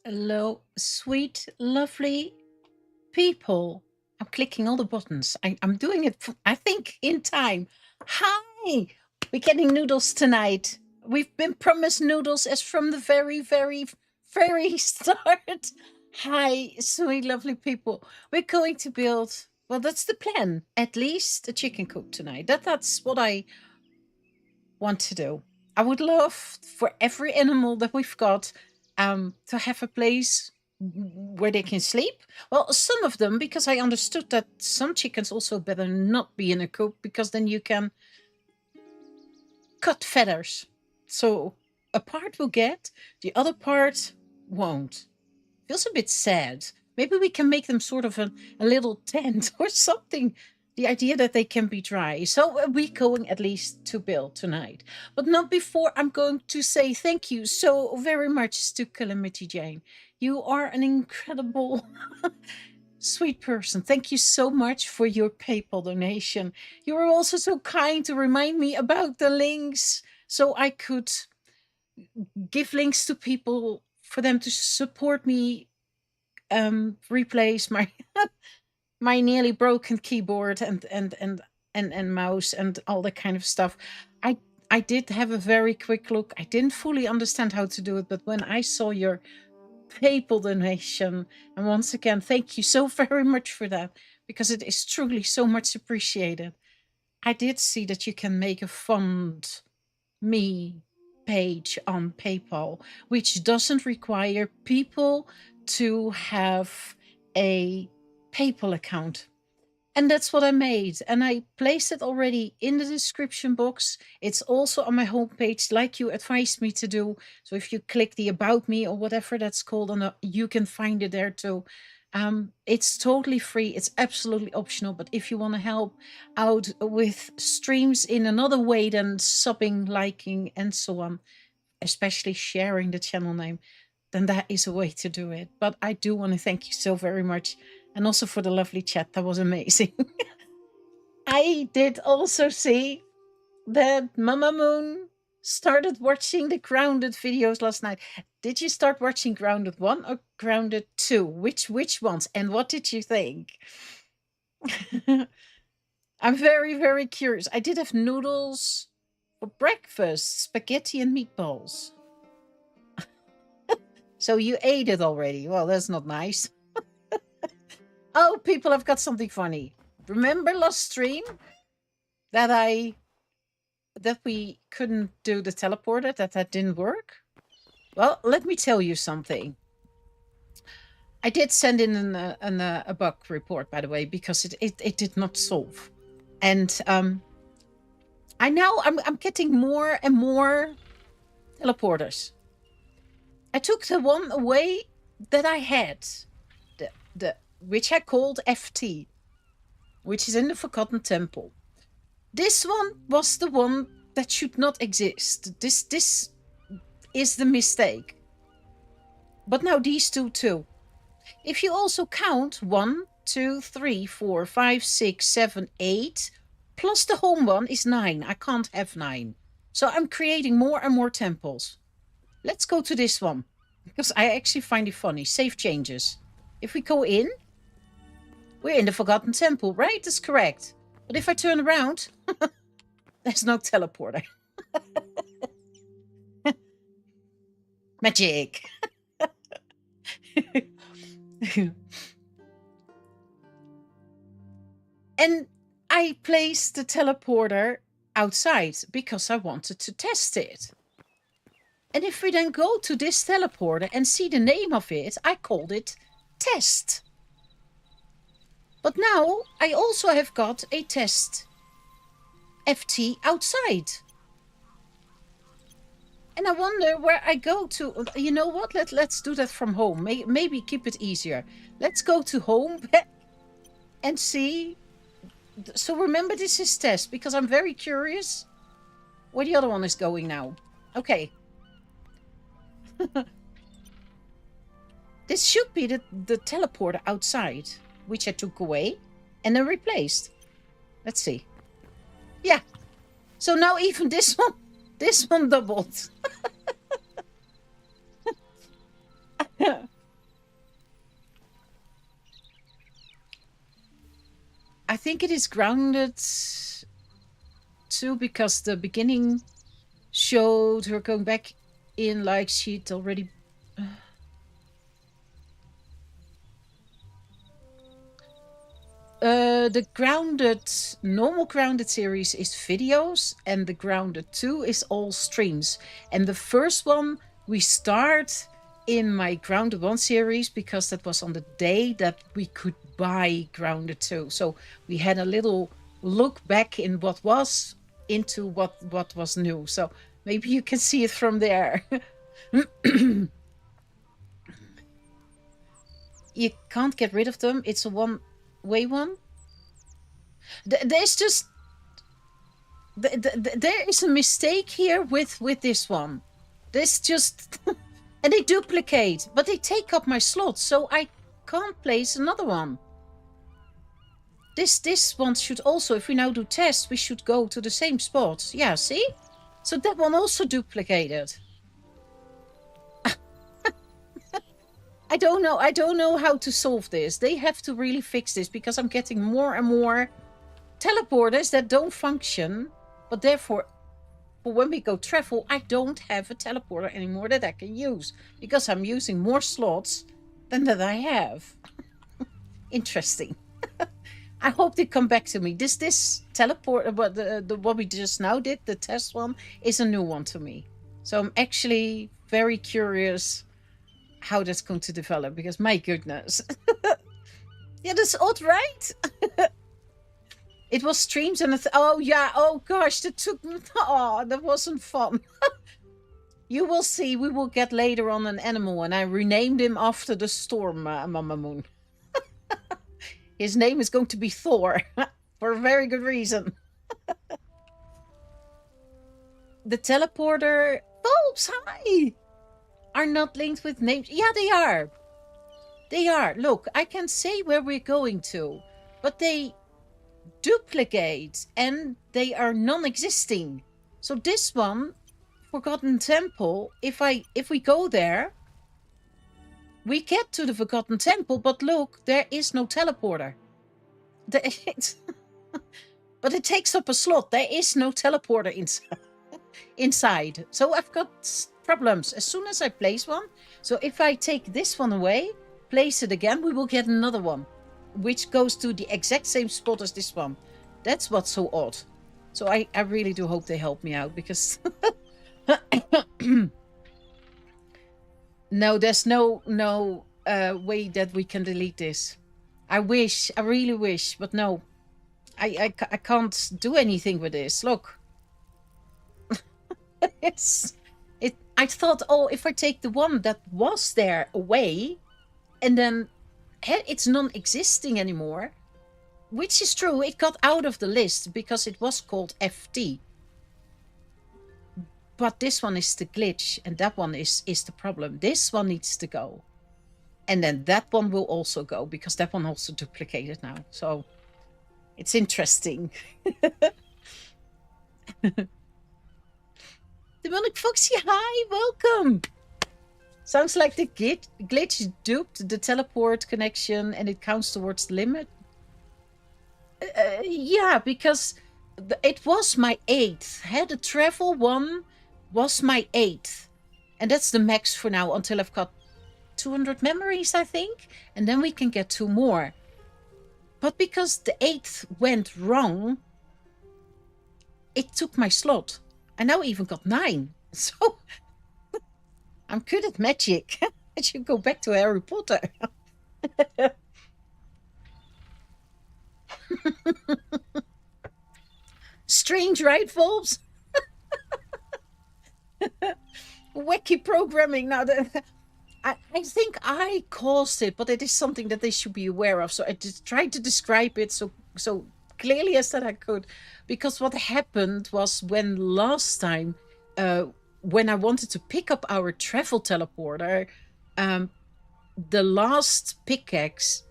Hello, sweet, lovely people. I'm clicking all the buttons. I'm doing it, I think, in time. Hi! We're getting noodles tonight. We've been promised noodles as from the very, very, very start. Hi, sweet, lovely people. We're going to build, well, that's the plan. At least a chicken coop tonight. That's what I want to do. I would love for every animal that we've got to have a place where they can sleep. Well, some of them, because I understood that some chickens also better not be in a coop, because then you can cut feathers. So a part will get, the other part won't. Feels a bit sad. Maybe we can make them sort of a little tent or something. The idea that they can be dry. So we're going at least to build tonight. But not before I'm going to say thank you so very much to Calamity Jane. You are an incredible, sweet person. Thank you so much for your PayPal donation. You were also so kind to remind me about the links so I could give links to people for them to support me replace my my nearly broken keyboard and mouse and all that kind of stuff. I did have a very quick look. I didn't fully understand how to do it, but when I saw your PayPal donation, and once again, thank you so very much for that, because it is truly so much appreciated. I did see that you can make a fund me page on PayPal, which doesn't require people to have a PayPal account. And that's what I made. And I placed it already in the description box. It's also on my homepage, like you advised me to do. So if you click the About Me or whatever that's called, you can find it there too. It's totally free. It's absolutely optional. But if you want to help out with streams in another way than subbing, liking, and so on, especially sharing the channel name, then that is a way to do it. But I do want to thank you so very much. And also for the lovely chat. That was amazing. I did also see that Mama Moon started watching the Grounded videos last night. Did you start watching Grounded 1 or Grounded 2? Which ones? And what did you think? I'm very, very curious. I did have noodles for breakfast, spaghetti and meatballs. So you ate it already. Well, that's not nice. Oh, people, I've got something funny. Remember last stream that we couldn't do the teleporter, that didn't work? Well, let me tell you something. I did send in a bug report, by the way, because it did not solve. And I'm getting more and more teleporters. I took the one away that I had, the which I called FT, which is in the Forgotten Temple. This one was the one that should not exist. This is the mistake. But now these two too. If you also count 1, 2, 3, 4, 5, 6, 7, 8, plus the home one is 9. I can't have 9. So I'm creating more and more temples. Let's go to this one, because I actually find it funny. Save changes. If we go in, we're in the Forgotten Temple, right? That's correct. But if I turn around, there's no teleporter. Magic. And I placed the teleporter outside because I wanted to test it. And if we then go to this teleporter and see the name of it, I called it Test. But now I also have got a Test FT outside. And I wonder where I go to. You know what? Let's do that from home. Maybe keep it easier. Let's go to home and see. So remember, this is test, because I'm very curious where the other one is going now. Okay. This should be the teleporter outside, which I took away and then replaced. Let's see. Yeah. So now even this one doubled. I think it is grounded too, because the beginning showed her going back in like she'd already... the normal grounded series is videos, and the grounded 2 is all streams. And the first one we start in my grounded 1 series, because that was on the day that we could buy grounded 2. So we had a little look back in what was into what was new. So maybe you can see it from there. You can't get rid of them. It's a one-way one. There's just... there is a mistake here with this one. This just... and they duplicate, but they take up my slot, so I can't place another one. This one should also, if we now do tests, we should go to the same spot. Yeah, see? So that one also duplicated. I don't know how to solve this. They have to really fix this, because I'm getting more and more teleporters that don't function, but therefore when we go travel, I don't have a teleporter anymore that I can use, because I'm using more slots than that I have. Interesting. I hope they come back to me. This teleporter, but the what we just now did, the test one, is a new one to me. So I'm actually very curious how that's going to develop, because my goodness. Yeah, that's odd, right? It was streams and oh yeah, oh gosh, that took... oh, that wasn't fun. You will see, we will get later on an animal, and I renamed him after the storm, Mama Moon. His name is going to be Thor, for a very good reason. The teleporter bulbs, hi, are not linked with names. Yeah, they are. They are. Look, I can say where we're going to, but they duplicate and they are non-existing. So this one, Forgotten Temple, if we go there, we get to the Forgotten Temple, but look, there is no teleporter. But it takes up a slot. There is no teleporter inside. So I've got problems as soon as I place one. So if I take this one away, place it again, we will get another one, which goes to the exact same spot as this one. That's what's so odd. So I really do hope they help me out, because... no, there's no way that we can delete this. I wish, I really wish, but no. I can't do anything with this. Look. I thought, oh, if I take the one that was there away, and then it's non-existing anymore, which is true. It got out of the list because it was called FT. But this one is the glitch, and that one is the problem. This one needs to go. And then that one will also go, because that one also duplicated now. So it's interesting. Demonic Foxy, hi, welcome. Sounds like the glitch duped the teleport connection and it counts towards the limit. Yeah, because it was my 8th. The travel one was my 8th. And that's the max for now until I've got 200 memories, I think. And then we can get 2 more. But because the 8th went wrong, it took my slot. I now even got 9. So I'm good at magic. I should go back to Harry Potter. Strange, right, Wolves? Wacky programming. Now, I think I caused it, but it is something that they should be aware of. So I just tried to describe it so clearly as that I could. Because what happened was when last time, when I wanted to pick up our travel teleporter, the last pickaxe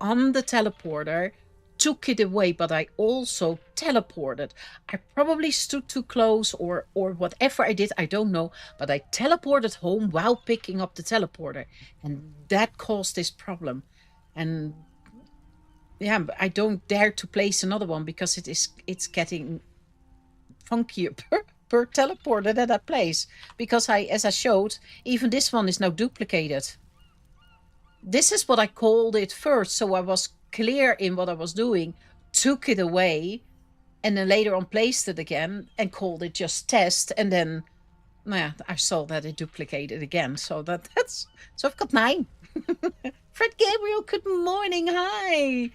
on the teleporter took it away, but I also teleported. I probably stood too close or whatever I did, I don't know, but I teleported home while picking up the teleporter, and that caused this problem. And yeah, I don't dare to place another one because it's getting funkier per teleporter that I place, because as I showed, even this one is now duplicated. This is what I called it first, so I was clear in what I was doing, took it away, and then later on placed it again and called it just test, and then I saw that it duplicated again. So that's so I've got 9. Fred Gabriel, good morning, hi.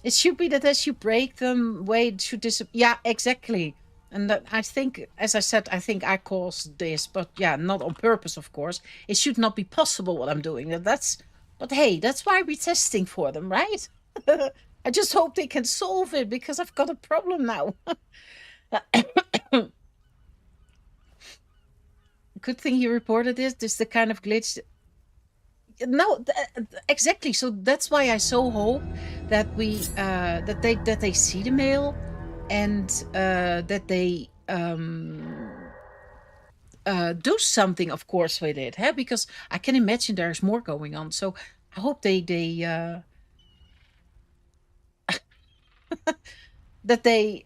It should be that as you break them, it should disappear. Yeah, exactly. And that, I think, as I said, I think I caused this, but yeah, not on purpose, of course. It should not be possible what I'm doing. But hey, that's why we're testing for them, right? I just hope they can solve it, because I've got a problem now. Good thing you reported this. This is the kind of glitch. No, exactly. So that's why I so hope that that they see the mail, and that they do something, of course, with it. Because I can imagine there's more going on. So I hope they that they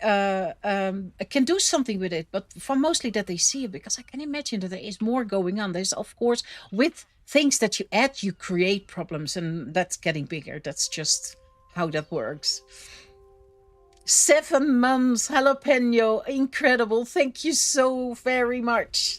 can do something with it, but for mostly that they see it, because I can imagine that there is more going on. There's, of course, with things that you add, you create problems, and that's getting bigger. That's just how that works. 7 months, jalapeno, incredible. Thank you so very much.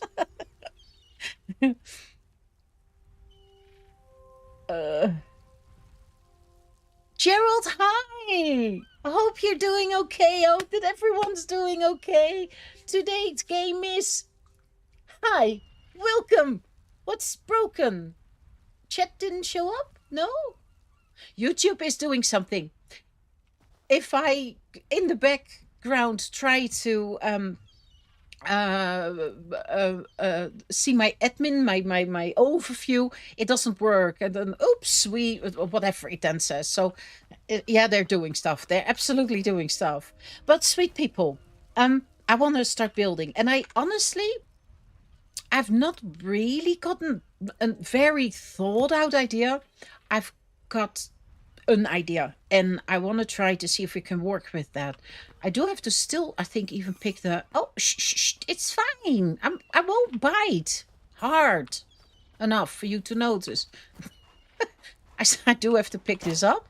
Gerald, hi. I hope you're doing okay. I hope that everyone's doing okay. Today's game is... Hi, welcome. What's broken? Chat didn't show up? No? YouTube is doing something. If I, in the background, try to see my admin, my overview, it doesn't work. And then, oops, whatever it then says. So, yeah, they're doing stuff. They're absolutely doing stuff. But sweet people, I want to start building. And I've not really gotten a very thought out idea. I've got an idea, and I want to try to see if we can work with that. I do have to still, I think, even pick the... Oh, shh, it's fine. I won't bite hard enough for you to notice. I do have to pick this up.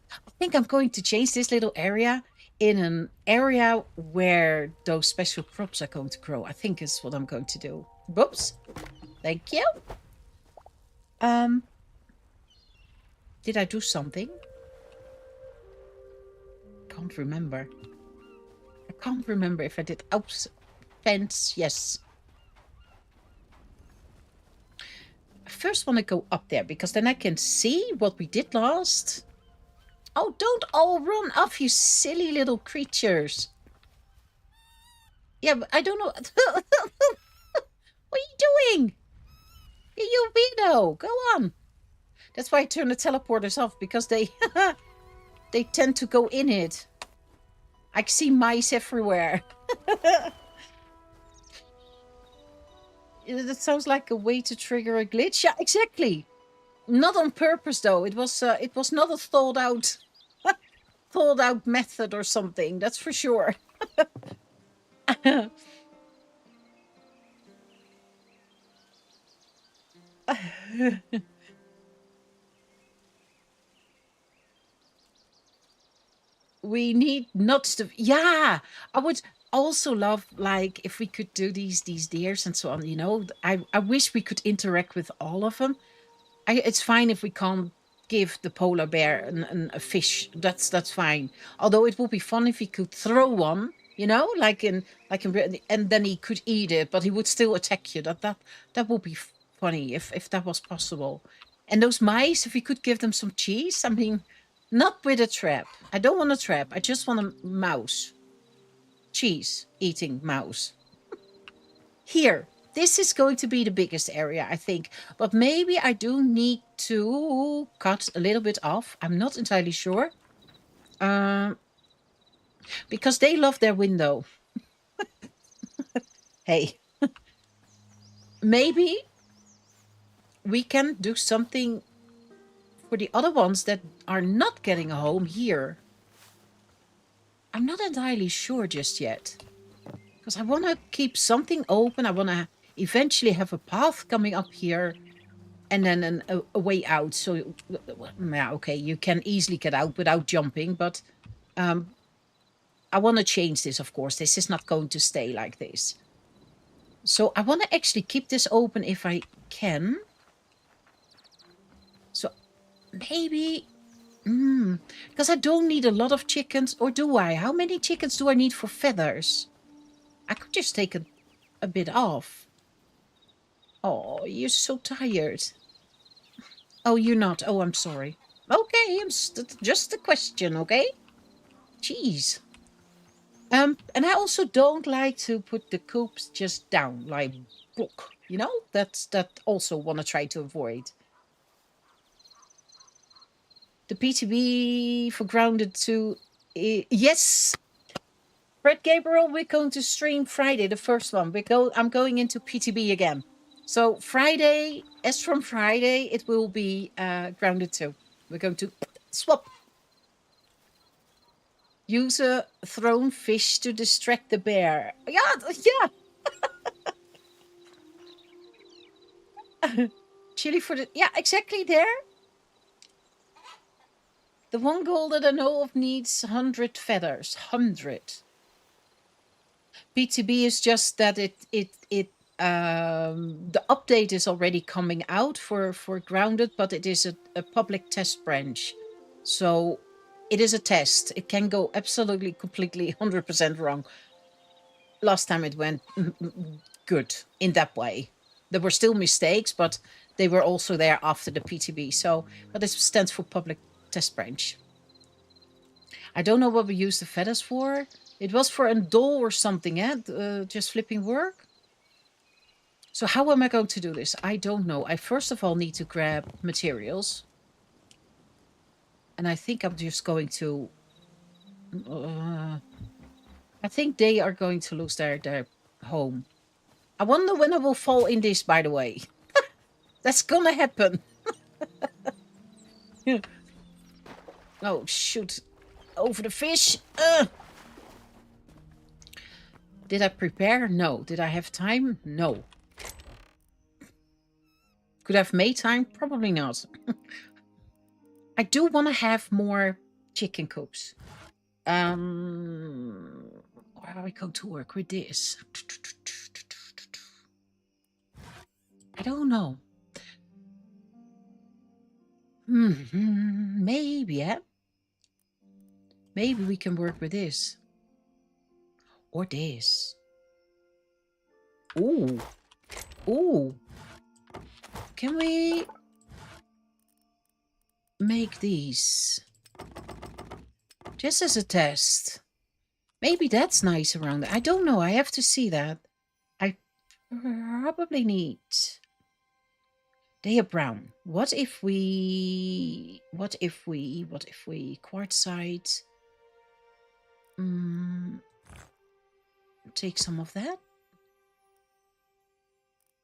I think I'm going to change this little area in an area where those special crops are going to grow. I think is what I'm going to do. Whoops. Thank you. Did I do something? Can't remember. I can't remember if I did. Oh, fence, yes. I first want to go up there because then I can see what we did last. Oh, don't all run off, you silly little creatures. Yeah, but I don't know. What are you doing? You weirdo. Go on. That's why I turn the teleporters off, because they they tend to go in it. I see mice everywhere. That sounds like a way to trigger a glitch. Yeah, exactly. Not on purpose though. It was not a thought out method or something. That's for sure. We need nuts to. Yeah, I would also love, like, if we could do these deers and so on. You know, I wish we could interact with all of them. It's fine if we can't give the polar bear a fish. That's fine. Although it would be fun if he could throw one. You know, like in Britain, and then he could eat it, but he would still attack you. That would be funny if that was possible. And those mice, if we could give them some cheese. I mean, not with a trap. I don't want a trap. I just want a mouse. Cheese eating mouse. Here, this is going to be the biggest area, I think. But maybe I do need to cut a little bit off. I'm not entirely sure. Because they love their window. Hey. Maybe we can do something for the other ones that are not getting a home here. I'm not entirely sure just yet. Because I want to keep something open. I want to eventually have a path coming up here. And then a way out. So, yeah, okay, you can easily get out without jumping. But I want to change this, of course. This is not going to stay like this. So I want to actually keep this open if I can. So maybe... because I don't need a lot of chickens. Or do I? How many chickens do I need for feathers? I could just take a bit off. Oh, you're so tired. Oh, you're not. Oh, I'm sorry. Okay, just a question, okay? Jeez. And I also don't like to put the coops just down, like, block. You know? That also want to try to avoid. The PTB for Grounded 2. Yes! Fred Gabriel, we're going to stream Friday, the first one. I'm going into PTB again. So Friday, as from Friday, it will be Grounded 2. We're going to swap. Use a thrown fish to distract the bear. Yeah. Chili for the... Yeah, exactly there. The one goal that I know of needs 100 feathers. 100. PTB is just that the update is already coming out for Grounded, but it is a public test branch. So it is a test. It can go absolutely, completely, 100% wrong. Last time it went good in that way. There were still mistakes, but they were also there after the PTB. So, but this stands for public test branch. I don't know what we use the feathers for. It was for a doll or something, just flipping work. So how am I going to do this? I don't know. I first of all need to grab materials. And I think I'm just going to... I think they are going to lose their home. I wonder when I will fall in this, by the way. That's gonna happen. Oh, shoot. Over the fish. Did I prepare? No. Did I have time? No. Could I have made time? Probably not. I do want to have more chicken coops. Where are we going to work with this? I don't know. Maybe, yeah. Maybe we can work with this. Or this. Ooh. Ooh. Can we make these? Just as a test. Maybe that's nice around it. I don't know. I have to see that. I probably need... They are brown. What if we quartzite? Take some of that.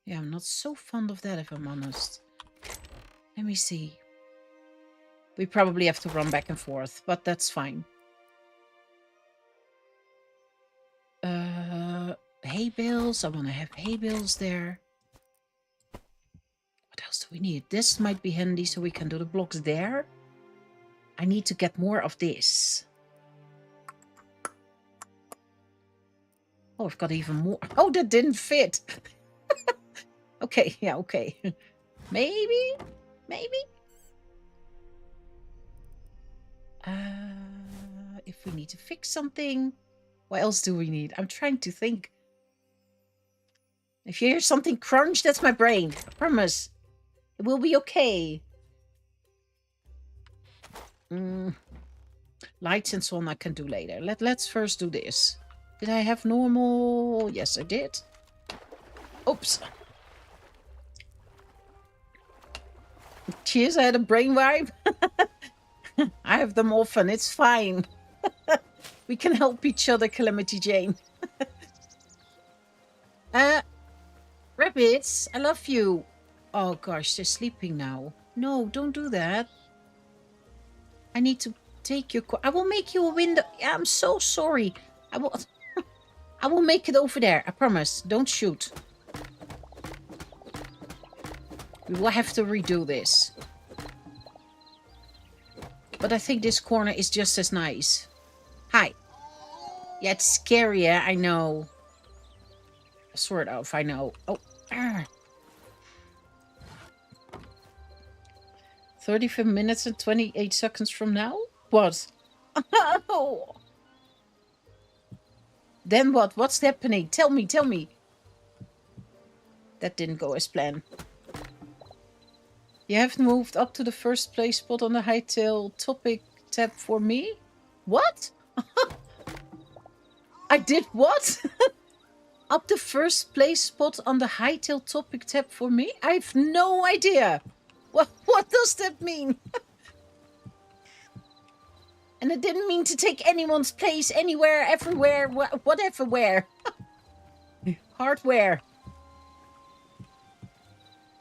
Yeah, I'm not so fond of that, if I'm honest. Let me see. We probably have to run back and forth, but that's fine. Hay bales. I want to have hay bales there. What else do we need? This might be handy so we can do the blocks there. I need to get more of this. Oh, I've got even more. Oh, that didn't fit. Okay, yeah, okay. Maybe? If we need to fix something, what else do we need? I'm trying to think. If you hear something crunch, that's my brain. I promise. It will be okay. Lights and so on I can do later. Let's first do this. Did I have normal? Yes, I did. Oops. Cheers, I had a brainwipe. I have them often. It's fine. We can help each other, Calamity Jane. Rabbits, I love you. Oh gosh, they're sleeping now. No, don't do that. I need to take your... I will make you a window. Yeah, I'm so sorry. I will make it over there. I promise. Don't shoot. We will have to redo this. But I think this corner is just as nice. Hi. Yeah, it's scary, yeah, I know. Sort of, I know. Oh. 35 minutes and 28 seconds from now? What? Oh. Then what? What's happening? Tell me. That didn't go as planned. You have moved up to the first place spot on the Hytale topic tab for me? What? I did what? Up the first place spot on the Hytale topic tab for me? I have no idea. What does that mean? And I didn't mean to take anyone's place anywhere, everywhere, whatever where. Hardware.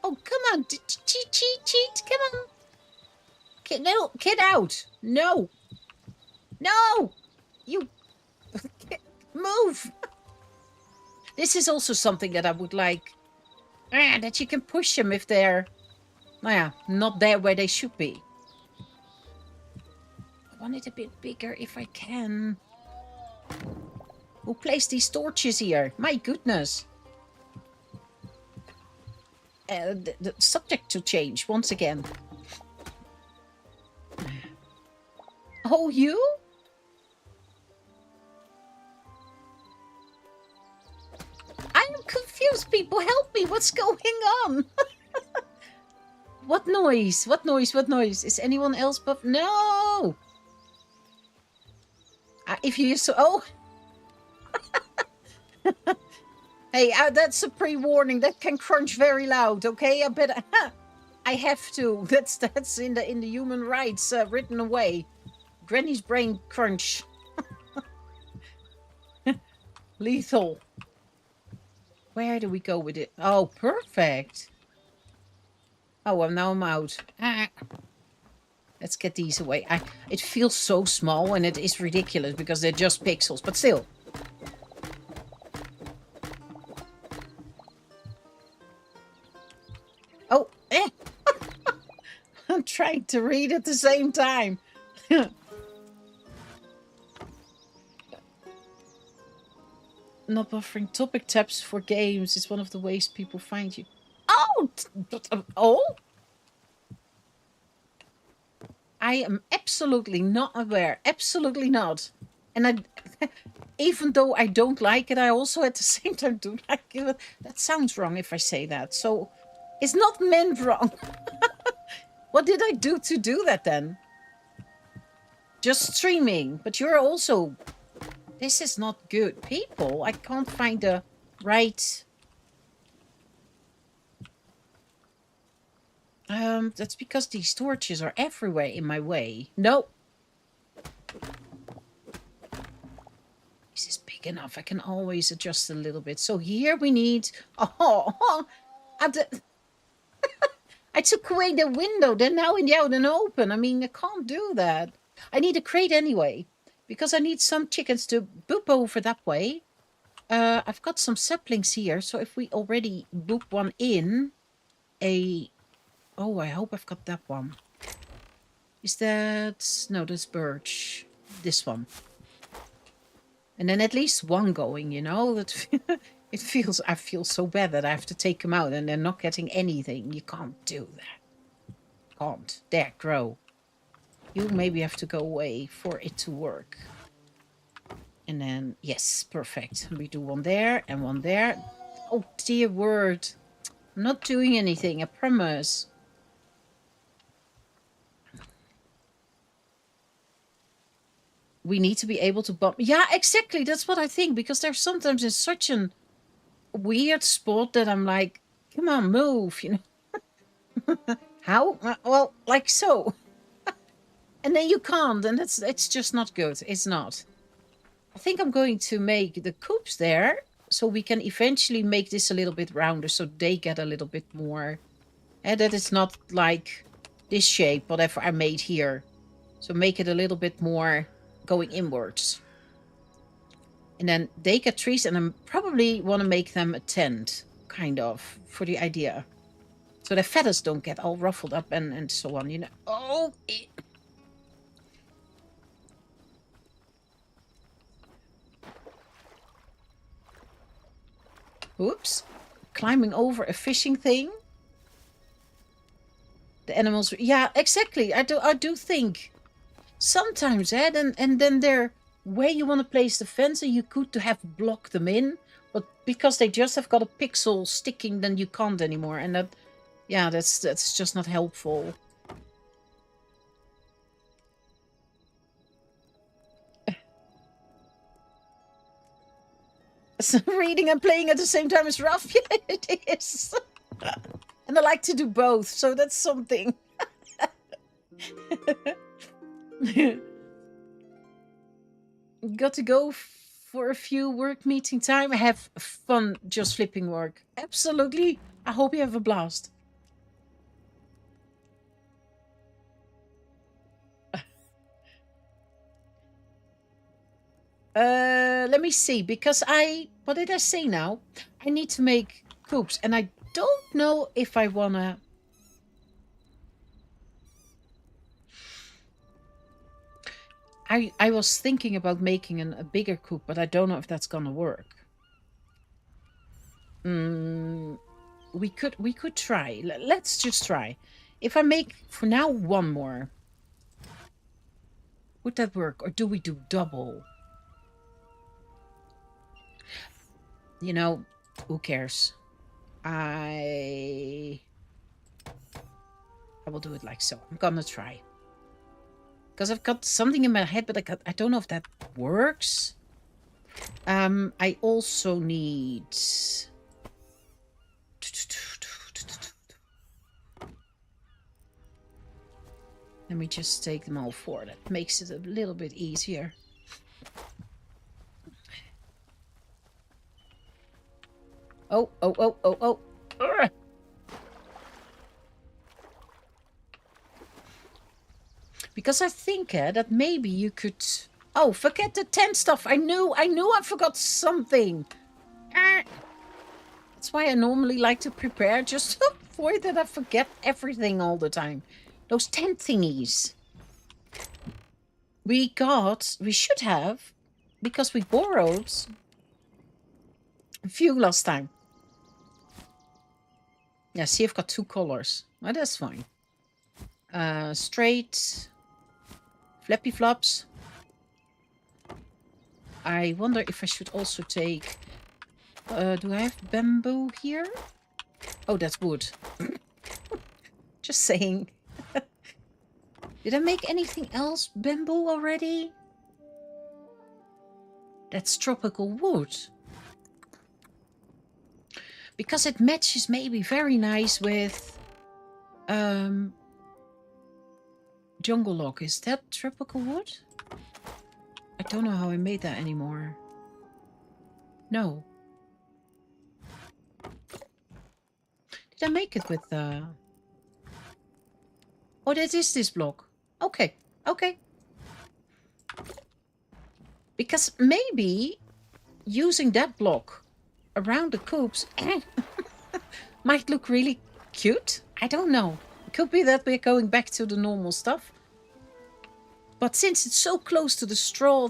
Oh, come on. Cheat. Come on. No, get out. No. No. You. Move. This is also something that I would like. That you can push them if they're, not there where they should be. I want it a bit bigger if I can. Who placed these torches here? My goodness. The subject to change once again. Oh, you? I am confused, people. Help me. What's going on? What noise? What noise? Is anyone else but... No! If you so... Oh! Hey, that's a pre-warning. That can crunch very loud, okay? I bet... I have to. That's in the human rights written away. Granny's brain crunch. Lethal. Where do we go with it? Oh, perfect. Oh, well, now I'm out. Let's get these away. It feels so small and it is ridiculous because they're just pixels, but still. Oh, I'm trying to read at the same time. Not buffering topic tabs for games is one of the ways people find you. Oh! Oh? I am absolutely not aware. Absolutely not. And I, even though I don't like it, I also at the same time do like it. That sounds wrong if I say that. So it's not meant wrong. What did I do to do that then? Just streaming. But you're also... This is not good. People, I can't find the right... That's because these torches are everywhere in my way. No. This is big enough. I can always adjust a little bit. So here we need... Oh, I took away the window. They're now in the out and open. I mean, I can't do that. I need a crate anyway. Because I need some chickens to boop over that way. I've got some saplings here. So if we already boop one in... Oh, I hope I've got that one. Is that... No, that's birch. This one. And then at least one going, you know? That it feels... I feel so bad that I have to take them out and they're not getting anything. You can't do that. Can't. There, grow. You maybe have to go away for it to work. And then... Yes, perfect. We do one there and one there. Oh, dear word. I'm not doing anything, I promise. We need to be able to bump. Yeah, exactly. That's what I think. Because they're sometimes in such a weird spot that I'm like, come on, move, you know. How? Well, like so. And then you can't. And it's just not good. It's not. I think I'm going to make the coops there. So we can eventually make this a little bit rounder. So they get a little bit more. And that it's not like this shape, whatever I made here. So make it a little bit more... going inwards. And then they get trees and I probably want to make them a tent, kind of, for the idea. So their feathers don't get all ruffled up and so on, you know. Oh! Oops. Climbing over a fishing thing. The animals... Yeah, exactly. I do think... Sometimes, and then they're where you want to place the fence, and you could have blocked them in, but because they just have got a pixel sticking, then you can't anymore, and that, yeah, that's just not helpful. So reading and playing at the same time is rough. Yeah, it is. And I like to do both, so that's something. Got to go for a few work meeting time. I have fun just flipping work. Absolutely. I hope you have a blast. Let me see, because what did I say now? I need to make coops, and I don't know if I wanna... I was thinking about making a bigger coop, but I don't know if that's gonna work. We could try. Let's just try. If I make, for now, one more. Would that work? Or do we do double? You know, who cares? I will do it like so. I'm gonna try. Because I've got something in my head, but I don't know if that works. I also need... Let me just take them all four. That makes it a little bit easier. Oh. Urgh. Because I think that maybe you could... Oh, forget the tent stuff. I knew I forgot something. That's why I normally like to prepare, just to avoid that I forget everything all the time. Those tent thingies. We should have, because we borrowed a few last time. Yeah, see, I've got 2 colors. Well, that's fine. Straight... Flappy flops. I wonder if I should also take... do I have bamboo here? Oh, that's wood. Just saying. Did I make anything else bamboo already? That's tropical wood. Because it matches maybe very nice with jungle log. Is that tropical wood? I don't know how I made that anymore. No. Did I make it with Oh, that is this block. Okay. Okay. Because maybe using that block around the coops might look really cute. I don't know. It could be that we're going back to the normal stuff. But since it's so close to the straw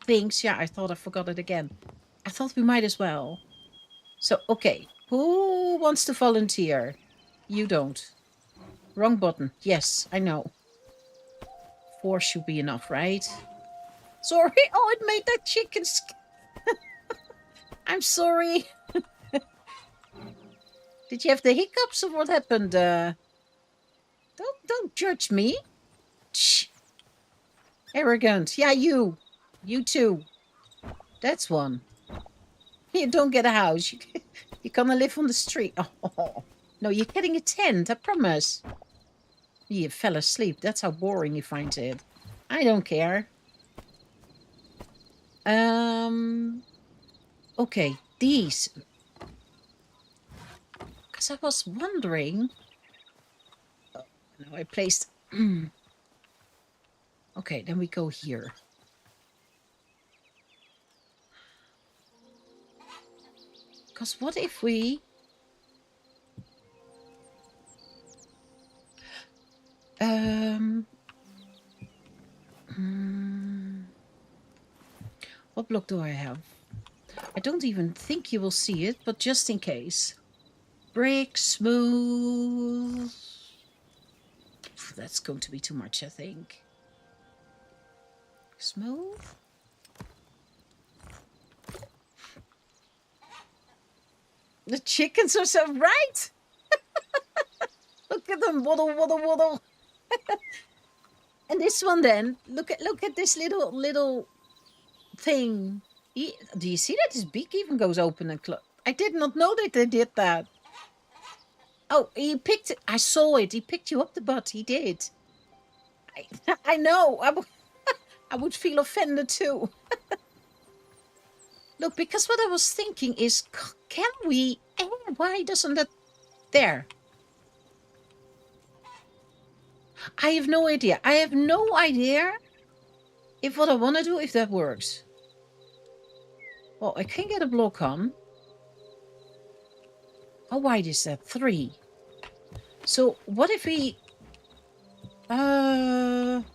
things, yeah, I thought I forgot it again. I thought we might as well. So, okay. Who wants to volunteer? You don't. Wrong button. Yes, I know. 4 should be enough, right? Sorry. Oh, it made that chicken. I'm sorry. Did you have the hiccups or what happened? Don't judge me. Shh. Arrogant. Yeah, you. You too. That's one. You don't get a house. You're gonna live on the street. Oh, no, you're getting a tent, I promise. You fell asleep. That's how boring you find it. I don't care. Okay, these. Because I was wondering... Oh, no, I placed... Okay, then we go here. Because what if we... What block do I have? I don't even think you will see it, but just in case. Brick, smooth... That's going to be too much, I think. Smooth? The chickens are so right! Look at them, waddle, waddle, waddle. And this one then, look at this little thing. Do you see that his beak even goes open and close? I did not know that they did that. Oh, he picked it. I saw it. He picked you up the butt. He did. I know. I would feel offended too. Look, because what I was thinking is, can we... why doesn't that... There. I have no idea. I have no idea if what I want to do, if that works. Well, I can get a block on. How wide is that? 3. So, what if we... And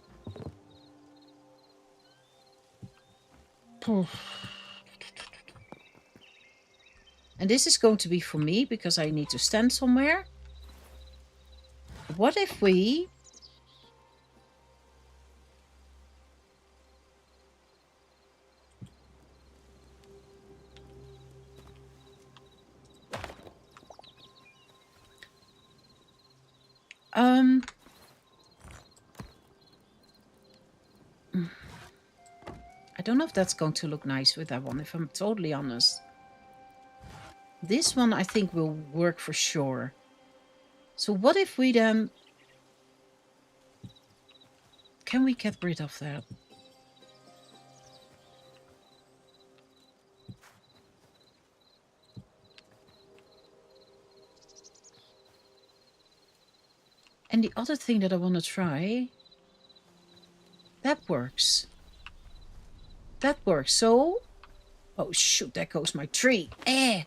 this is going to be for me, because I need to stand somewhere. What if we... I don't know if that's going to look nice with that one, if I'm totally honest. This one I think will work for sure. So what if we then... Can we get rid of that? And the other thing that I want to try... That works. That works. So... Oh shoot, there goes my tree. And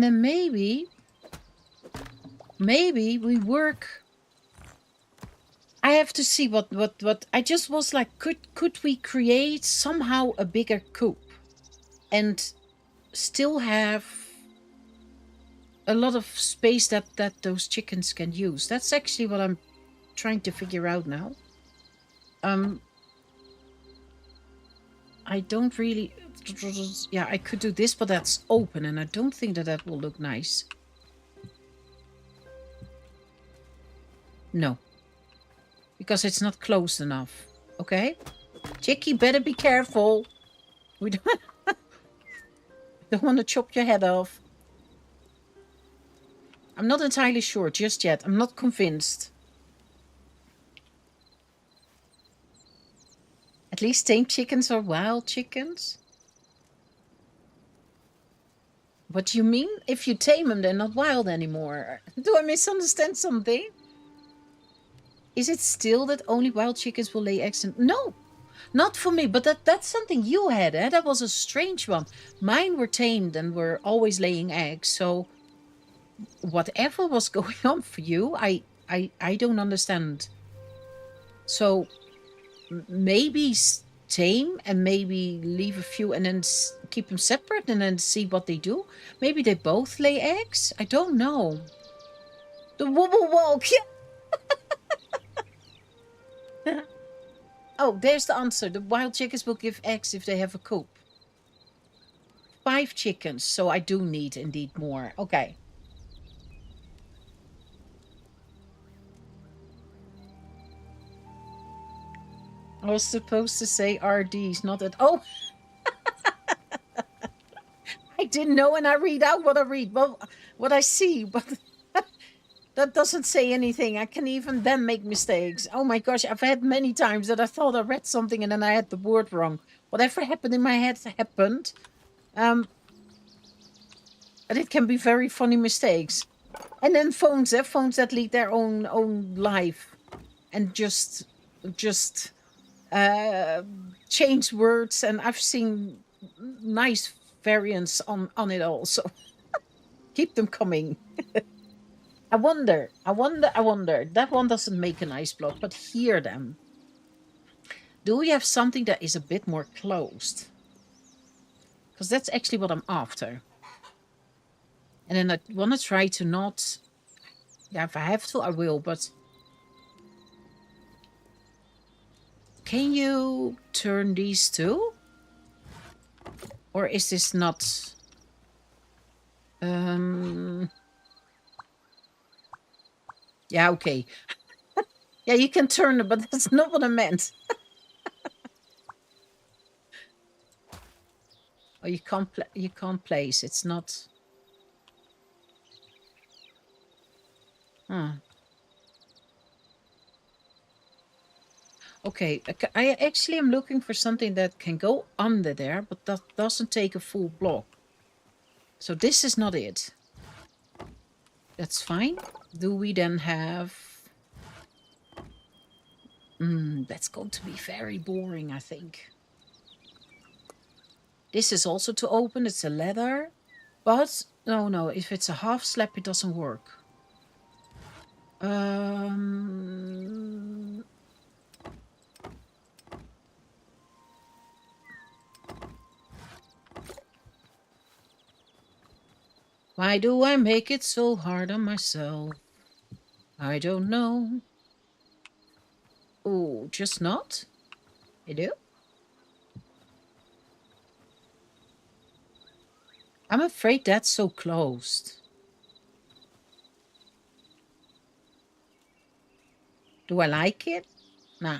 then maybe we work... I have to see what I just was like, could we create somehow a bigger coop and still have a lot of space that those chickens can use? That's actually what I'm trying to figure out now. I don't really, yeah, I could do this, but that's open and I don't think that that will look nice. No, because it's not close enough. Okay, Chicky, better be careful. We don't want to chop your head off. I'm not entirely sure just yet. I'm not convinced. At least tame chickens are wild chickens. What do you mean? If you tame them, they're not wild anymore. Do I misunderstand something? Is it still that only wild chickens will lay eggs? No, not for me. But that's something you had. Eh? That was a strange one. Mine were tamed and were always laying eggs. So whatever was going on for you, I don't understand. So maybe tame and maybe leave a few and then keep them separate and then see what they do. Maybe they both lay eggs. I don't know. The wobble walk. Yeah. Oh, there's the answer. The wild chickens will give eggs if they have a coop. 5 chickens, so I do need indeed more. Okay. I was supposed to say RDs, not at... Oh! I didn't know, and I read out what I read. Well, what I see, but that doesn't say anything. I can even then make mistakes. Oh my gosh, I've had many times that I thought I read something and then I had the word wrong. Whatever happened in my head happened. And it can be very funny mistakes. And then phones that lead their own life and just change words. And I've seen nice variants on it all. So keep them coming. I wonder. That one doesn't make a nice block, but hear them. Do we have something that is a bit more closed? Because that's actually what I'm after. And then I want to try to not... Yeah, if I have to, I will, but... Can you turn these too? Or is this not... Yeah, okay. Yeah, you can turn it, but that's not what I meant. Oh, you can't place. It's not... Huh. Okay, I actually am looking for something that can go under there, but that doesn't take a full block. So this is not it. That's fine. Do we then have... that's going to be very boring, I think. This is also to open. It's a ladder. But, no, if it's a half slab, it doesn't work. Why do I make it so hard on myself? I don't know. Oh, just not? You do? I'm afraid that's so closed. Do I like it? Nah.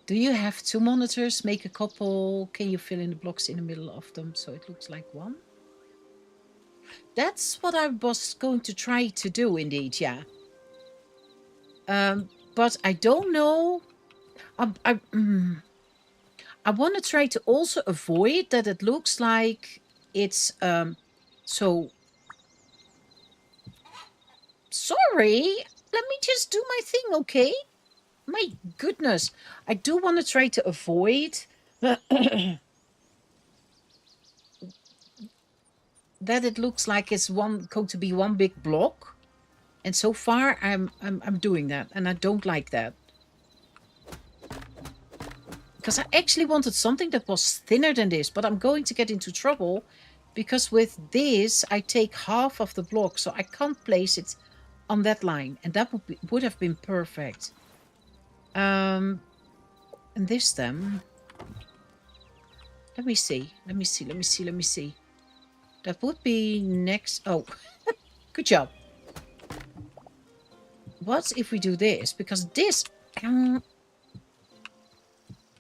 Do you have 2 monitors? Make a couple. Can you fill in the blocks in the middle of them so it looks like one? That's what I was going to try to do, indeed, yeah. But I don't know. I want to try to also avoid that it looks like it's so... Sorry, let me just do my thing, okay? My goodness, I do want to try to avoid that it looks like it's going to be one big block. And so far I'm doing that, and I don't like that. Because I actually wanted something that was thinner than this, but I'm going to get into trouble because with this I take half of the block, so I can't place it on that line, and that would have been perfect. And this then, let me see. That would be next. Oh, good job. What if we do this? Because this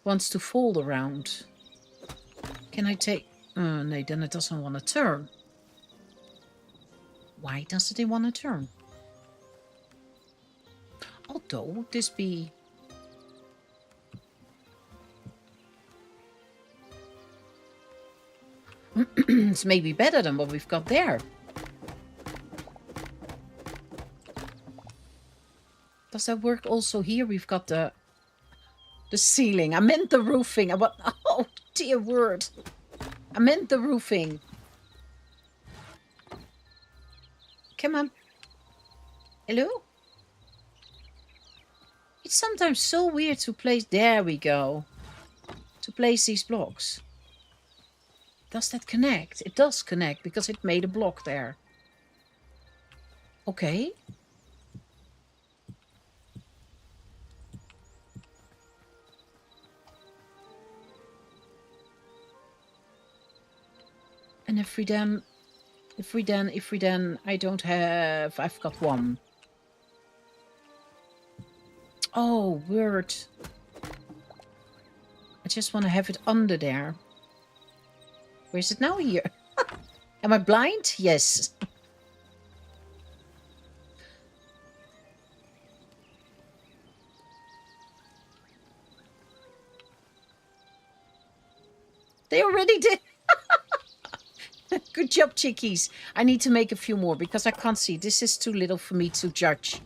wants to fold around. Can I take... no, then it doesn't want to turn. Why doesn't it want to turn? Although, would this be... It's maybe better than what we've got there. Does that work also here? We've got the ceiling. I meant the roofing. Oh, dear word. I meant the roofing. Come on. Hello? It's sometimes so weird to place... There we go. To place these blocks. Does that connect? It does connect because it made a block there. Okay. And if we then, I don't have... I've got one. Oh, word. I just want to have it under there. Where is it now? Here. Am I blind? Yes. They already did. Good job, chickies. I need to make a few more because I can't see. This is too little for me to judge.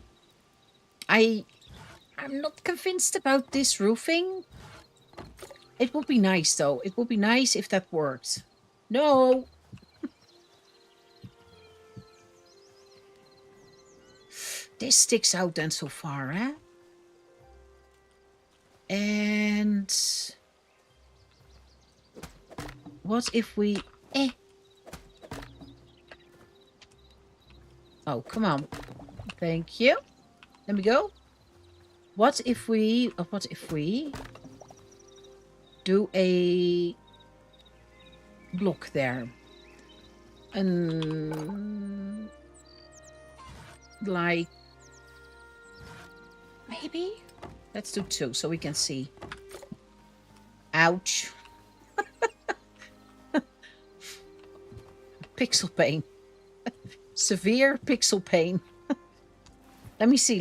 I'm not convinced about this roofing. It would be nice, though. It would be nice if that worked. No. This sticks out then so far, eh? And what if we... Oh, come on. Thank you. Let me go. What if we do a block there? And like maybe let's do 2 so we can see. Ouch. Pixel pain. Severe pixel pain. Let me see.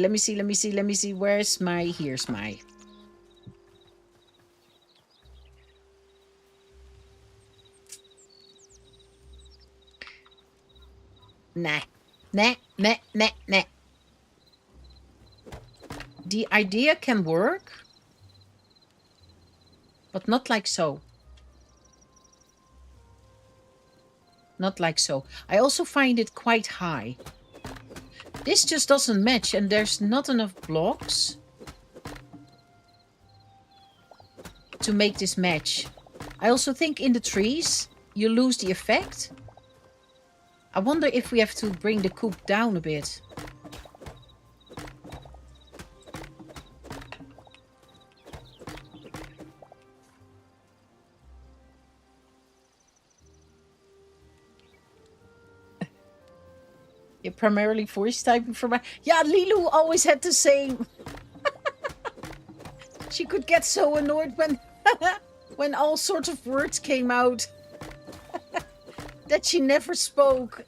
Where's my... Here's my... Nah. The idea can work, but not like so. Not like so. I also find it quite high. This just doesn't match, and there's not enough blocks to make this match. I also think in the trees, you lose the effect. I wonder if we have to bring the coop down a bit. You're primarily voice typing for my... Yeah, Lilu always had the same. She could get so annoyed when when all sorts of words came out that she never spoke.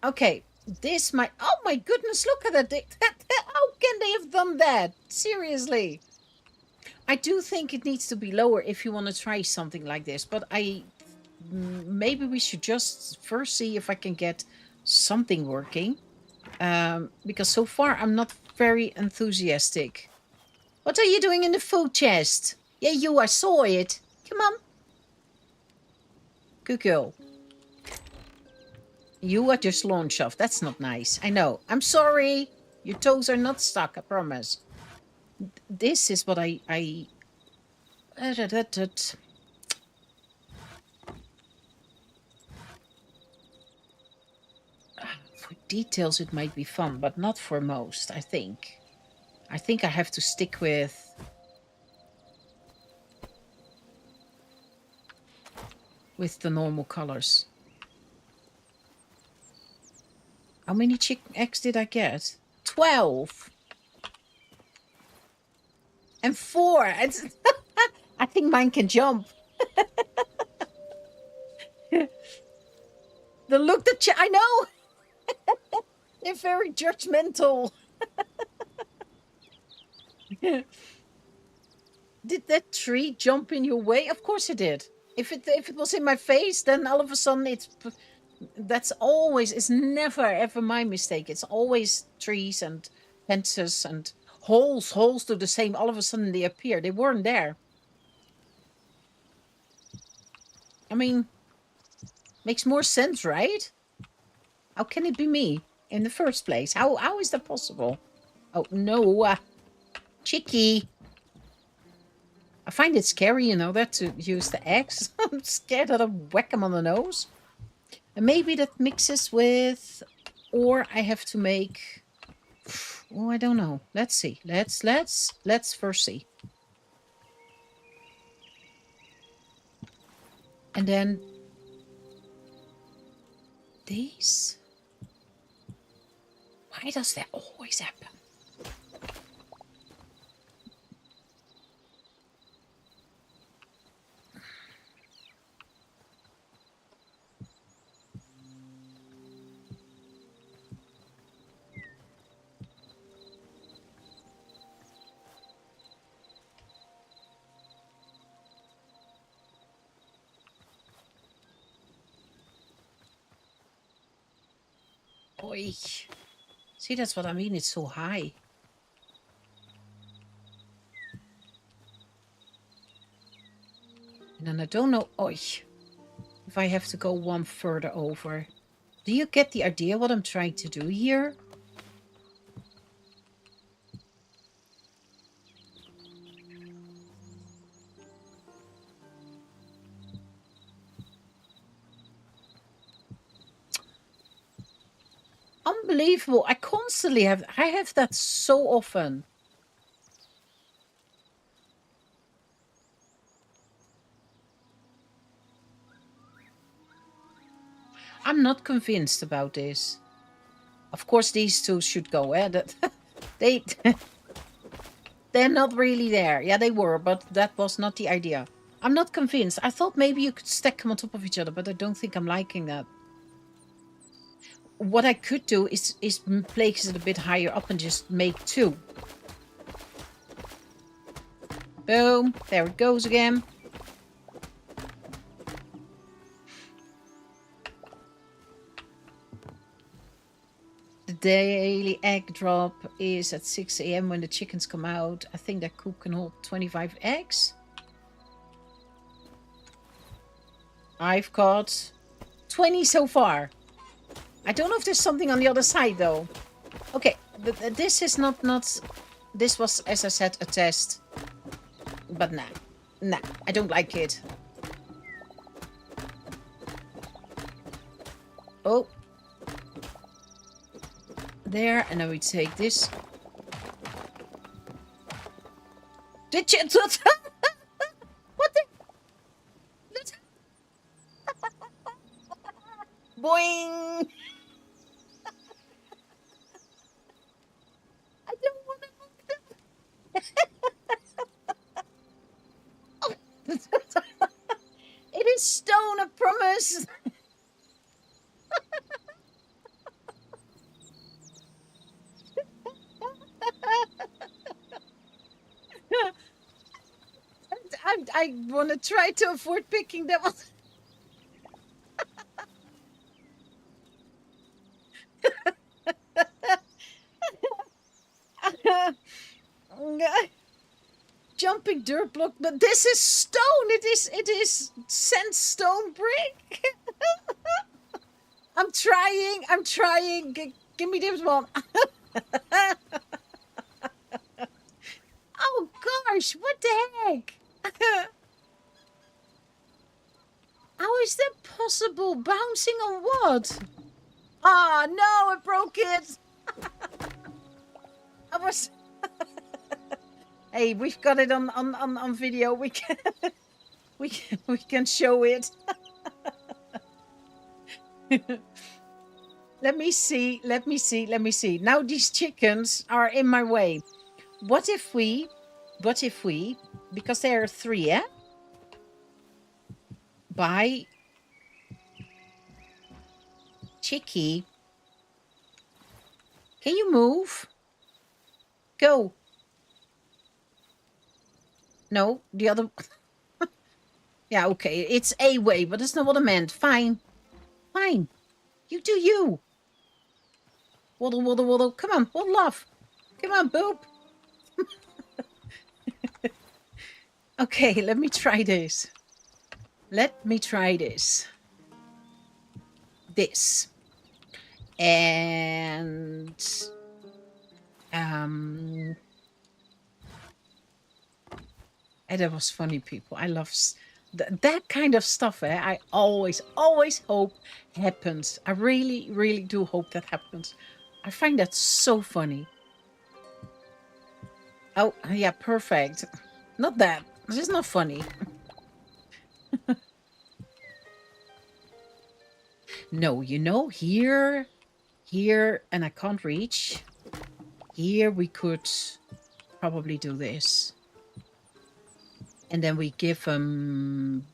Okay, this might... Oh my goodness, look at that. How can they have done that? Seriously. I do think it needs to be lower if you want to try something like this, but maybe we should just first see if I can get something working. Because so far I'm not very enthusiastic. What are you doing in the food chest? Yeah, I saw it. Come on. Good girl. You are just launch off. That's not nice. I know. I'm sorry. Your toes are not stuck, I promise. This is what I for details it might be fun, but not for most, I think. I think I have to stick with the normal colors. How many chicken eggs did I get? 12. And 4. I think mine can jump. The look that I know. They're very judgmental. Did that tree jump in your way? Of course it did. If it was in my face, then all of a sudden it's never ever my mistake. It's always trees and fences and holes. Holes do the same. All of a sudden they appear. They weren't there. I mean, makes more sense, right? How can it be me in the first place? How is that possible? Oh no, Chicky. I find it scary, you know, that to use the eggs. I'm scared that I'll whack him on the nose. And maybe that mixes with, or I have to make. Oh, I don't know. Let's see. Let's first see. And then these. Why does that always happen? Oi. See, that's what I mean. It's so high. And then I don't know, oi, if I have to go one further over. Do you get the idea what I'm trying to do here? Unbelievable. I constantly have that so often. I'm not convinced about this. Of course, these two should go. They're not really there. Yeah, they were, but that was not the idea. I'm not convinced. I thought maybe you could stack them on top of each other, but I don't think I'm liking that. What I could do is place it a bit higher up and just make 2. Boom. There it goes again. The daily egg drop is at 6 a.m. when the chickens come out. I think that coop can hold 25 eggs. I've got 20 so far. I don't know if there's something on the other side, though. Okay, this is not... This was, as I said, a test. But nah, I don't like it. Oh. There, and then we take this. Did you... What the... Boing! I don't want to hook them. Oh. It is stone, I promise. I want to try to avoid picking them up. Jumping dirt block, but this is stone. It is sandstone brick. I'm trying. I'm trying. Give me this one. Oh gosh, what the heck? How is that possible? Bouncing on what? Ah, oh, no, I broke it. I was. Hey, we've got it on video. We can we can show it. Let me see. Let me see. Let me see. Now these chickens are in my way. What if we, because there are 3, eh? Buy Chicky. Can you move? Go. No, the other. Yeah, okay. It's a way, but that's not what I meant. Fine. Fine. You do you. Waddle, waddle, waddle. Come on, waddle off. Come on, boop. Okay, let me try this. Let me try this. This. And and that was funny, people. I love that kind of stuff. I always hope happens. I really do hope that happens. I find that so funny. Oh yeah, perfect. Not that. This is not funny. No, you know, here, and I can't reach. Here we could probably do this. And then we give them...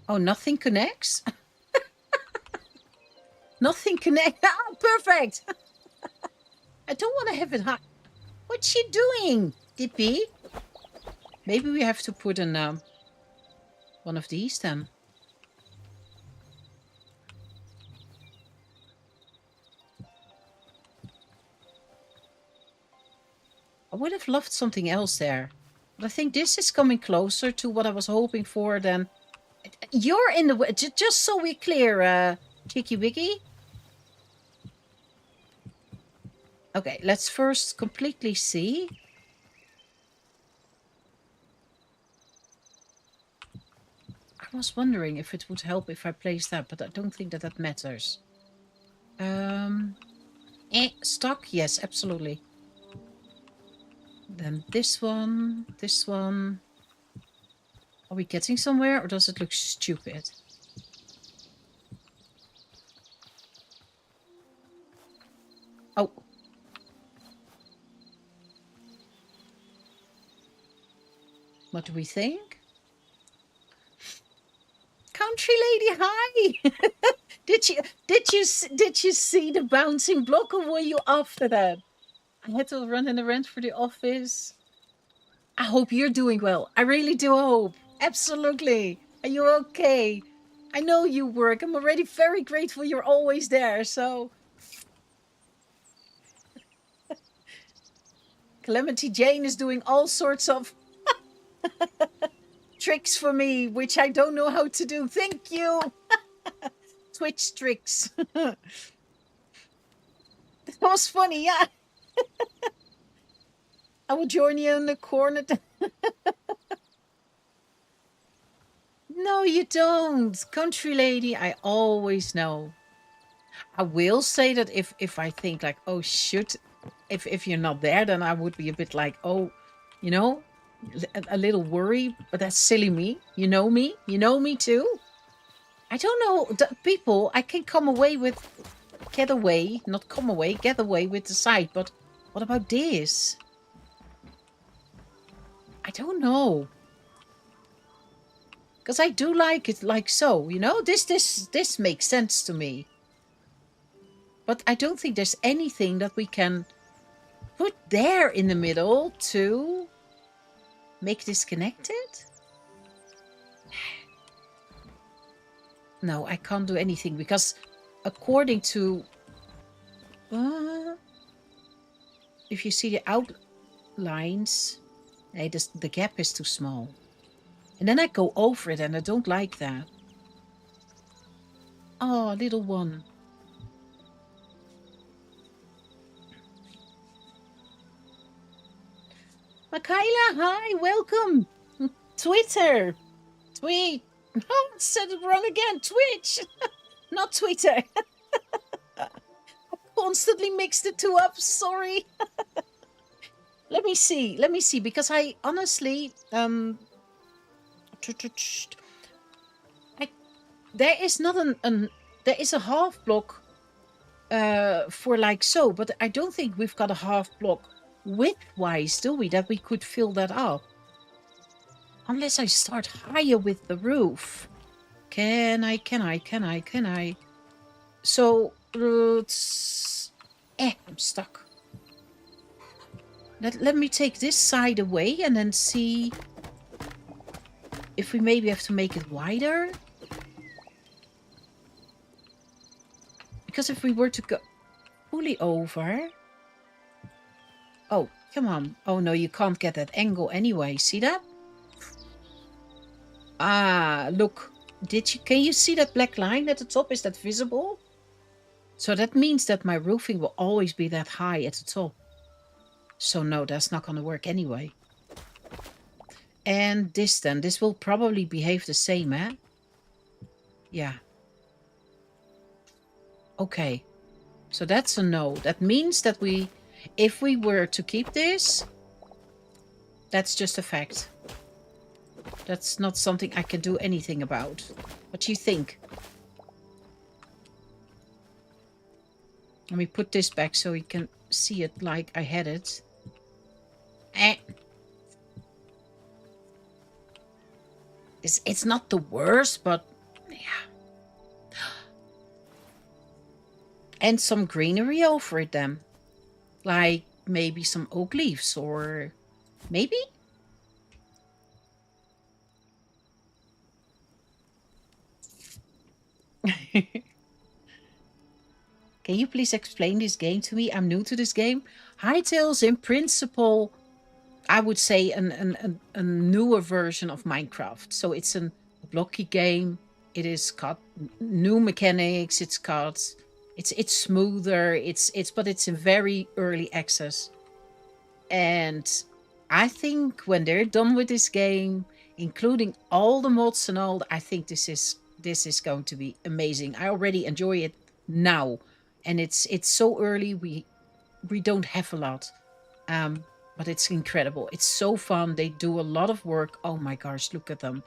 Oh, nothing connects? Nothing connects. Oh, perfect. I don't want to have it high. What's she doing, Dippy? Maybe we have to put in one of these then. I would have loved something else there. But I think this is coming closer to what I was hoping for than... You're in the way. Just so we're clear, Chicky Wiggy. Okay, let's first completely see. I was wondering if it would help if I place that, but I don't think that that matters. Stock? Yes, absolutely. Then this one, this one. Are we getting somewhere, or does it look stupid? Oh. What do we think? Country lady, hi! Did you see the bouncing block, or were you after that? I had to run an errand for the office. I hope you're doing well. I really do hope. Absolutely. Are you okay? I know you work. I'm already very grateful you're always there, so... Calamity Jane is doing all sorts of tricks for me, which I don't know how to do. Thank you. Twitch tricks. That was funny, yeah. I will join you in the corner. No, you don't. Country lady, I always know. I will say that if I think like, oh, shoot, if you're not there, then I would be a bit like, oh, you know, a little worry, but that's silly me. You know me? You know me too? I don't know. People, I can come away with, get away with the side, but what about this? I don't know. Because I do like it like so, you know? This makes sense to me. But I don't think there's anything that we can put there in the middle to make this connected. No, I can't do anything because according to... if you see the out... lines. Hey, the gap is too small. And then I go over it, and I don't like that. Oh, little one. Michaela, hi, welcome. Twitter. Tweet. Oh, I said it wrong again. Twitch. Not Twitter. I constantly mix the two up. Sorry. Let me see, because I honestly there is not there is a half block for like so, but I don't think we've got a half block width-wise, do we, that we could fill that up? Unless I start higher with the roof. Can I? So, I'm stuck. Let me take this side away and then see if we maybe have to make it wider. Because if we were to go fully over... Oh, come on. Oh no, you can't get that angle anyway. See that? Ah, look. Can you see that black line at the top? Is that visible? So that means that my roofing will always be that high at the top. So no, that's not going to work anyway. And this then. This will probably behave the same, eh? Yeah. Okay. So that's a no. That means that if we were to keep this, that's just a fact. That's not something I can do anything about. What do you think? Let me put this back so you can see it like I had it. It's not the worst, but yeah. And some greenery over it then. Like maybe some oak leaves or maybe? Can you please explain this game to me? I'm new to this game. Hytale's in principle, I would say, a newer version of Minecraft. So it's a blocky game. It is got new mechanics. It's smoother. But it's in very early access. And I think when they're done with this game, including all the mods and all, I think this is going to be amazing. I already enjoy it now. And it's so early, we don't have a lot. But it's incredible. It's so fun. They do a lot of work. Oh my gosh, look at them.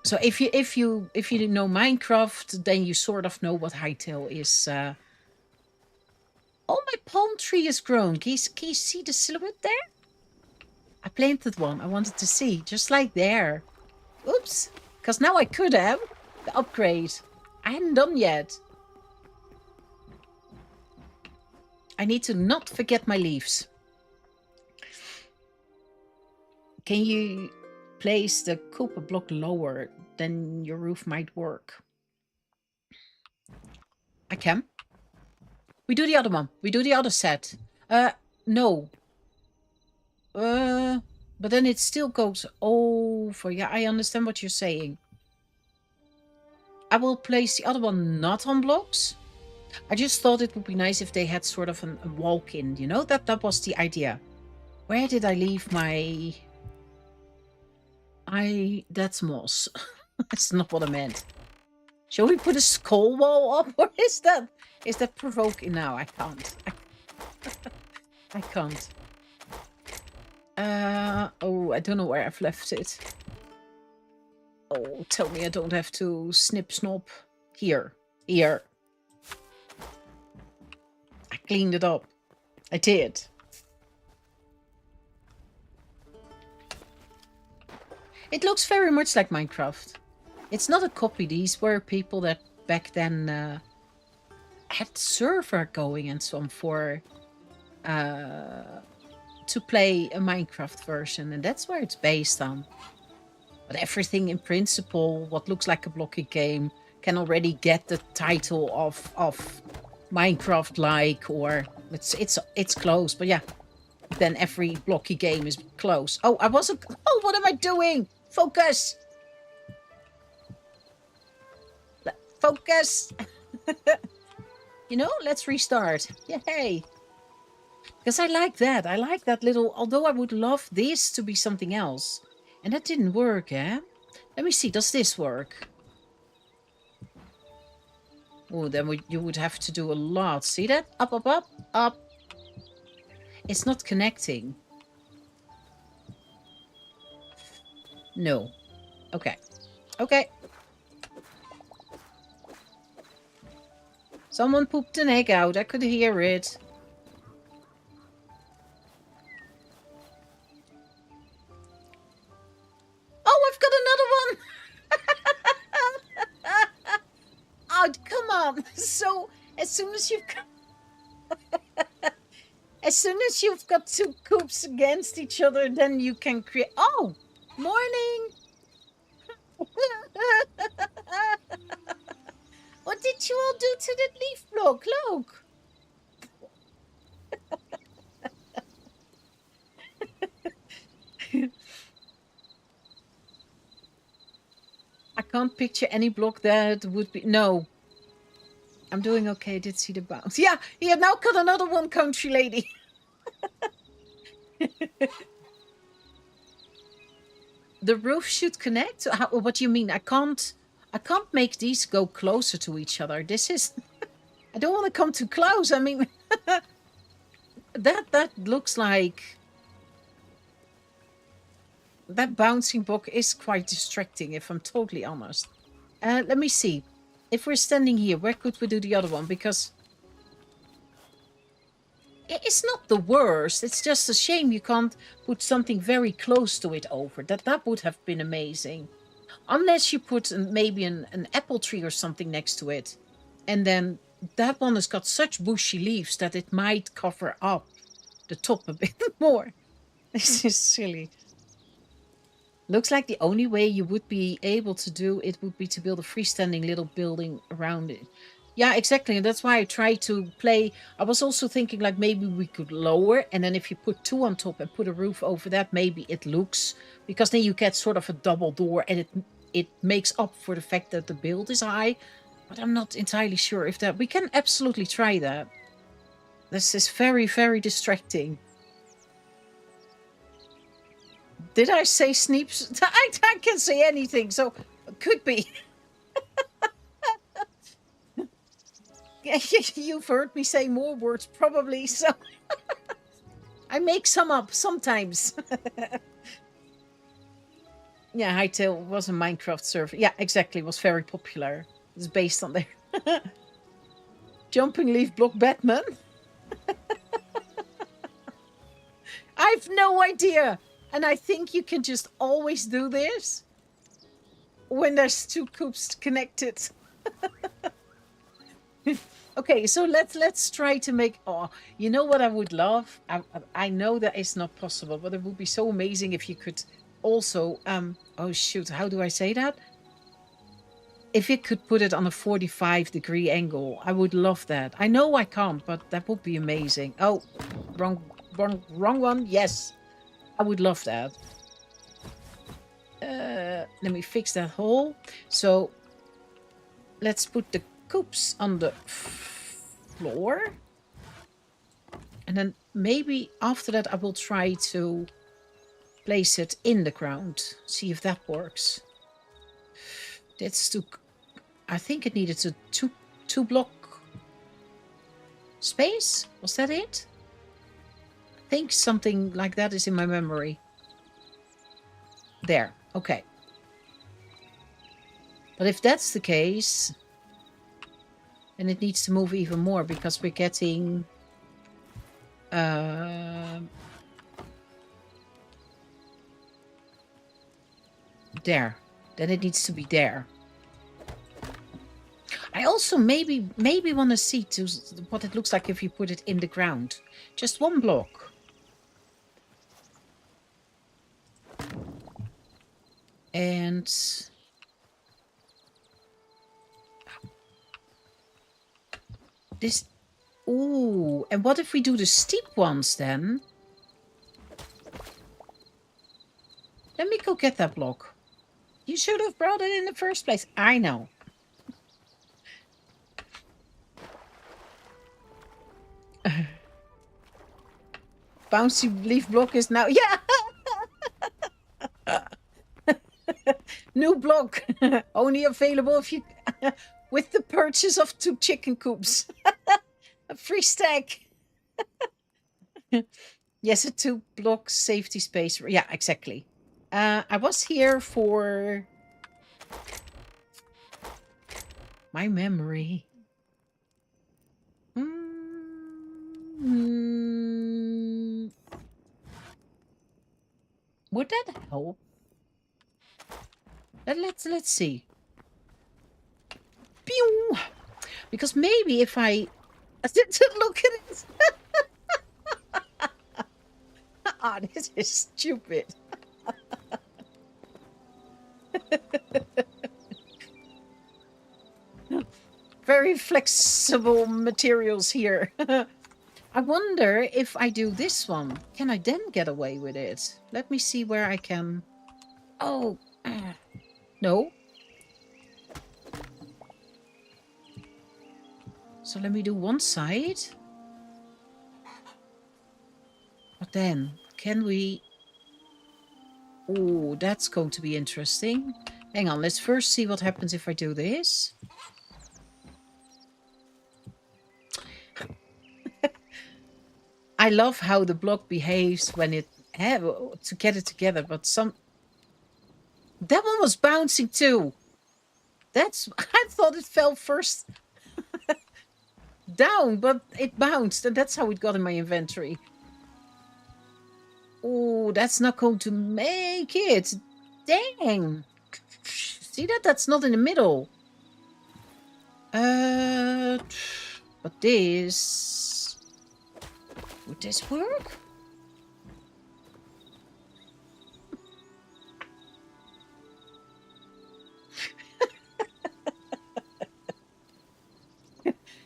So if you know Minecraft, then you sort of know what Hytale is. Oh, my palm tree is grown. Can you see the silhouette there? I planted one. I wanted to see, just like there. Oops. Because now I could have the upgrade. I hadn't done yet. I need to not forget my leaves. Can you place the coop a block lower? Then your roof might work. I can. We do the other one. We do the other set. No. But then it still goes over. Yeah, I understand what you're saying. I will place the other one not on blocks. I just thought it would be nice if they had sort of a walk-in, you know? That was the idea. Where did I leave my... That's moss. That's not what I meant. Shall we put a skull wall up? Or is that provoking? No, I can't. I can't. Oh, I don't know where I've left it. Oh, tell me I don't have to snip snop. Here. I cleaned it up. I did. It looks very much like Minecraft. It's not a copy. These were people that back then had server going and so on for to play a Minecraft version, and that's where it's based on. But everything in principle, what looks like a blocky game, can already get the title of Minecraft-like, or it's close, but yeah. Then every blocky game is close. Oh, I wasn't. Oh, what am I doing? Focus. Focus. You know, let's restart. Yay. Because I like that. I like that little, although I would love this to be something else. And that didn't work, eh? Let me see, does this work? Oh, then you would have to do a lot. See that? Up, up, up, up. It's not connecting. No. Okay. Okay. Someone pooped an egg out. I could hear it. Oh, I've got another one. Oh, come on. So as soon as you've got two coops against each other, then you can create. Oh, morning. What did you all do to the leaf block? Look. I can't picture any block that would be. No. I'm doing okay. I did see the bounce. Yeah, he had now got another one, country lady. The roof should connect? What do you mean? I can't make these go closer to each other. This is... I don't want to come too close. I mean... that looks like... That bouncing block is quite distracting, if I'm totally honest. Let me see. If we're standing here, where could we do the other one? Because... It's not the worst. It's just a shame you can't put something very close to it over. That would have been amazing. Unless you put maybe an apple tree or something next to it. And then that one has got such bushy leaves that it might cover up the top a bit more. This is silly. Looks like the only way you would be able to do it would be to build a freestanding little building around it. Yeah, exactly. And that's why I tried to play. I was also thinking like maybe we could lower. And then if you put two on top and put a roof over that, maybe it looks. Because then you get sort of a double door. And it makes up for the fact that the build is high. But I'm not entirely sure if that... We can absolutely try that. This is very, very distracting. Did I say Sneeps? I can't say anything. So could be. You've heard me say more words, probably, so... I make some up, sometimes. Yeah, Hytale was a Minecraft server. Yeah, exactly, was very popular. It's based on there. Jumping leaf block Batman? I've no idea! And I think you can just always do this when there's two coops connected. Okay, so let's try to make... Oh, you know what I would love? I know that it's not possible, but it would be so amazing if you could also... oh, shoot, how do I say that? If you could put it on a 45-degree angle, I would love that. I know I can't, but that would be amazing. Oh, wrong one. Yes, I would love that. Let me fix that hole. So let's put the coops on the floor. And then maybe after that I will try to place it in the ground. See if that works. That's too... I think it needed a two block space. Was that it? I think something like that is in my memory. There. Okay. But if that's the case, then it needs to move even more because we're getting... there. Then it needs to be there. I also maybe want to see what it looks like if you put it in the ground. Just one block. And... this Ooh, and what if we do the steep ones then? Let me go get that block. You should have brought it in the first place. I know. Bouncy leaf block is now... Yeah! New block. Only available if you... with the purchase of 2 chicken coops. A free stack. Yes, a 2 block safety space. Yeah, exactly. I was here for... my memory. Would that help? Let's see. Pew! Because maybe if I... Look at it! Ah, this is stupid. Very flexible materials here. I wonder if I do this one, can I then get away with it? Let me see where I can... Oh, no. So let me do one side. But then, can we... Oh, that's going to be interesting. Hang on, let's first see what happens if I do this. I love how the block behaves when it... to get it together, but some... That one was bouncing too. That's... I thought it fell first down, but it bounced, and that's how it got in my inventory. Oh, that's not going to make it. Dang. See that? That's not in the middle. But this... Would this work?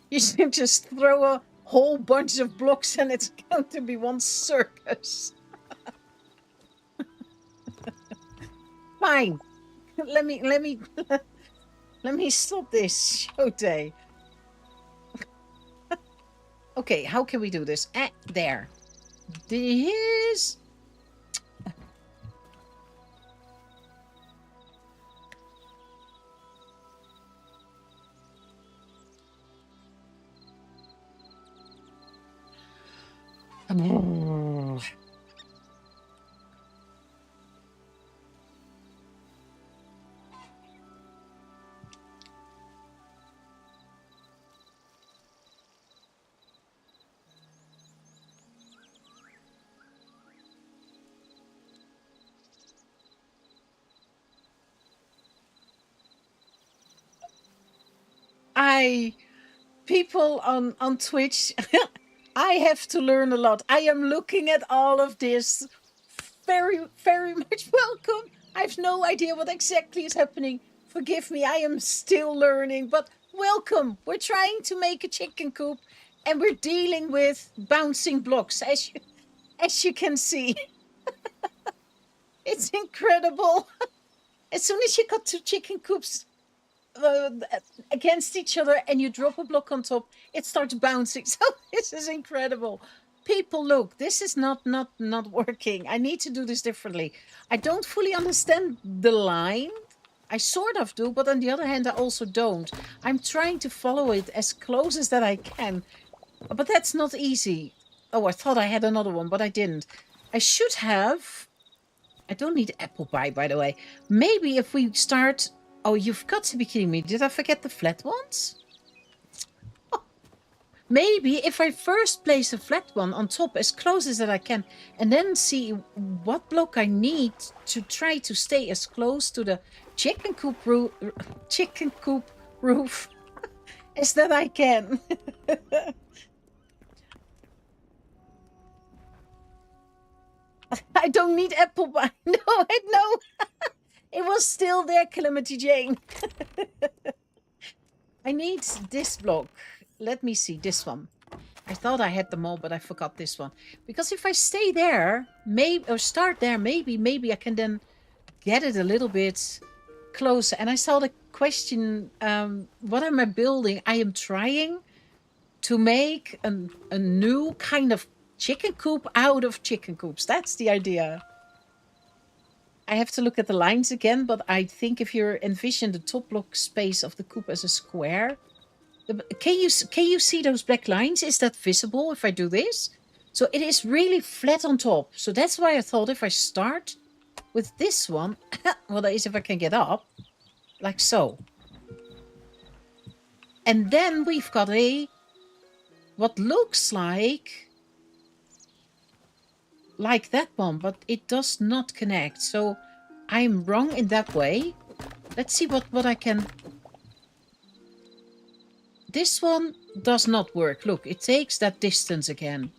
You should just throw a whole bunch of blocks and it's going to be one circus. Fine. Let me stop this show day. Okay, how can we do this? There. This... people on Twitch, I have to learn a lot. I am looking at all of this. Very, very much welcome. I have no idea what exactly is happening. Forgive me, I am still learning, but welcome. We're trying to make a chicken coop and we're dealing with bouncing blocks, as you can see. It's incredible. As soon as you got 2 chicken coops against each other and you drop a block on top, it starts bouncing. So this is incredible. People, look, this is not working. I need to do this differently. I don't fully understand the line. I sort of do, but on the other hand, I also don't. I'm trying to follow it as close as that I can, but that's not easy. Oh, I thought I had another one, but I didn't. I should have... I don't need apple pie, by the way. Maybe if we start... Oh, you've got to be kidding me. Did I forget the flat ones? Oh. Maybe if I first place a flat one on top as close as that I can, and then see what block I need to try to stay as close to the chicken coop roof as that I can. I don't need apple pie. No. It was still there, Calamity Jane. I need this block. Let me see, this one. I thought I had them all, but I forgot this one. Because if I stay there, maybe, or start there, maybe I can then get it a little bit closer. And I saw the question, what am I building? I am trying to make a new kind of chicken coop out of chicken coops. That's the idea. I have to look at the lines again, but I think if you envision the top block space of the coop as a square, can you see those black lines? Is that visible if I do this? So it is really flat on top. So that's why I thought if I start with this one, well, that is if I can get up, like so. And then we've got what looks like that one, but it does not connect. So I'm wrong in that way. Let's see what I can... This one does not work. Look, it takes that distance again.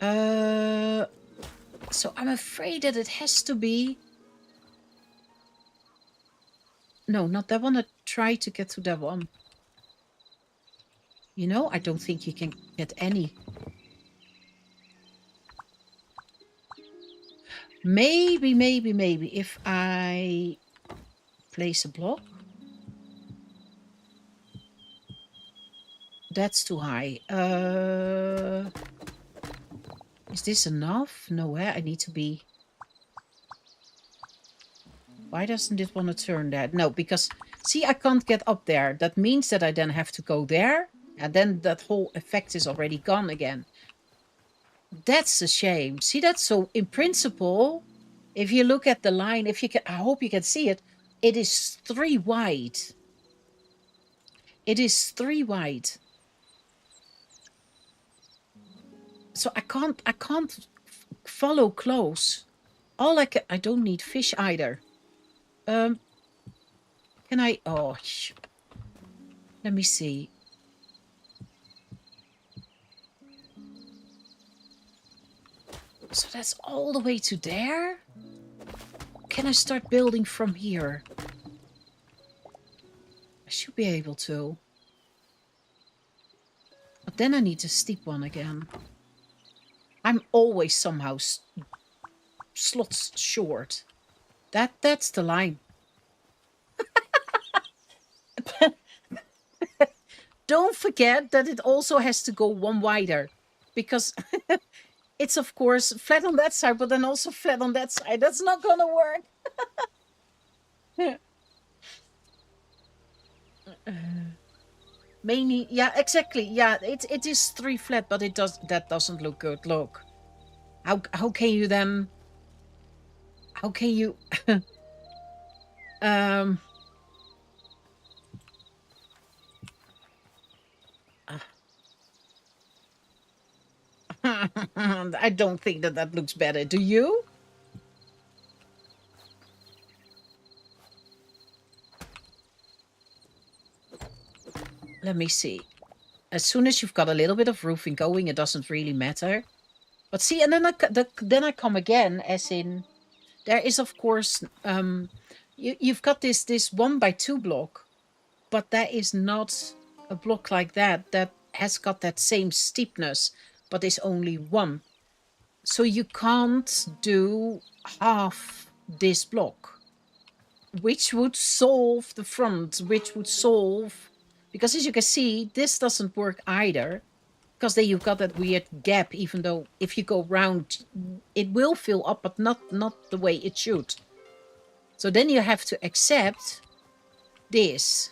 So I'm afraid that it has to be... No, not that one. I try to get to that one. You know, I don't think you can get any. Maybe if I place a block. That's too high. Is this enough? No, I need to be... Why doesn't it want to turn that? No, because, see, I can't get up there. That means that I then have to go there. And then that whole effect is already gone again. That's a shame. See that? So in principle, if you look at the line, if you can, I hope you can see it. It is 3 wide. It is 3 wide. So I can't follow close. All I don't need fish either. Can I? Oh, let me see. So that's all the way to there? Can I start building from here? I should be able to. But then I need a steep one again. I'm always somehow slots short. That's the line. Don't forget that it also has to go 1 wider. Because... It's, of course, flat on that side, but then also flat on that side. That's not going to work. Mainly, yeah, exactly. Yeah, it is 3 flat, but that doesn't look good. Look. How can you then... How can you... I don't think that looks better. Do you? Let me see. As soon as you've got a little bit of roofing going, it doesn't really matter. But see, and then I come again, as in... There is, of course... you've got this 1x2 block. But that is not a block like that. That has got that same steepness. But is only 1. So you can't do half this block, which would solve the front, which would solve, because as you can see, this doesn't work either, because then you've got that weird gap, even though if you go round, it will fill up, but not the way it should. So then you have to accept this.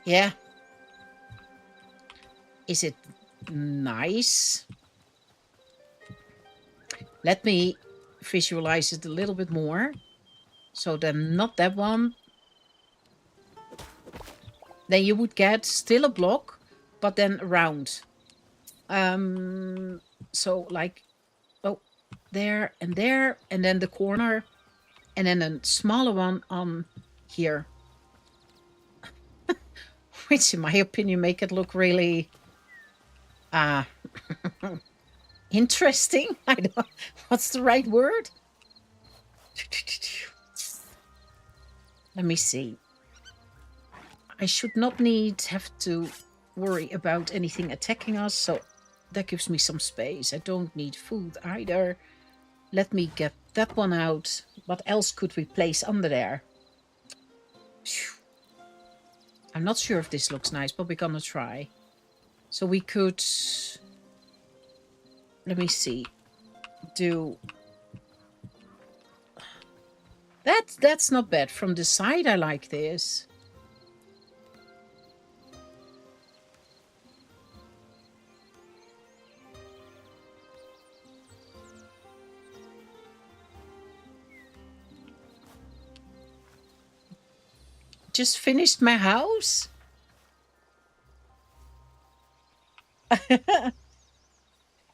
Yeah. Is it nice? Let me visualize it a little bit more. So then not that one. Then you would get still a block, but then round. So like, oh, there, and then the corner, and then a smaller one on here. Which in my opinion make it look really... interesting. I don't... What's the right word? Let me see. I should not have to worry about anything attacking us, so that gives me some space. I don't need food either. Let me get that one out. What else could we place under there? Phew. I'm not sure if this looks nice, but we're gonna try. So we could... Let me see. Do... That's not bad. From the side, I like this. Just finished my house?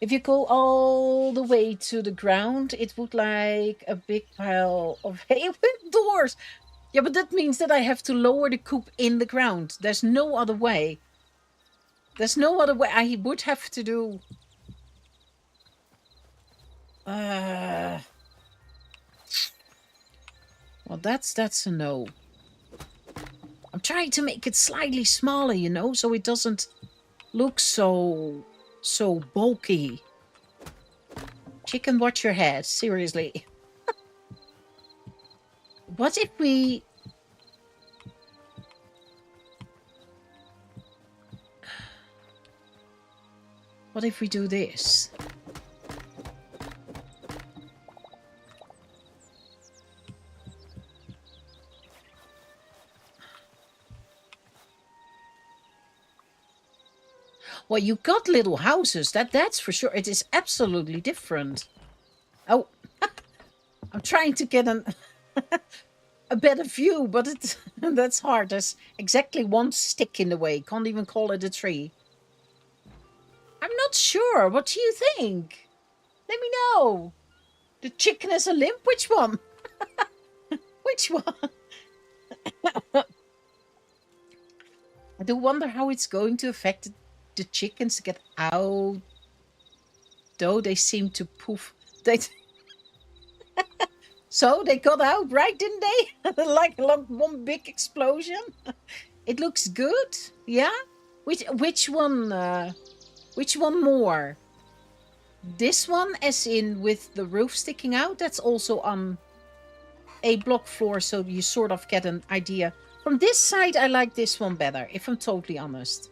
If you go all the way to the ground, it would like a big pile of hay with doors. Yeah, but that means that I have to lower the coop in the ground. There's no other way. There's no other way. I would have to do... Well, that's a no. I'm trying to make it slightly smaller, you know, so it doesn't look so bulky. Chicken, watch your head. Seriously. What if we... What if we do this? Well, you got little houses. That's for sure. It is absolutely different. Oh, I'm trying to get a better view, but that's hard. There's exactly one stick in the way. Can't even call it a tree. I'm not sure. What do you think? Let me know. The chicken has a limp? Which one? Which one? I do wonder how it's going to affect the chickens to get out. Though they seem to poof. So they got out, right? Didn't they? like one big explosion. It looks good. Yeah. Which one? Which one more? This one, as in with the roof sticking out. That's also on a block floor, so you sort of get an idea. From this side, I like this one better, if I'm totally honest.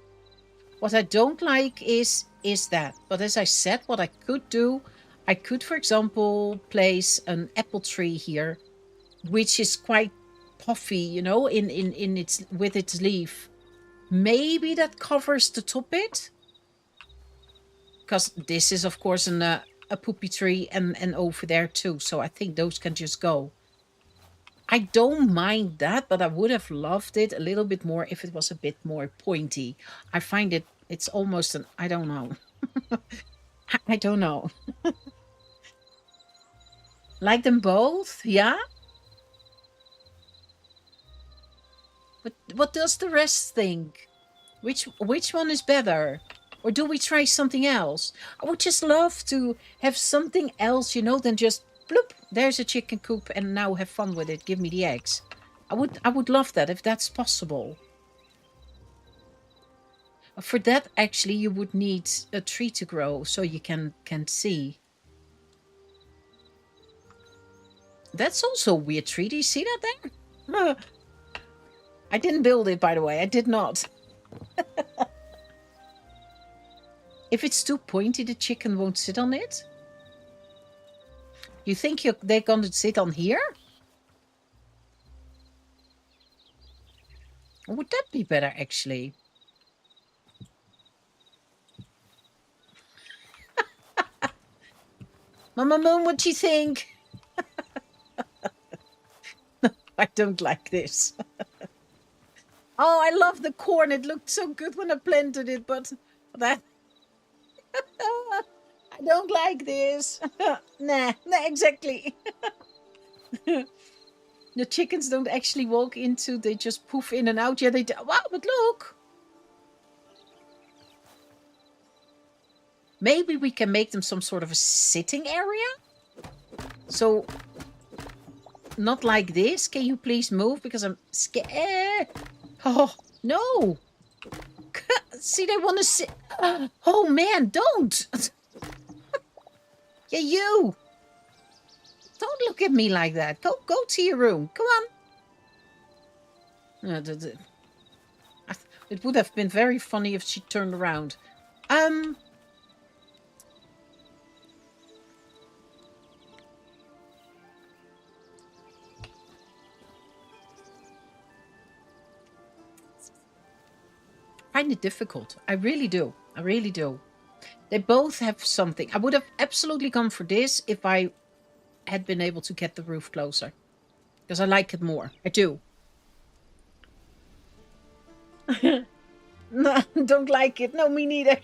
What I don't like is that. But as I said, what I could do, I could, for example, place an apple tree here, which is quite puffy, you know, in its with its leaf. Maybe that covers the top bit, because this is, of course, a poopy tree, and over there too. So I think those can just go. I don't mind that, but I would have loved it a little bit more if it was a bit more pointy. I find it's almost an... I don't know. I don't know. Like them both? Yeah? But what does the rest think? Which one is better? Or do we try something else? I would just love to have something else, you know, than just... Bloop, there's a chicken coop and now have fun with it. Give me the eggs. I would love that if that's possible. For that, actually, you would need a tree to grow so you can see. That's also a weird tree. Do you see that there? I didn't build it, by the way. I did not. If it's too pointy, the chicken won't sit on it. You think they're going to sit on here? Or would that be better, actually? Mama Moon, what do you think? I don't like this. Oh, I love the corn. It looked so good when I planted it, but that... I don't like this. Nah, exactly. The chickens don't actually walk into, they just poof in and out. Yeah, they do. Wow, but look. Maybe we can make them some sort of a sitting area. So, not like this. Can you please move? Because I'm scared. Oh, No. See, they want to see. Oh, man, don't. Yeah, you. Don't look at me like that. Go to your room. Come on. It would have been very funny if she turned around. I find it difficult. I really do. I really do. They both have something. I would have absolutely gone for this if I had been able to get the roof closer. Because I like it more. I do. No, don't like it. No, me neither.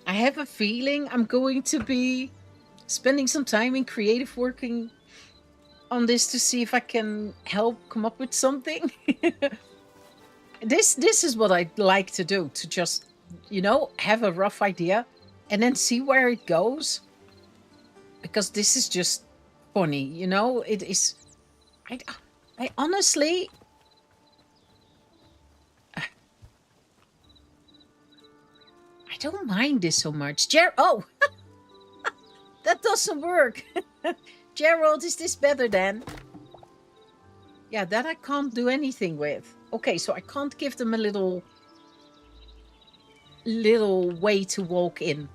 I have a feeling I'm going to be spending some time in creative working on this to see if I can help come up with something. This is what I'd like to do, to just, you know, have a rough idea and then see where it goes. Because this is just funny, you know? It is... I honestly... I don't mind this so much. Oh! That doesn't work. Gerald, is this better then? Yeah, that I can't do anything with. Okay, so I can't give them a little way to walk in.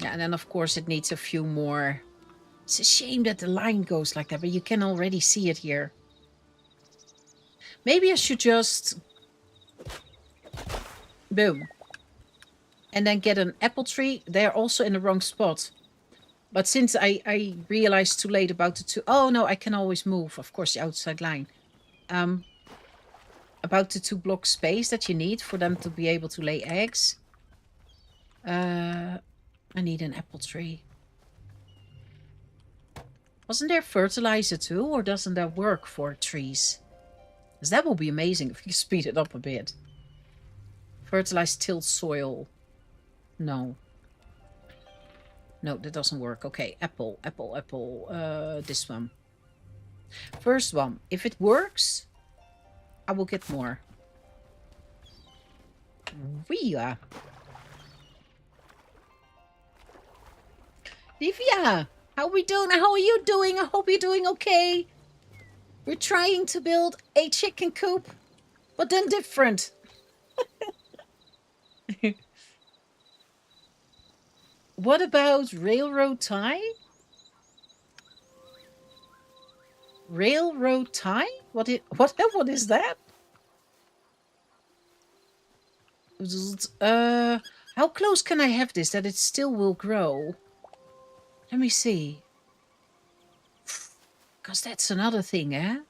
Yeah, and then of course it needs a few more. It's a shame that the line goes like that, but you can already see it here. Maybe I should just... Boom. And then get an apple tree. They're also in the wrong spot. But since I realized too late about the two... Oh, no, I can always move, of course, the outside line. About the 2 block space that you need for them to be able to lay eggs. I need an apple tree. Wasn't there fertilizer too, or doesn't that work for trees? Because that will be amazing if you speed it up a bit. Fertilized tilled soil. No. No, that doesn't work. Okay, apple. This one. First one. If it works, I will get more. Ria. Livia, how are we doing? How are you doing? I hope you're doing okay. We're trying to build a chicken coop, but then different. What about railroad tie? Railroad tie? What is that? How close can I have this that it still will grow? Let me see. Because that's another thing, eh?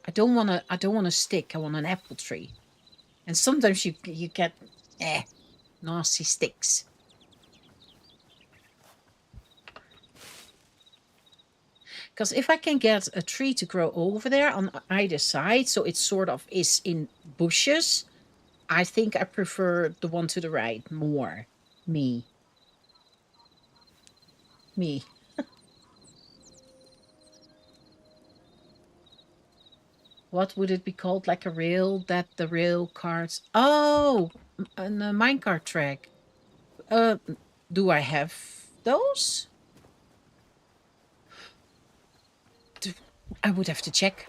I don't want a stick. I want an apple tree. And sometimes you get nasty sticks. Because if I can get a tree to grow over there on either side, so it sort of is in bushes, I think I prefer the one to the right more. Me. What would it be called? Like a rail that the rail cars... Oh! A minecart track. Do I have those? I would have to check.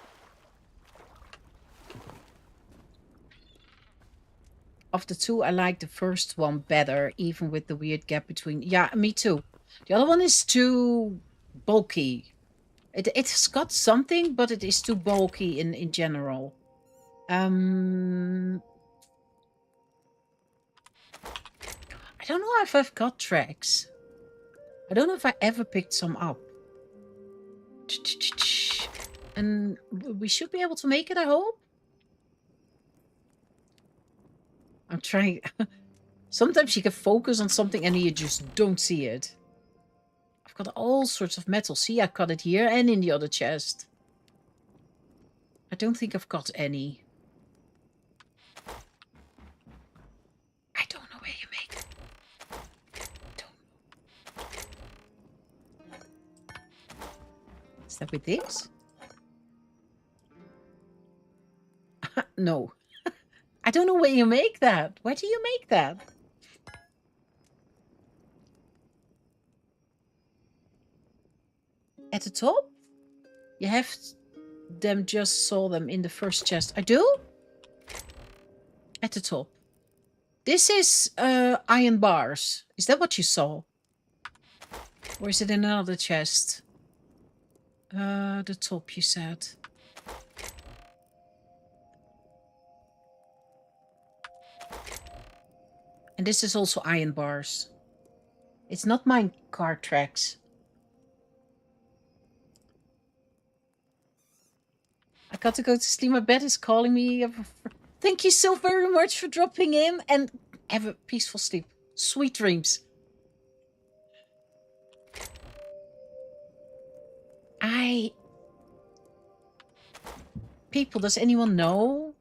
Of the two, I like the first one better, even with the weird gap between... Yeah, me too. The other one is too bulky. It's got something, but it is too bulky in general. I don't know if I've got tracks. I don't know if I ever picked some up. And we should be able to make it, I hope. I'm trying. Sometimes you can focus on something and you just don't see it. I've got all sorts of metal. See, I got it here and in the other chest. I don't think I've got any. Is that with this? No. I don't know where you make that. Where do you make that? At the top? You have them just saw them in the first chest. I do? At the top. This is iron bars. Is that what you saw? Or is it in another chest? The top you said. And this is also iron bars. It's not mine car tracks. I got to go to sleep. My bed is calling me. Thank you so very much for dropping in. And have a peaceful sleep. Sweet dreams. People, does anyone know?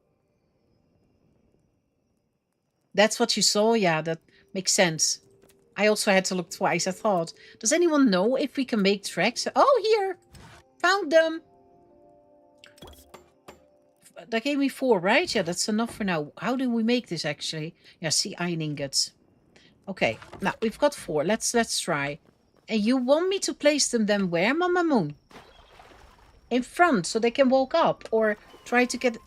That's what you saw? Yeah, that makes sense. I also had to look twice, I thought. Does anyone know if we can make tracks? Oh, here! Found them! That gave me 4, right? Yeah, that's enough for now. How do we make this, actually? Yeah, see, iron ingots. Okay, now, we've got 4. Let's try. And you want me to place them then where, Mama Moon? In front, so they can walk up? Or try to get...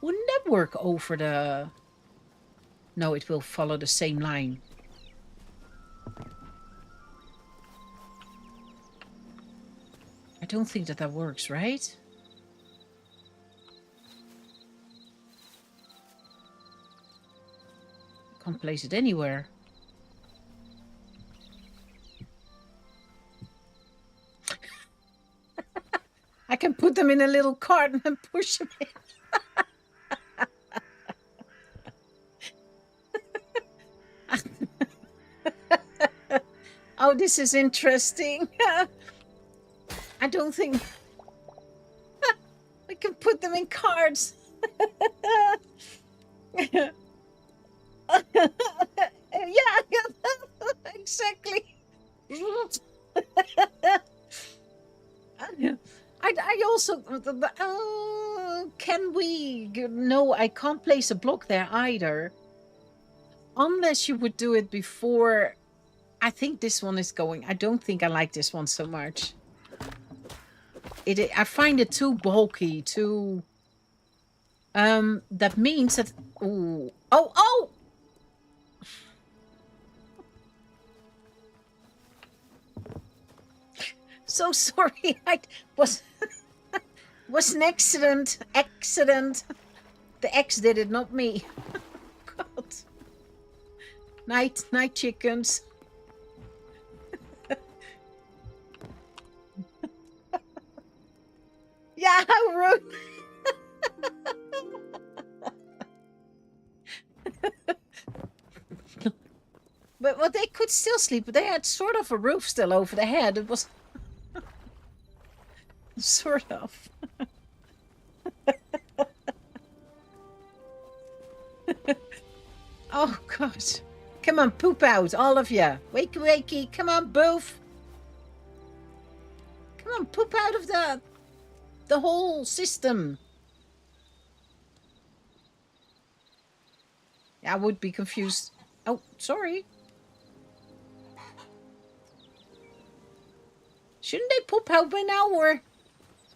Wouldn't that work over the... No, it will follow the same line. I don't think that works, right? Can't place it anywhere. I can put them in a little cart and push them in. Oh, this is interesting. I don't think we can put them in carts. Yeah, exactly. I also... can we... No, I can't place a block there either. Unless you would do it before... I think this one is going... I don't think I like this one so much. I find it too bulky, too... that means that... Ooh. Oh! So sorry, I was an accident. The X did it, not me. God. Night chickens. Yeah, how rude. But well, they could still sleep. They had sort of a roof still over their head. It was sort of. Oh God! Come on, poop out, all of you. Wakey, come on, boof. Come on, poop out of the whole system. Yeah, I would be confused. Oh, sorry. Shouldn't they poop out by now, or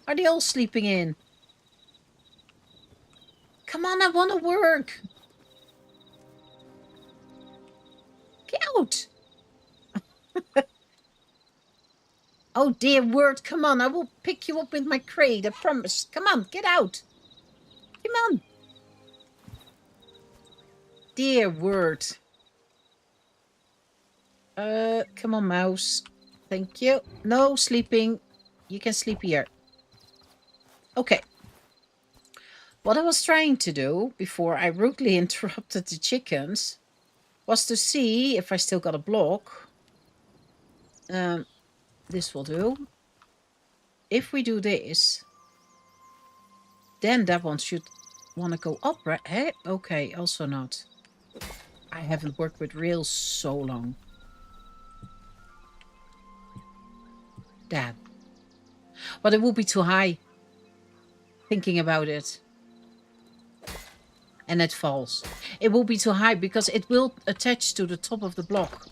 are they all sleeping in? Come on, I want to work. Get out. Oh, dear word, come on. I will pick you up with my crate, I promise. Come on, get out. Come on. Dear word. Come on, mouse. Thank you. No sleeping. You can sleep here. Okay. What I was trying to do before I rudely interrupted the chickens was to see if I still got a block. This will do. If we do this, then that one should want to go up, right? Hey, okay, also not. I haven't worked with rails so long. That. But it will be too high. Thinking about it. And it falls. It will be too high because it will attach to the top of the block.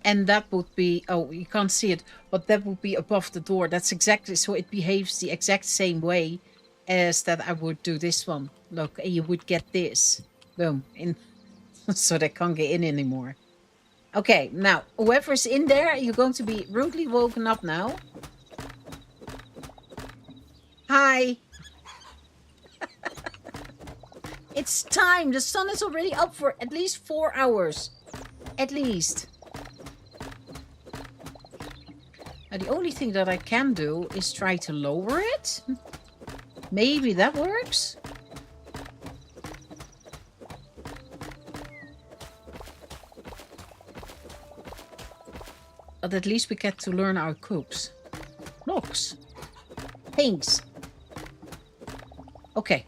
And that would be... Oh, you can't see it. But that would be above the door. That's exactly... So it behaves the exact same way as that I would do this one. Look, and you would get this. Boom. In. So they can't get in anymore. Okay, now, whoever's in there, you're going to be rudely woken up now. Hi. It's time. The sun is already up for at least 4 hours. At least. Now, the only thing that I can do is try to lower it. Maybe that works. But at least we get to learn our coops. Blocks. Things. Okay.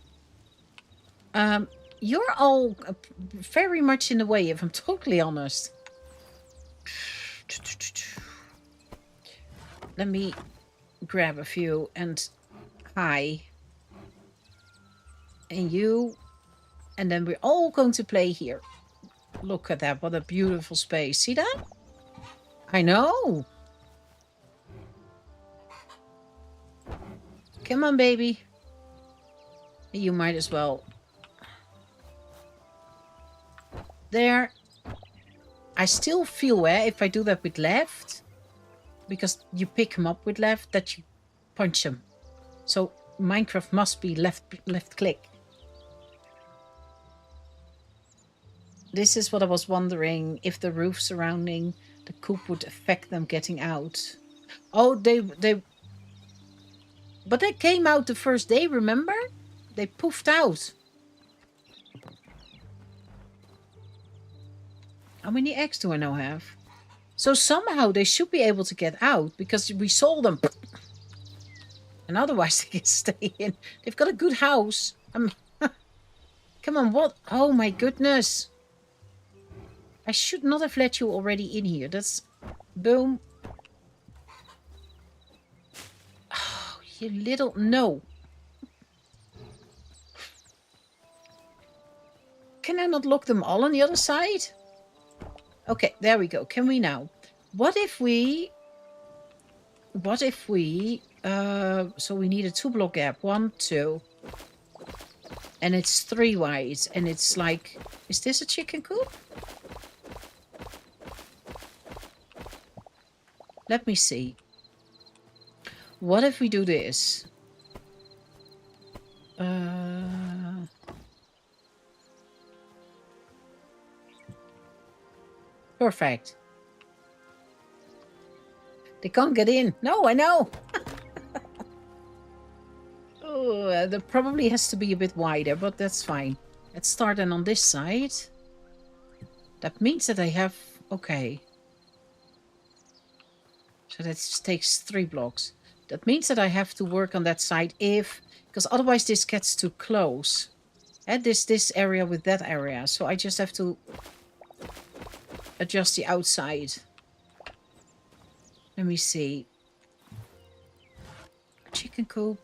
You're all very much in the way, if I'm totally honest. Let me grab a few and hi. And you. And then we're all going to play here. Look at that. What a beautiful space. See that? I know. Come on, baby. You might as well. There. I still feel if I do that with left, because you pick him up with left, that you punch him. So Minecraft must be left click. This is what I was wondering, if the roof surrounding the coop would affect them getting out. Oh, but they came out the first day, remember? They poofed out. How many eggs do I now have? So somehow they should be able to get out because we sold them. And otherwise they can stay in. They've got a good house. Come on, what? Oh my goodness. I should not have let you already in here. That's... Boom. Oh, you little... No. Can I not lock them all on the other side? Okay, there we go. Can we now? What if we... so we need a 2-block gap. 1, 2. And it's 3 wide. And it's like... Is this a chicken coop? Let me see. What if we do this? Perfect. They can't get in. No, I know. Oh, that probably has to be a bit wider, but that's fine. Let's start then on this side. That means that I have... Okay. So that just takes 3 blocks. That means that I have to work on that side because otherwise this gets too close. Add this area with that area. So I just have to adjust the outside. Let me see. Chicken coop.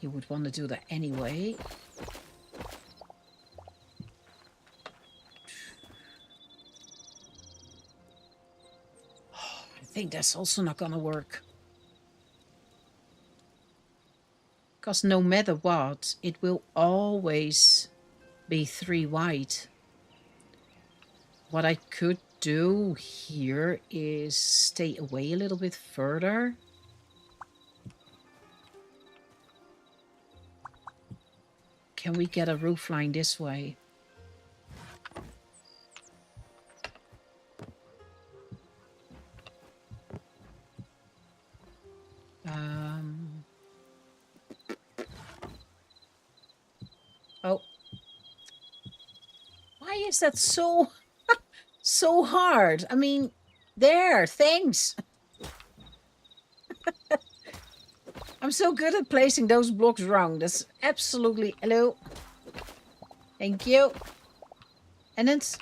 You would want to do that anyway. I think that's also not gonna work. Because no matter what, it will always be 3 wide. What I could do here is stay away a little bit further. Can we get a roof line this way? Oh. Why is that so so hard? I mean, there, thanks. I'm so good at placing those blocks wrong. That's absolutely... Hello. Thank you. And it's...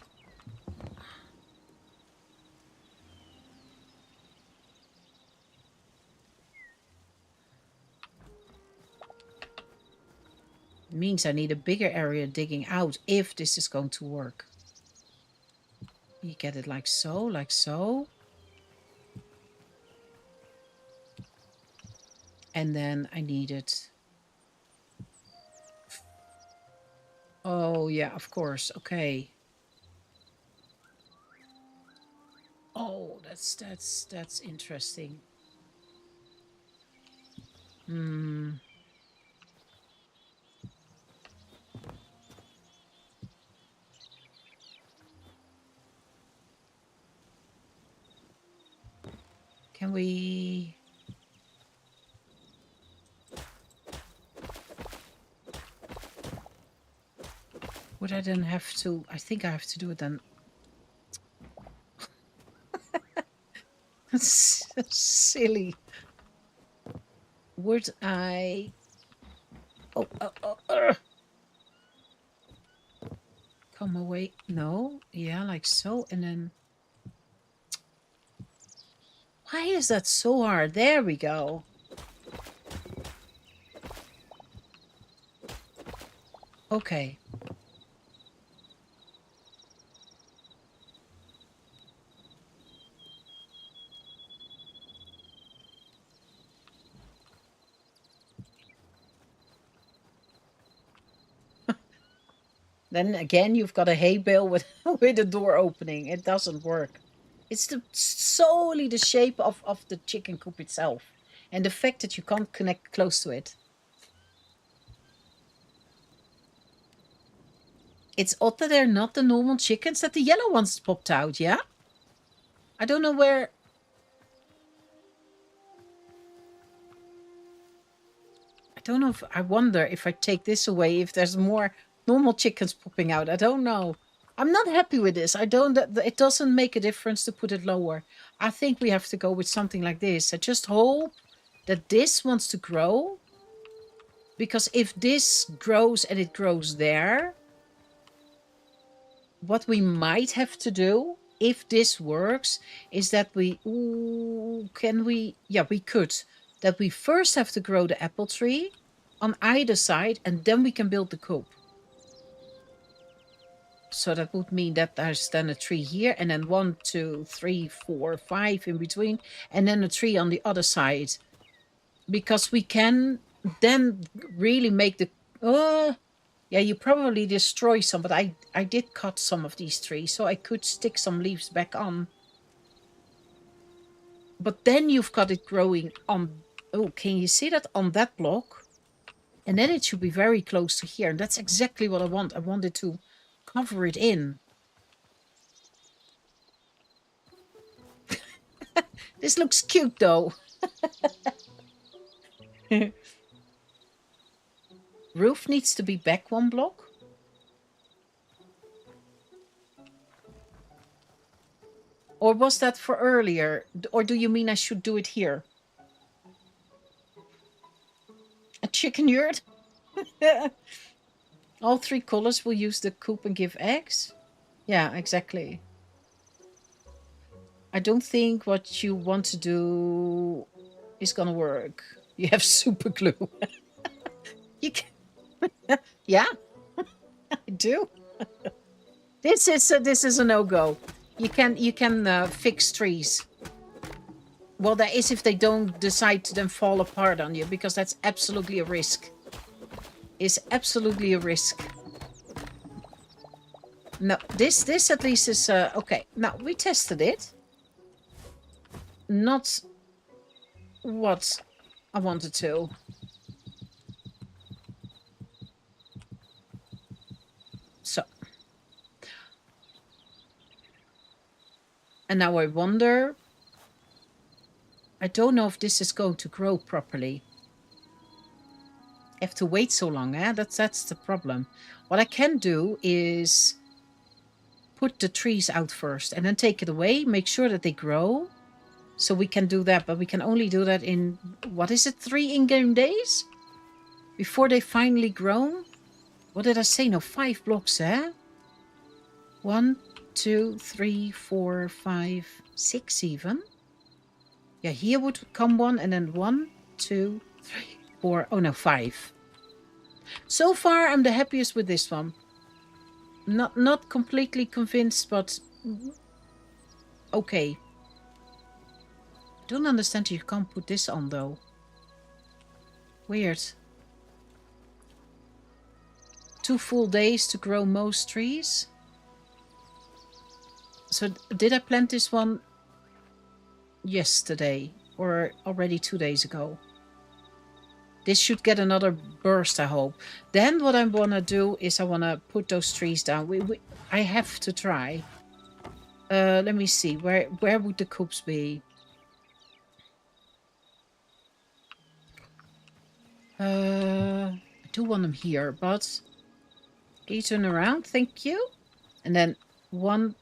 means I need a bigger area digging out if this is going to work. You get it like so, like so. And then I need it. Oh, yeah, of course. Okay. Oh, that's interesting. Hmm. Can we... Would I then have to... I think I have to do it then. That's so silly. Would I... Oh, come away. No. Yeah, like so. And then... Why is that so hard? There we go. Okay. Then again, you've got a hay bale with, with a door opening. It doesn't work. It's solely the shape of the chicken coop itself. And the fact that you can't connect close to it. It's odd that they're not the normal chickens, that the yellow ones popped out, yeah? I don't know where... I don't know if... I wonder if I take this away, if there's more normal chickens popping out. I don't know. I'm not happy with this. I don't... It doesn't make a difference to put it lower. I think we have to go with something like this. I just hope that this wants to grow. Because if this grows and it grows there... What we might have to do, if this works, is that we... Ooh, can we... Yeah, we could. That we first have to grow the apple tree on either side, and then we can build the coop. So that would mean that there's then a tree here, and then 1, 2, 3, 4, 5 in between, and then a tree on the other side. Because we can then really make the... yeah, you probably destroy some, but I did cut some of these trees, so I could stick some leaves back on. But then you've got it growing on... Oh, can you see that? On that block. And then it should be very close to here. And that's exactly what I want. I wanted to cover it in. This looks cute, though. Roof needs to be back 1 block. Or was that for earlier? Or do you mean I should do it here? A chicken yurt? All 3 colors will use the coop and give eggs? Yeah, exactly. I don't think what you want to do is gonna work. You have super glue. You can... Yeah, I do. This is a no-go. You can fix trees. Well, that is if they don't decide to then fall apart on you, because that's absolutely a risk. It's absolutely a risk. No, this at least is okay. Now we tested it. Not what I wanted to. So. And now I wonder... I don't know if this is going to grow properly. I have to wait so long, eh? That's the problem. What I can do is put the trees out first and then take it away, make sure that they grow. So we can do that, but we can only do that in, what is it, 3 in-game days? Before they finally grown? What did I say? No, 5 blocks, eh? 1, 2, 3, 4, 5, 6 even. Yeah, here would come 1, and then 1, 2, 3, 4. Oh no, 5. So far, I'm the happiest with this one. Not completely convinced, but okay. Don't understand you can't put this on though. Weird. 2 full days to grow most trees. So did I plant this one yesterday or already 2 days ago? This should get another burst, I hope. Then what I want to do is I want to put those trees down. I have to try. Let me see. Where would the coops be? I do want them here, but... Can you turn around? Thank you. And then 1,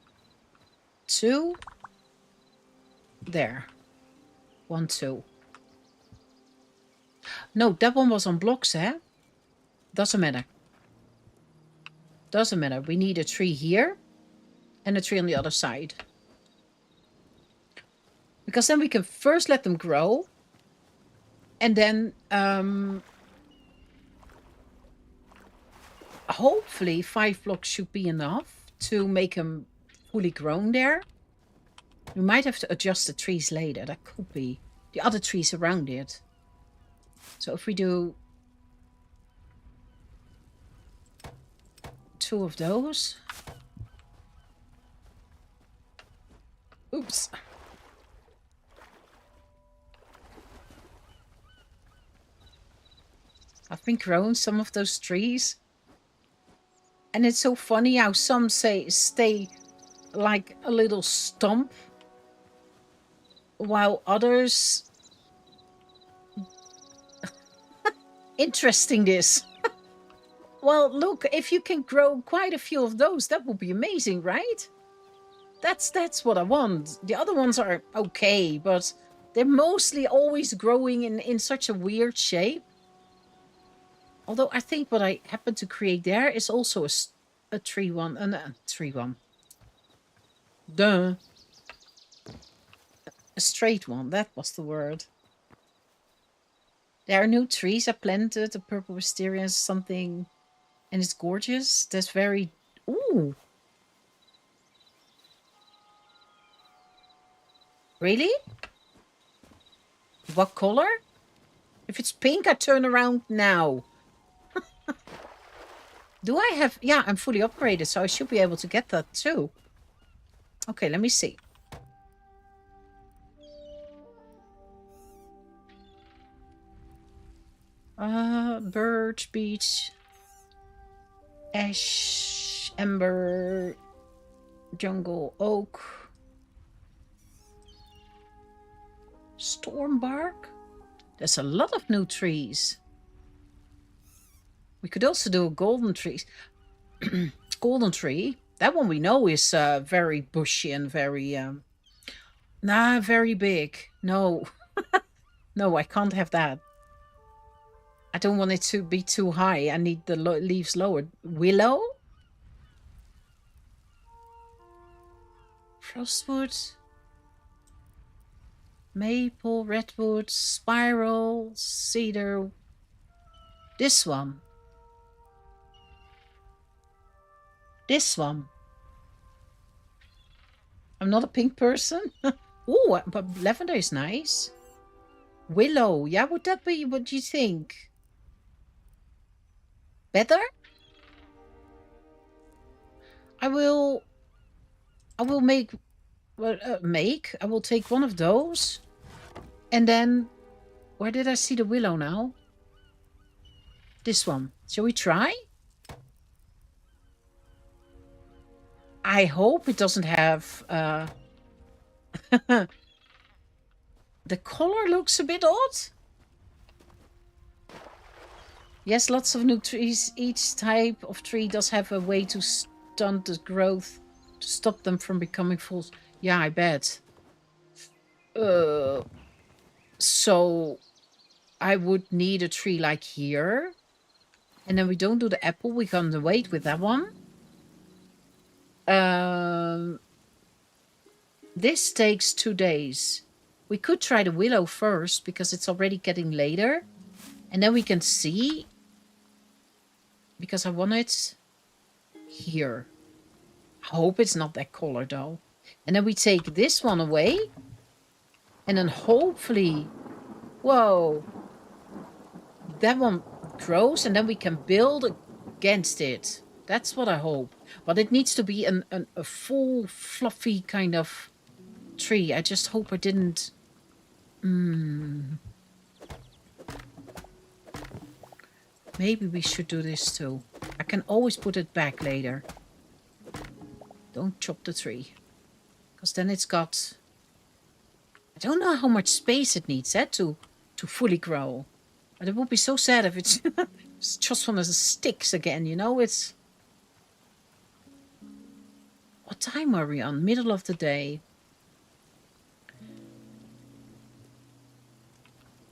2. There. 1, 2. No, that one was on blocks, eh? Doesn't matter. Doesn't matter. We need a tree here and a tree on the other side. Because then we can first let them grow. And then hopefully 5 blocks should be enough to make them fully grown there. We might have to adjust the trees later. That could be the other trees around it. So if we do 2 of those. Oops. I've been growing some of those trees. And it's so funny how some stay like a little stump. While others... Interesting this. Well, look, if you can grow quite a few of those, that would be amazing, right? That's what I want. The other ones are okay, but they're mostly always growing in such a weird shape. Although I think what I happen to create there is also a tree one. A tree one. Duh. A straight one, that was the word. There are new trees I planted, a purple wisteria, something, and it's gorgeous. That's very... Ooh. Really? What color? If it's pink, I turn around now. Do I have... Yeah, I'm fully upgraded, so I should be able to get that too. Okay, let me see. Birch, beech, ash, ember, jungle, oak, stormbark. There's a lot of new trees. We could also do a golden tree. Golden tree. That one we know is very bushy and very... very big. No. No, I can't have that. I don't want it to be too high. I need the leaves lowered. Willow? Frostwood? Maple, redwood, spiral, cedar. This one. This one. I'm not a pink person. Oh, but lavender is nice. Willow. Yeah, would that be... What do you think? Better? I will make... I will take one of those. And then... Where did I see the willow now? This one. Shall we try? I hope it doesn't have... The color looks a bit odd. Yes, lots of new trees. Each type of tree does have a way to stunt the growth, to stop them from becoming full. Yeah, I bet. So I would need a tree like here. And then we don't do the apple. We can wait with that one. This takes 2 days. We could try the willow first because it's already getting later. And then we can see because I want it here. I hope it's not that color though. And then we take this one away. And then hopefully, whoa, that one grows and then we can build against it. That's what I hope. But it needs to be a full, fluffy kind of tree. I just hope I didn't... Maybe we should do this too. I can always put it back later. Don't chop the tree. Because then it's got... I don't know how much space it needs to fully grow. But it would be so sad if it's, it's just one of the sticks again, you know? It's... What time are we on? Middle of the day.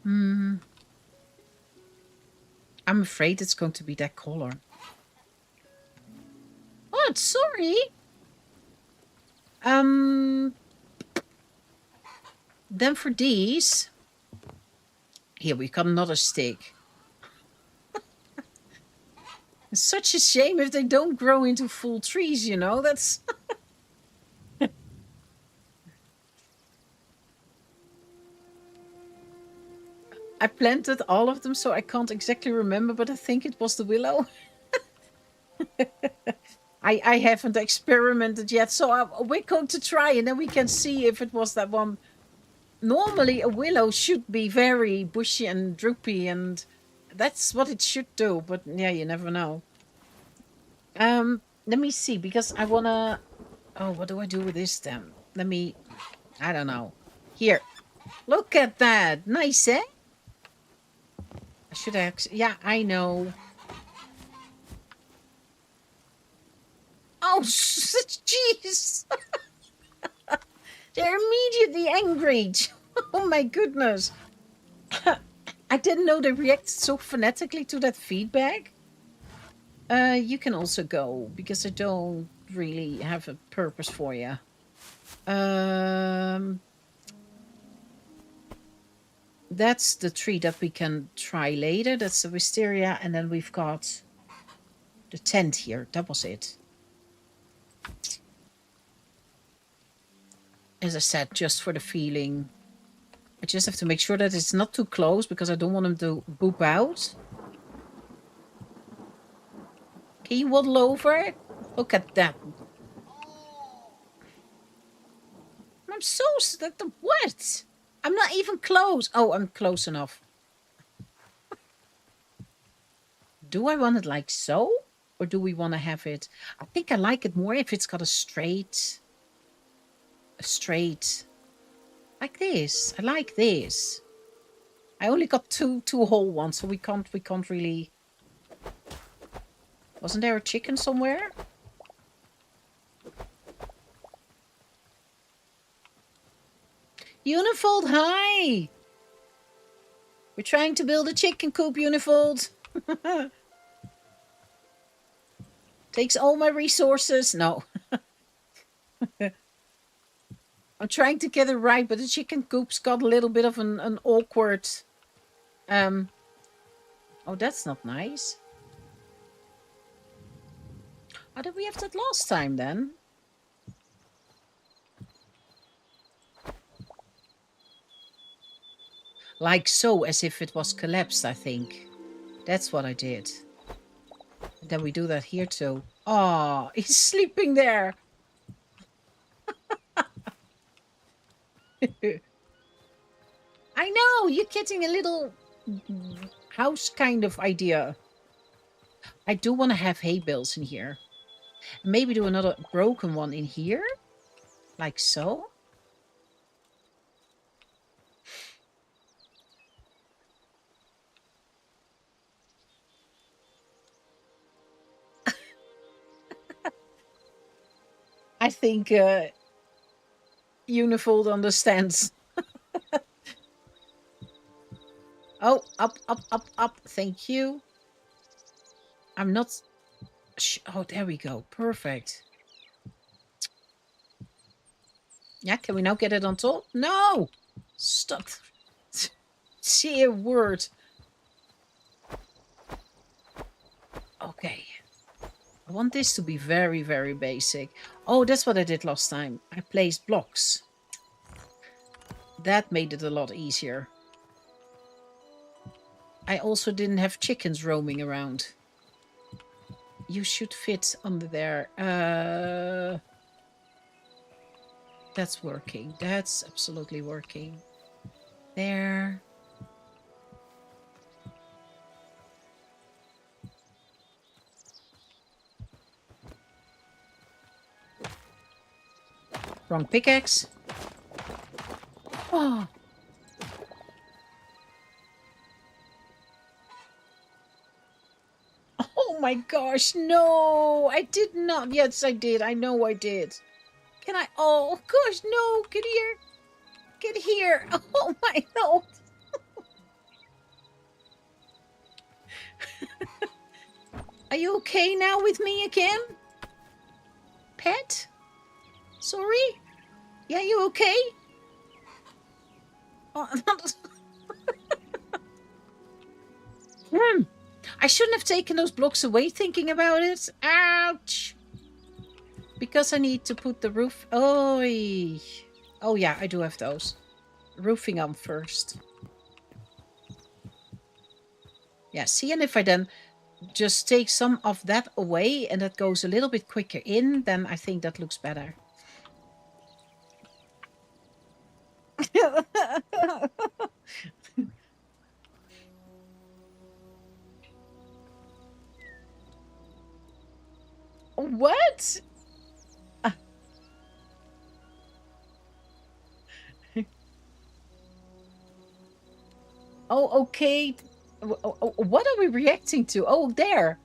I'm afraid it's going to be that color. Oh, sorry. Then for these... Here, we've got another stick. It's such a shame if they don't grow into full trees, you know? That's... I planted all of them, so I can't exactly remember, but I think it was the willow. I haven't experimented yet, so we're going to try, and then we can see if it was that one. Normally, a willow should be very bushy and droopy, and that's what it should do, but yeah, you never know. Let me see, because I want to... Oh, what do I do with this then? Let me... I don't know. Here. Look at that. Nice, eh? I should actually... Yeah, I know. Oh, jeez. They're immediately angry. Oh, my goodness. I didn't know they reacted so phonetically to that feedback. You can also go, because I don't really have a purpose for you. That's the tree that we can try later. That's the wisteria. And then we've got the tent here. That was it. As I said, just for the feeling. I just have to make sure that it's not too close, because I don't want them to boop out. Can you waddle over? Look at that. I'm so... What? I'm not even close. Oh, I'm close enough. Do I want it like so? Or do we want to have it... I think I like it more if it's got a straight... Like this. I like this. I only got two whole ones, so we can't really... Wasn't there a chicken somewhere? Unifold, hi! We're trying to build a chicken coop, Unifold. Takes all my resources. No. I'm trying to get it right, but the chicken coop's got a little bit of an awkward... Oh, that's not nice. How did we have that last time, then? Like so, as if it was collapsed, I think. That's what I did. And then we do that here, too. Oh, he's sleeping there. I know, you're getting a little house kind of idea. I do want to have hay bales in here. Maybe do another broken one in here. Like so. I think Unifold understands. Oh, up. Thank you. I'm not... Oh, there we go. Perfect. Yeah, can we now get it on top? No! Stop. Say a word. Okay. I want this to be very, very basic. Oh, that's what I did last time. I placed blocks. That made it a lot easier. I also didn't have chickens roaming around. You should fit under there. That's working. That's absolutely working. There. Wrong pickaxe. Oh. Oh my gosh, no! I did not. Yes, I did. I know I did. Can I? Oh gosh, no! Get here! Get here! Oh my god! Are you okay now with me again? Pet? Sorry? Yeah, you okay? Oh, I shouldn't have taken those blocks away thinking about it. Ouch! Because I need to put the roof... Oh, yeah, I do have those. Roofing on first. Yeah, see, and if I then just take some of that away and that goes a little bit quicker in, then I think that looks better. What? Oh, okay. What are we reacting to? Oh, there.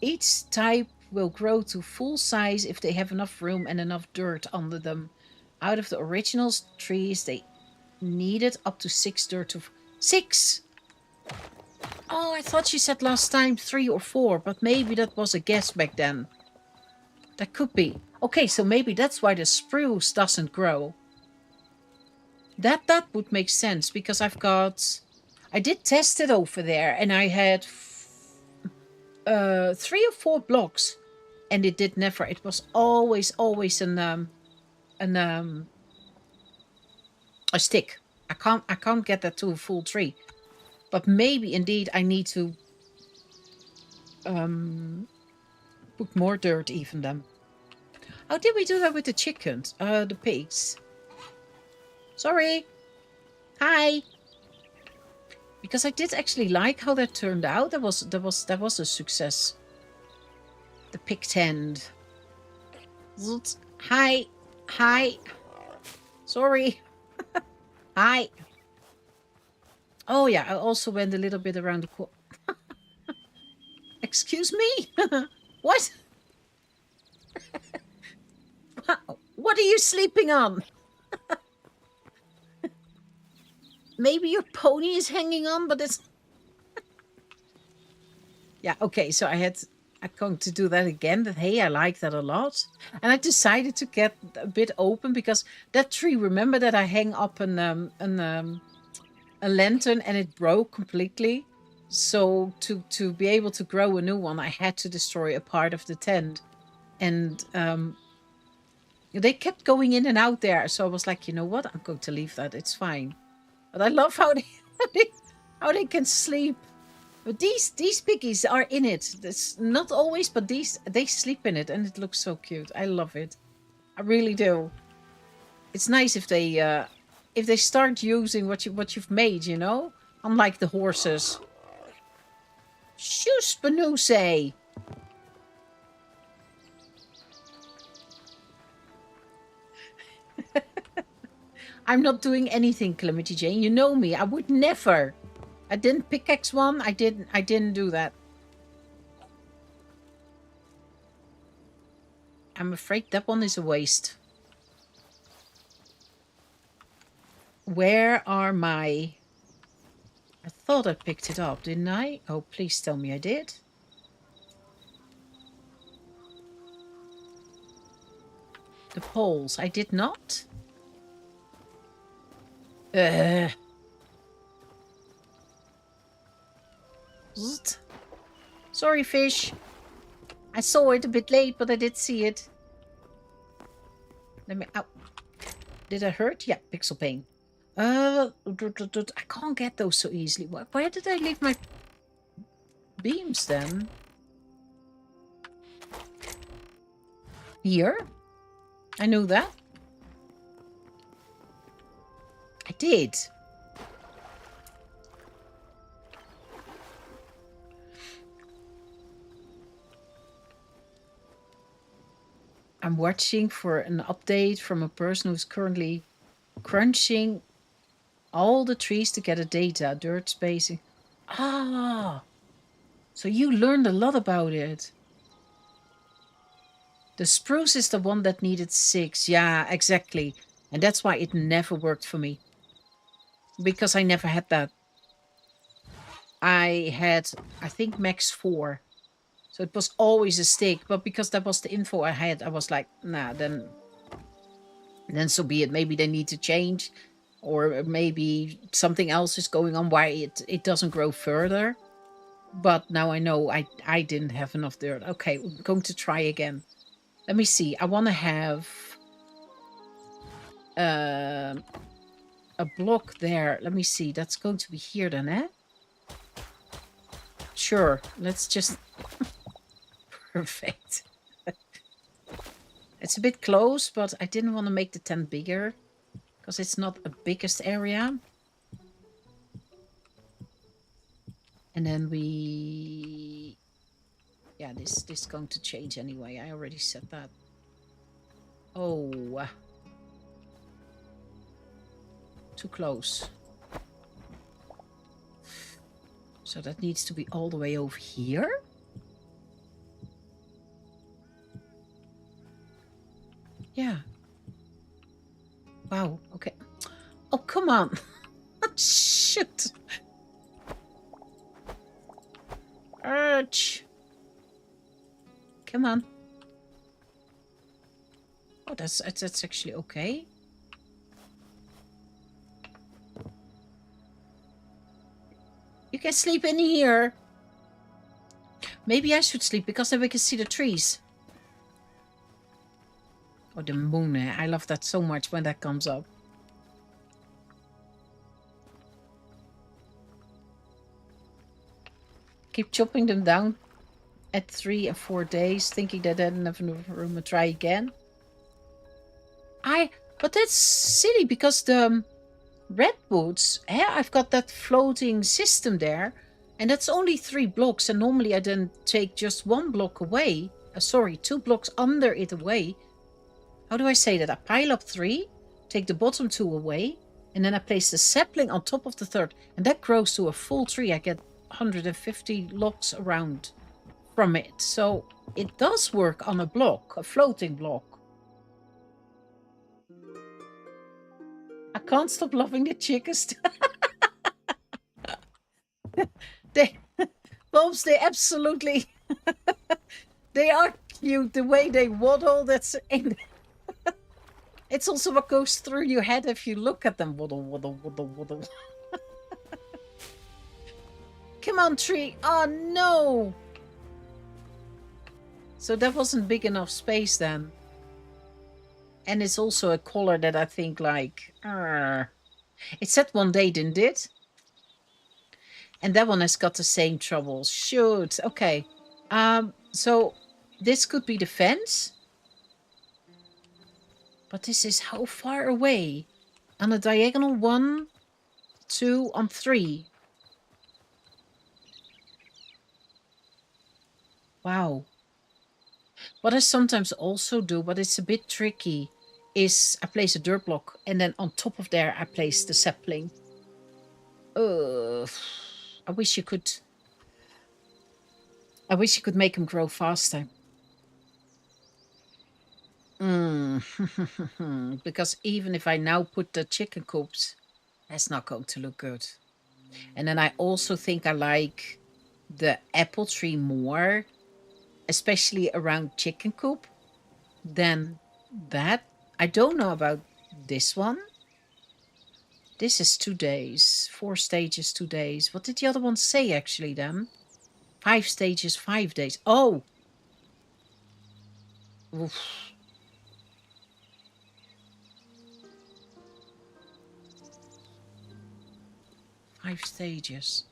Each type will grow to full size if they have enough room and enough dirt under them. Out of the original trees, they needed up to 6 dirt to... 6! Oh, I thought you said last time 3 or 4, but maybe that was a guess back then. That could be. Okay, so maybe that's why the spruce doesn't grow. That would make sense, because I've got... I did test it over there, and I had 3 or 4 blocks, and it did never. It was always a stick. I can't get that to a full tree. But maybe indeed I need to put more dirt even then. How did we do that with the chickens? The pigs. Sorry. Hi. Because I did actually like how that turned out. That was a success. The pig tent. Hi. Hi. Sorry. Hi. Oh yeah, I also went a little bit around the corner. Excuse me? What? What are you sleeping on? Maybe your pony is hanging on, but it's... Yeah, okay, so I'm going to do that again. But hey, I like that a lot. And I decided to get a bit open because that tree, remember that I hang up a lantern and it broke completely. So to be able to grow a new one, I had to destroy a part of the tent. And they kept going in and out there. So I was like, you know what? I'm going to leave that. It's fine. But I love how they can sleep. But these piggies are in it. It's not always, but they sleep in it, and it looks so cute. I love it. I really do. It's nice if they start using what you've made, you know, unlike the horses. Shush, Banuse. I'm not doing anything, Calamity Jane. You know me. I would never. I didn't pickaxe one. I didn't do that. I'm afraid that one is a waste. Where are my... I thought I picked it up, didn't I? Oh, please tell me I did. The poles. I did not. Sorry, fish. I saw it a bit late, but I did see it. Let me out. Did I hurt? Yeah, pixel pain. I can't get those so easily. Where did I leave my beams then? Here? I knew that. I did. I'm watching for an update from a person who's currently crunching all the trees to get a data, dirt spacing. Ah, so you learned a lot about it. The spruce is the one that needed 6. Yeah, exactly. And that's why it never worked for me. Because I never had that. I had, I think, max 4. So it was always a stick. But because that was the info I had, I was like, nah, then so be it. Maybe they need to change. Or maybe something else is going on why it doesn't grow further. But now I know I didn't have enough dirt. Okay, I'm going to try again. Let me see. I want to have a block there. Let me see. That's going to be here then, eh? Sure. Let's just... Perfect. It's a bit close, but I didn't want to make the tent bigger. Because it's not a biggest area. And then we... Yeah, this is going to change anyway. I already said that. Oh. Too close. So that needs to be all the way over here? Yeah. Wow, okay. Oh, come on. Shoot. Urge. Come on. Oh, that's actually okay. You can sleep in here. Maybe I should sleep because then we can see the trees. Oh, the moon. I love that so much when that comes up. Keep chopping them down at 3 and 4 days, thinking that I didn't have enough room to try again. But that's silly because the redwoods, I've got that floating system there, and that's only 3 blocks, and normally I then take just 1 block away. Sorry, 2 blocks under it away. How do I say that? I pile up 3, take the bottom 2 away, and then I place the sapling on top of the 3rd, and that grows to a full tree. I get 150 logs around from it. So it does work on a block, a floating block. I can't stop loving the chickens. Bobs, they absolutely... they are cute. The way they waddle, that's... It's also what goes through your head if you look at them. Waddle, waddle, waddle, waddle. Come on, tree. Oh, no. So that wasn't big enough space then. And it's also a color that I think like... It said one day, didn't it? And that one has got the same troubles. Shoot. Okay. So this could be the fence. But this is how far away? On a diagonal 1, 2, on 3. Wow. What I sometimes also do, but it's a bit tricky, is I place a dirt block and then on top of there I place the sapling. I wish you could make them grow faster. Because even if I now put the chicken coops, that's not going to look good. And then I also think I like the apple tree more, especially around chicken coop, than that. I don't know about this one. This is 2 days. 4 stages, 2 days. What did the other one say actually then? 5 stages, 5 days. Oh! Oof. Five stages.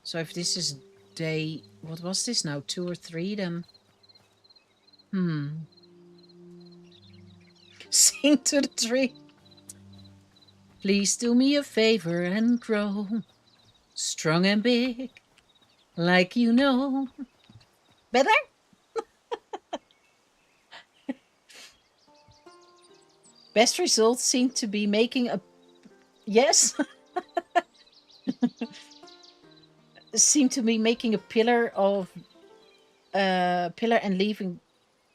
So if this is day... What was this now? 2 or 3 then? Sing to the tree. Please do me a favor and grow strong and big, like you know. Better? Best results seem to be making a... Yes? Seem to be making a pillar of... pillar and leaving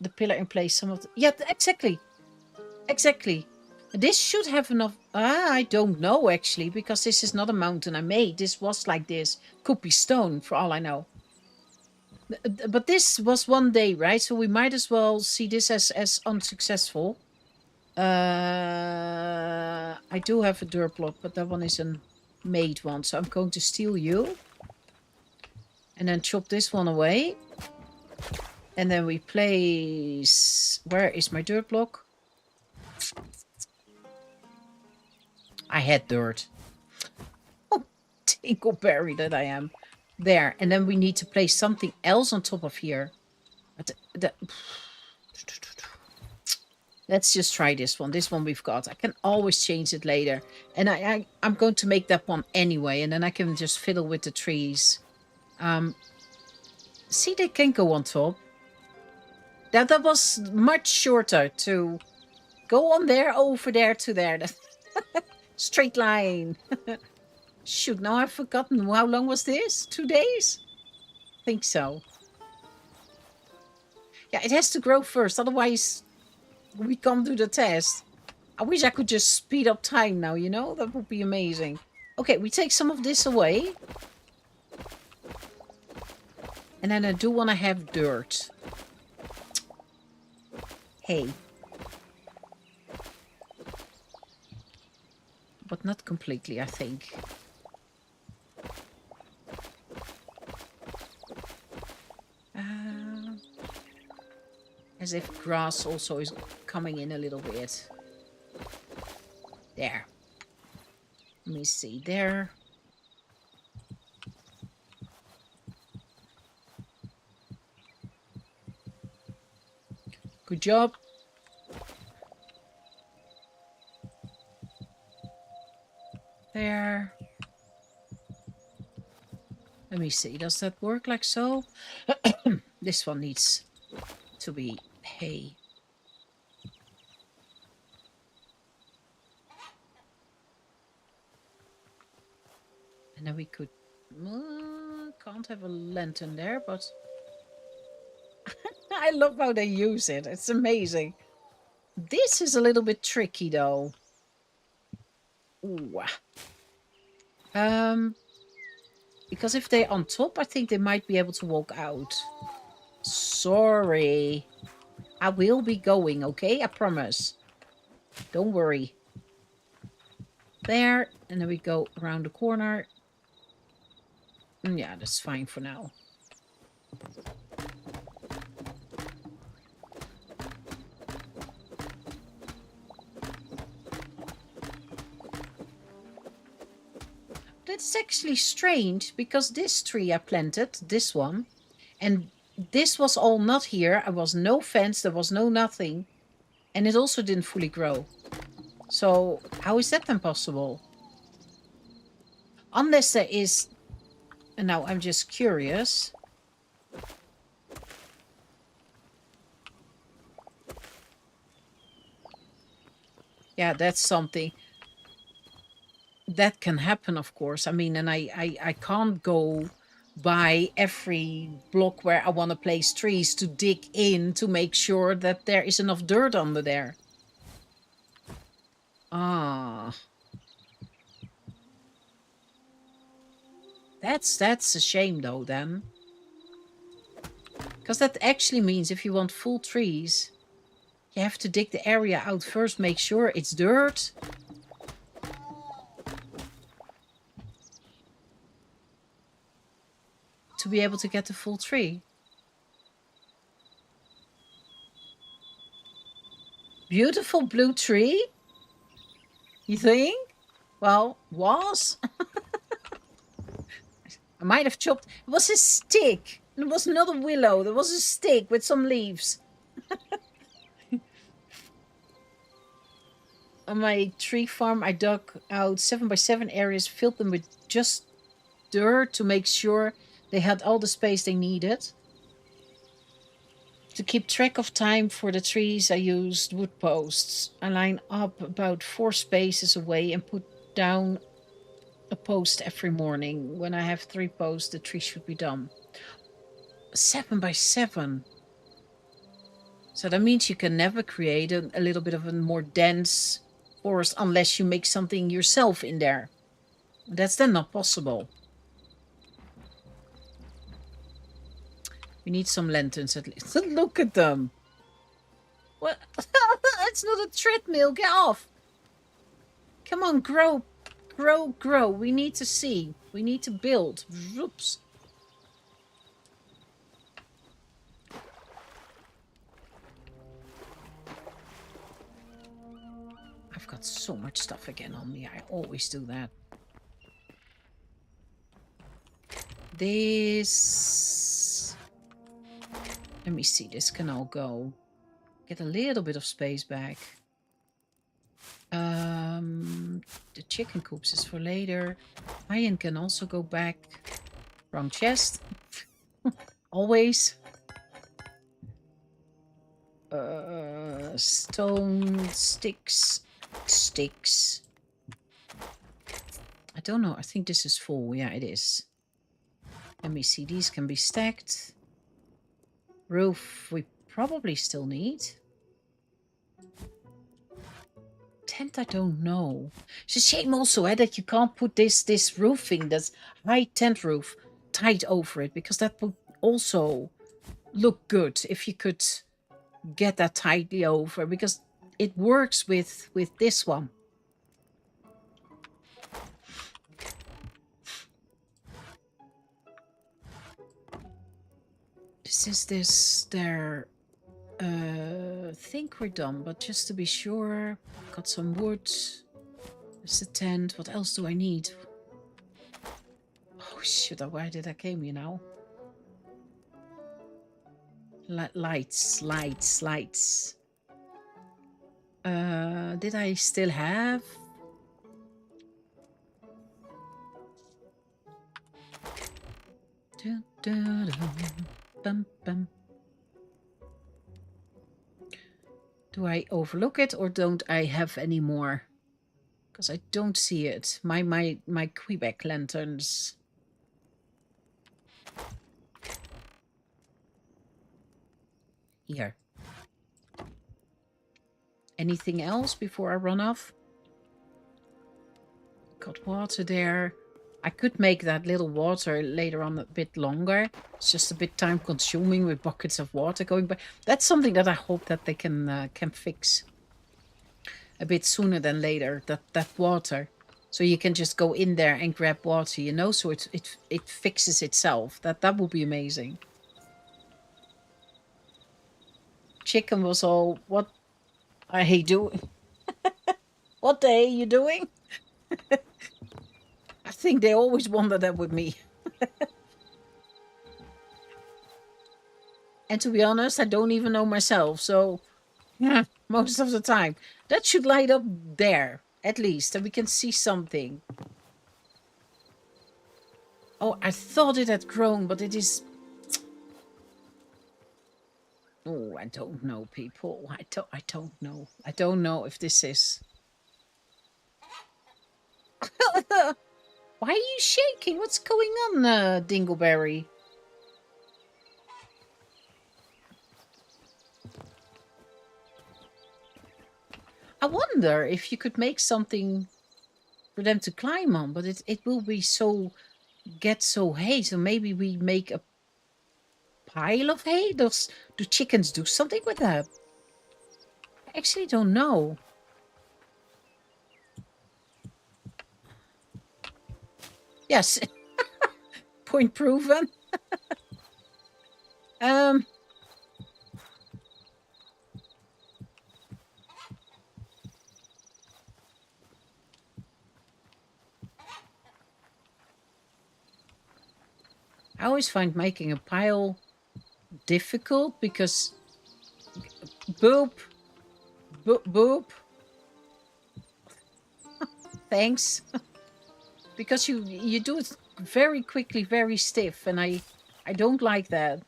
the pillar in place. Some of the... Yeah, exactly. Exactly. This should have enough... I don't know, actually, because this is not a mountain I made. This was like this. Could be stone, for all I know. But this was one day, right? So we might as well see this as unsuccessful. I do have a dirt block, but that one is a made one. So I'm going to steal you. And then chop this one away. And then we place... Where is my dirt block? I had dirt. Oh, tinkleberry that I am. There. And then we need to place something else on top of here. Let's just try this one. This one we've got. I can always change it later. And I'm going to make that one anyway. And then I can just fiddle with the trees. See, they can go on top. That was much shorter to go on there, over there to there. Straight line. Shoot, now I've forgotten. How long was this? 2 days? I think so. Yeah, it has to grow first. Otherwise, we can't do the test. I wish I could just speed up time now, you know? That would be amazing. Okay, we take some of this away. And then I do want to have dirt. Hey. But not completely, I think. As if grass also is coming in a little bit. There. Let me see. There. Good job. There. Let me see. Does that work like so? This one needs to be hay. And then we could... can't have a lantern there, but... I love how they use it. It's amazing. This is a little bit tricky, though. Ooh. Because if they're on top, I think they might be able to walk out. Sorry. I will be going, okay? I promise. Don't worry. There. And then we go around the corner. Yeah, that's fine for now. That's actually strange, because this tree I planted, this one, and this was all not here. There was no fence, there was no nothing. And it also didn't fully grow. So, how is that then possible? Unless there is... And now I'm just curious. Yeah, that's something. That can happen, of course. I mean, and I can't go by every block where I want to place trees to dig in to make sure that there is enough dirt under there. Ah. That's a shame, though, then. Because that actually means if you want full trees, you have to dig the area out first, make sure it's dirt. To be able to get the full tree. Beautiful blue tree, you think? Well, was. I might have chopped. It was a stick. It was not a willow. There was a stick with some leaves. On my tree farm, I dug out 7x7 areas, filled them with just dirt to make sure they had all the space they needed. To keep track of time for the trees, I used wood posts. I line up about 4 spaces away and put down a post every morning. When I have 3 posts, the tree should be done. 7x7. So that means you can never create a little bit of a more dense forest unless you make something yourself in there. That's then not possible. We need some lanterns at least. Look at them. What? It's not a treadmill. Get off. Come on, grow. Grow, grow. We need to see. We need to build. Oops. I've got so much stuff again on me. I always do that. This... Let me see. This can all go. Get a little bit of space back. The chicken coops is for later. Iron can also go back. Wrong chest. Always. Stone sticks. Sticks. I don't know. I think this is full. Yeah, it is. Let me see. These can be stacked. Roof we probably still need. Tent, I don't know. It's a shame also that you can't put this roofing, this high tent roof, tight over it, because that would also look good if you could get that tightly over, because it works with this one. This there. I think we're done, but just to be sure, got some wood. There's the tent. What else do I need? Oh shit! Where did I came? You know. Lights. Did I still have? Bum, bum. Do I overlook it or don't I have any more? Because I don't see it. My Quebec lanterns. Here. Anything else before I run off? Got water there. I could make that little water later on a bit longer. It's just a bit time consuming with buckets of water going by. That's something that I hope that they can fix a bit sooner than later. That water, so you can just go in there and grab water, you know. So it fixes itself. That would be amazing. Chicken was all, what are you doing? What the hell are you doing? I think they always wonder that with me. And to be honest, I don't even know myself. So, yeah, most of the time. That should light up there, at least, and we can see something. Oh, I thought it had grown, but it is... Oh, I don't know, people. I don't know. I don't know if this is... Why are you shaking? What's going on, Dingleberry? I wonder if you could make something for them to climb on, but it will be so... get so hay. So maybe we make a pile of hay? Do chickens do something with that? I actually don't know. Yes. Point proven. I always find making a pile difficult because boop, boop, boop. Thanks. Because you do it very quickly, very stiff, and I don't like that.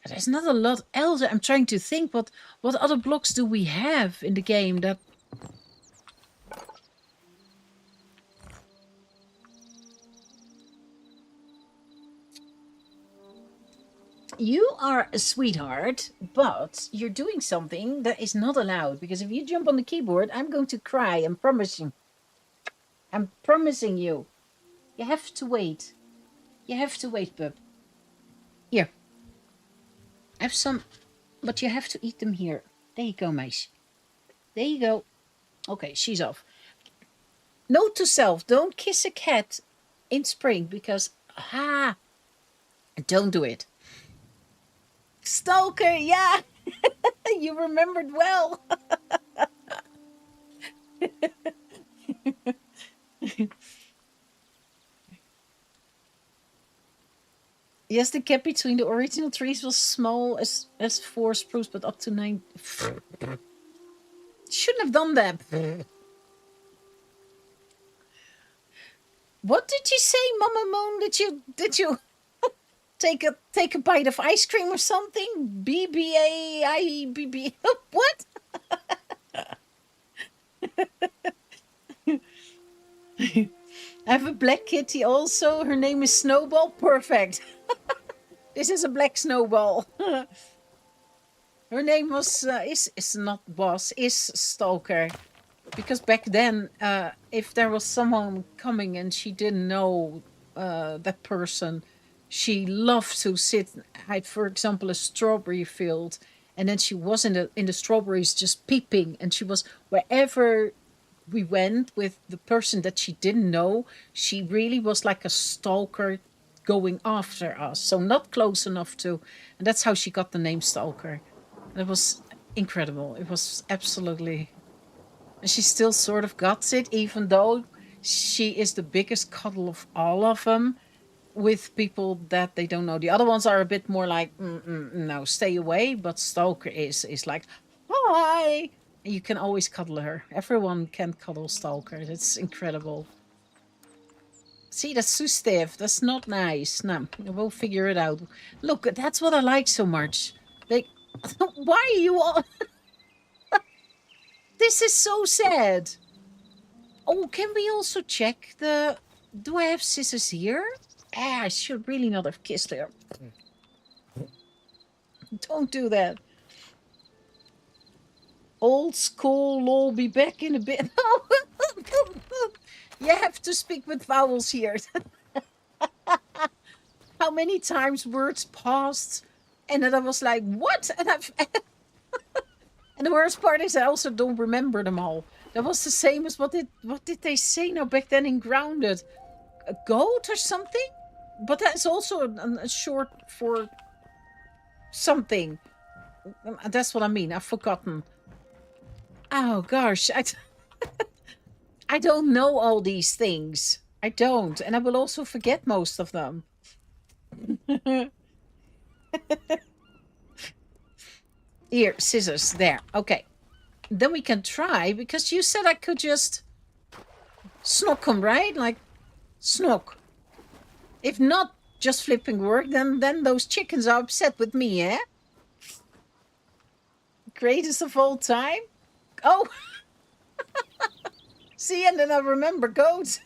There's not a lot else. I'm trying to think what other blocks do we have in the game that. You are a sweetheart, but you're doing something that is not allowed, because if you jump on the keyboard, I'm going to cry. I'm promising. I'm promising you. You have to wait. You have to wait, bub. Here. I have some, but you have to eat them here. There you go, meisje. There you go. Okay, she's off. Note to self, don't kiss a cat in spring because, don't do it. Stalker, yeah. You remembered well. Yes, the gap between the original trees was small as 4 spruce, but up to 9. Shouldn't have done that. What did you say, Mama Moon? Did you take a bite of ice cream or something? BBAIBB. What? I have a black kitty also. Her name is Snowball. Perfect. This is a black snowball. Her name was is not was is Stalker, because back then, if there was someone coming and she didn't know that person, she loved to sit at, for example, a strawberry field, and then she was in the strawberries just peeping, and she was wherever we went with the person that she didn't know. She really was like a stalker going after us, so not close enough to, and that's how she got the name Stalker. It was incredible. It was absolutely, and she still sort of got it, even though she is the biggest cuddle of all of them with people that they don't know. The other ones are a bit more like, no, stay away. But Stalker is like, hi. And you can always cuddle her. Everyone can cuddle Stalker. It's incredible. See, that's too stiff. That's not nice. No, we'll figure it out. Look, that's what I like so much. Like, why are you all... This is so sad. Oh, can we also check the... Do I have scissors here? I should really not have kissed her. Don't do that. Old school, lol, be back in a bit. You have to speak with vowels here. How many times words passed and then I was like, what? And and the worst part is I also don't remember them all. That was the same as what did they say now back then in Grounded? A goat or something? But that's also a short for something. That's what I mean. I've forgotten. Oh gosh, I don't know all these things. I don't, and I will also forget most of them. Here, scissors. There. Okay. Then we can try, because you said I could just snock them, right? Like, snock. If not just flipping work, then those chickens are upset with me, eh? Greatest of all time? Oh! See, and then I remember goats.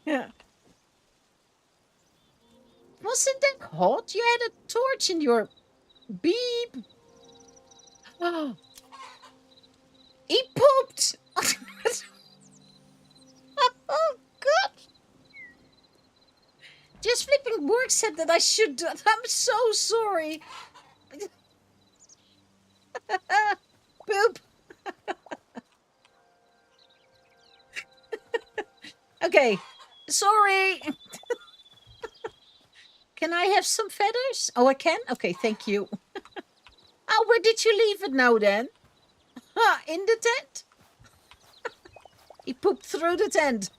Yeah. Wasn't that hot? You had a torch in your... Beep! Oh. He pooped! Oh, God! Just flipping work said that I should do it. I'm so sorry. Poop. Okay. Sorry. Can I have some feathers? Oh, I can? Okay, thank you. Oh, where did you leave it now then? In the tent? He pooped through the tent.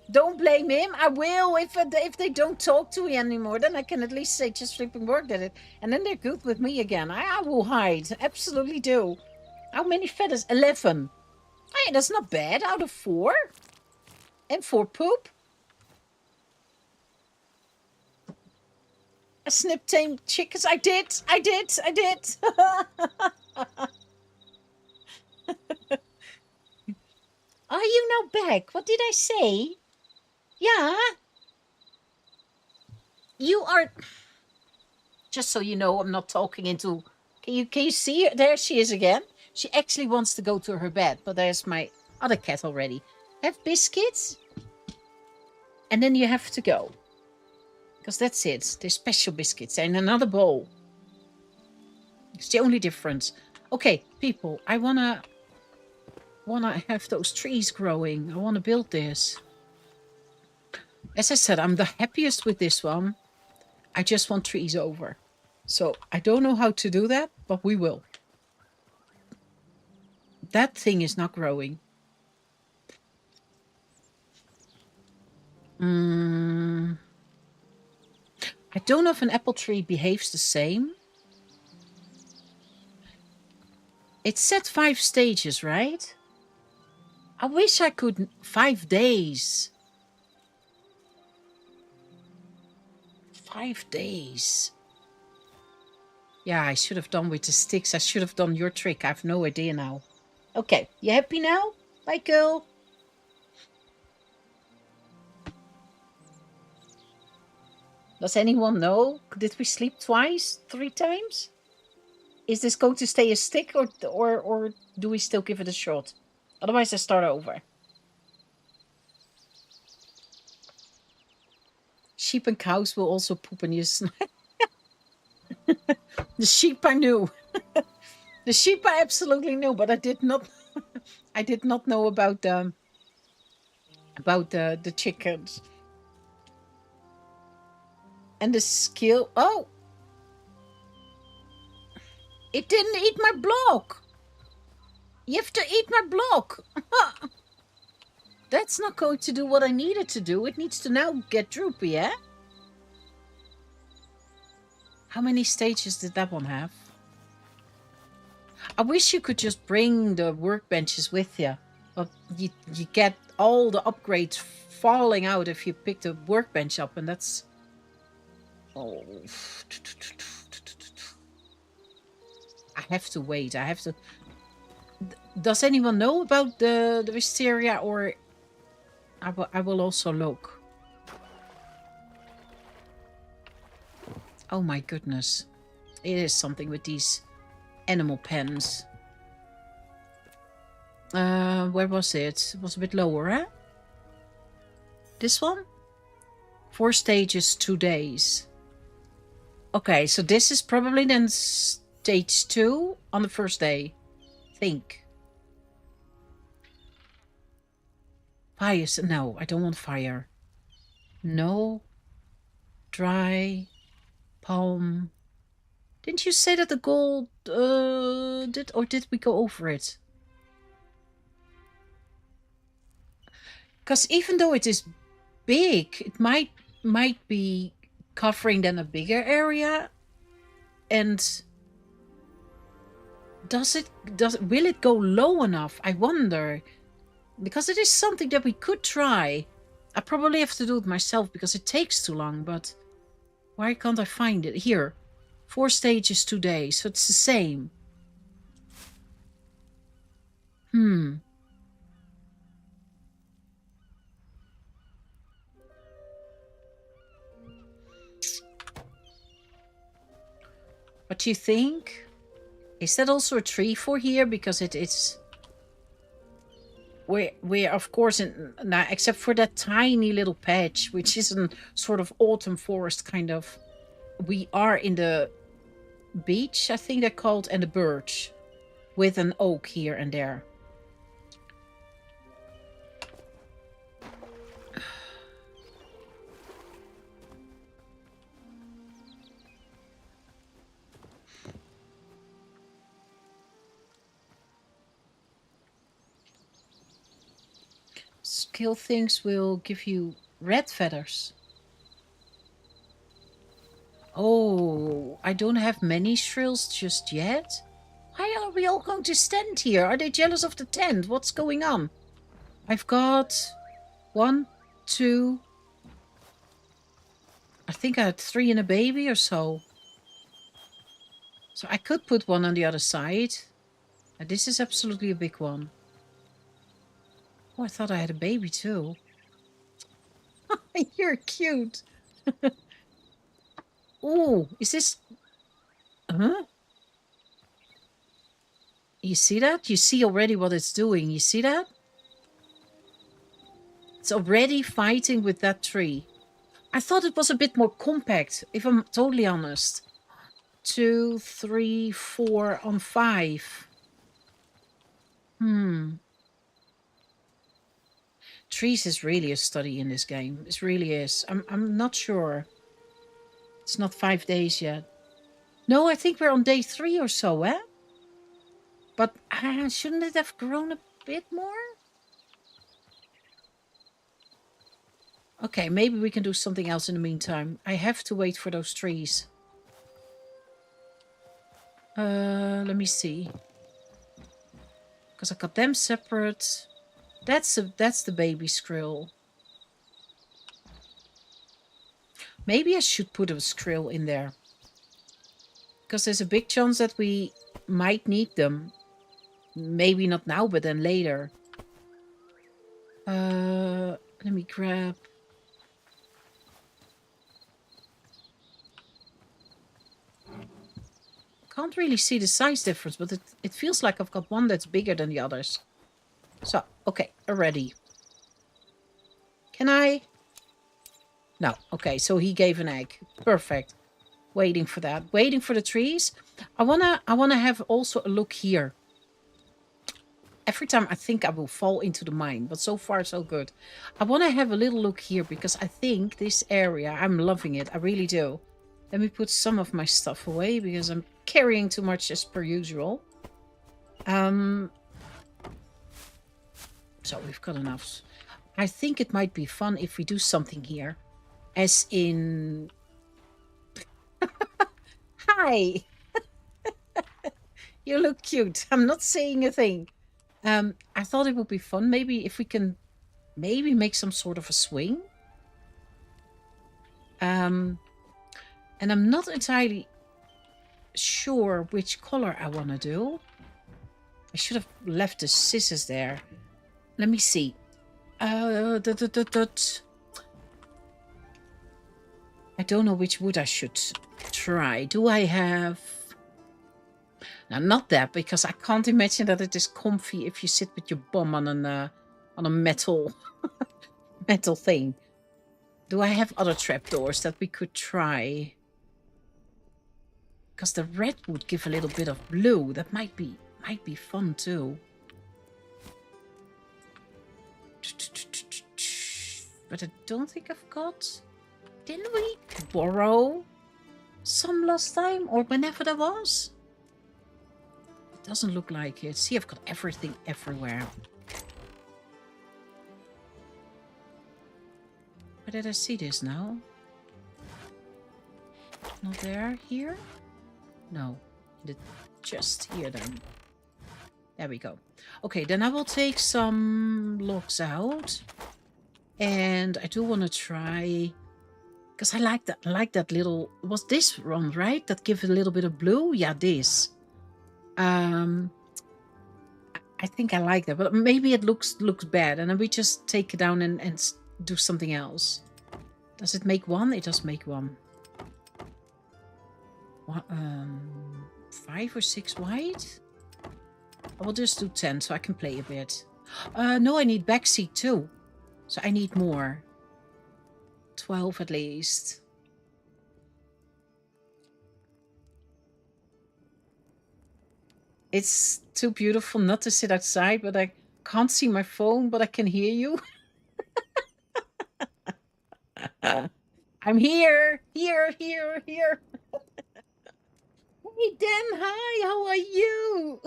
Don't blame him. I will. If they don't talk to me anymore, then I can at least say just flipping worked at it. And then they're good with me again. I will hide. Absolutely do. How many feathers? 11. Hey, that's not bad. Out of 4. And 4 poop. A snip tame chickens. I did. Are you now back? What did I say? Yeah. You are... Just so you know, I'm not talking into... Can you see her? There she is again. She actually wants to go to her bed, but there's my other cat already. Have biscuits? And then you have to go. Because that's it. They're special biscuits. And another bowl. It's the only difference. Okay, people, I wanna have those trees growing. I wanna build this. As I said, I'm the happiest with this one. I just want trees over. So I don't know how to do that, but we will. That thing is not growing. I don't know if an apple tree behaves the same. It said 5 stages, right? I wish I could... 5 days. 5 days. Yeah, I should have done with the sticks. I should have done your trick. I have no idea now. Okay, you happy now? Bye, girl. Does anyone know? Did we sleep twice? 3 times? Is this going to stay a stick or do we still give it a shot? Otherwise I start over. Sheep and cows will also poop in your snack. The sheep I knew. The sheep I absolutely knew, but I did not I did not know about the chickens. And the skill. Oh! It didn't eat my block. You have to eat my block. That's not going to do what I needed to do. It needs to now get droopy, yeah? How many stages did that one have? I wish you could just bring the workbenches with you. But you get all the upgrades falling out if you pick the workbench up. And that's... Oh... I have to wait. I have to... Does anyone know about the wisteria, or I will also look. Oh my goodness. It is something with these animal pens. Where was it? It was a bit lower, huh? This one? 4 stages, 2 days. Okay, so this is probably then stage 2 on the first day. Think. Fire. No, I don't want fire. No. Dry. Palm. Didn't you say that the gold did we go over it? Because even though it is big, it might be covering then a bigger area. And will it go low enough? I wonder. Because it is something that we could try. I probably have to do it myself because it takes too long, but why can't I find it? Here. 4 stages, 2 days, so it's the same. What do you think? Is that also a tree for here? Because it's... We're of course, now, except for that tiny little patch, which is a sort of autumn forest kind of... We are in the beech, I think they're called, and the birch. With an oak here and there. skill things will give you red feathers. Oh, I don't have many shrills just yet. Why are we all going to stand here? Are they jealous of the tent? What's going on? I've got 1, 2. I think I had 3 in a baby or so. So I could put one on the other side. And this is absolutely a big one. Oh, I thought I had a baby too. You're cute. Oh, is this... Huh? You see that? You see already what it's doing. You see that? It's already fighting with that tree. I thought it was a bit more compact, if I'm totally honest. 2, 3, 4 on 5. Trees is really a study in this game. It really is. I'm not sure. It's not 5 days yet. No, I think we're on day 3 or so, eh? But shouldn't it have grown a bit more? Okay, maybe we can do something else in the meantime. I have to wait for those trees. Let me see. Because I got them separate. That's the baby skrill. Maybe I should put a skrill in there. Because there's a big chance that we might need them. Maybe not now, but then later. Let me grab... Can't really see the size difference, but it feels like I've got one that's bigger than the others. So, okay, ready. Can I? No, okay, so he gave an egg. Perfect. Waiting for that. Waiting for the trees. I wanna have also a look here. Every time I think I will fall into the mine, but so far so good. I want to have a little look here because I think this area, I'm loving it. I really do. Let me put some of my stuff away because I'm carrying too much as per usual. So we've got enough. I think it might be fun if we do something here. As in... Hi! You look cute. I'm not saying a thing. I thought it would be fun. Maybe if we can maybe make some sort of a swing. And I'm not entirely sure which color I want to do. I should have left the scissors there. Let me see. I don't know which wood I should try. Do I have... Now, not that, because I can't imagine that it is comfy if you sit with your bum on a metal metal thing. Do I have other trapdoors that we could try? Because the red would give a little bit of blue. That might be fun too. But I don't think I've got... Didn't we borrow some last time? Or whenever that was? It doesn't look like it. See, I've got everything everywhere. Where did I see this now? Not there? Here? No. Just here then. There we go. Okay, then I will take some logs out. And I do want to try... Because I like that little... Was this one, right? That gives a little bit of blue? Yeah, this. I think I like that. But maybe it looks bad. And then we just take it down and do something else. Does it make one? It does make one. 5 or 6 white? I will just do 10 so I can play a bit. No, I need backseat too. So I need more. 12 at least. It's too beautiful not to sit outside, but I can't see my phone, but I can hear you. I'm here. Here. Hey, Dan, hi, how are you?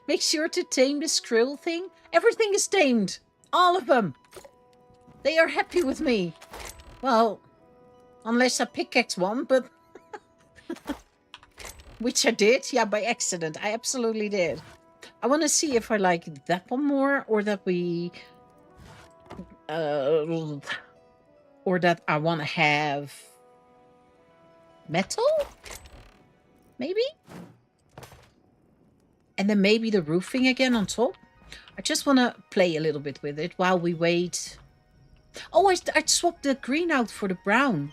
Make sure to tame the skrill thing. Everything is tamed. All of them. They are happy with me. Well, unless I pickaxe one, but... Which I did. Yeah, by accident. I absolutely did. I want to see if I like that one more, or that we... or that I want to have... metal? Maybe? And then maybe the roofing again on top. I just want to play a little bit with it while we wait. Oh, I swapped the green out for the brown.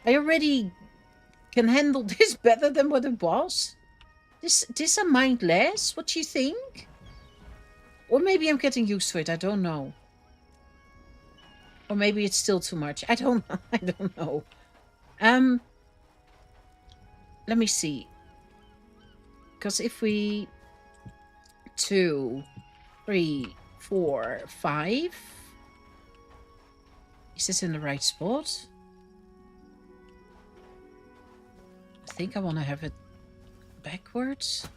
I already can handle this better than what it was. This I mind less. What do you think? Or maybe I'm getting used to it. I don't know. Or maybe it's still too much. I don't know. I don't know. Let me see. Because if we... 2, 3, 4, 5... Is this in the right spot? I think I want to have it backwards.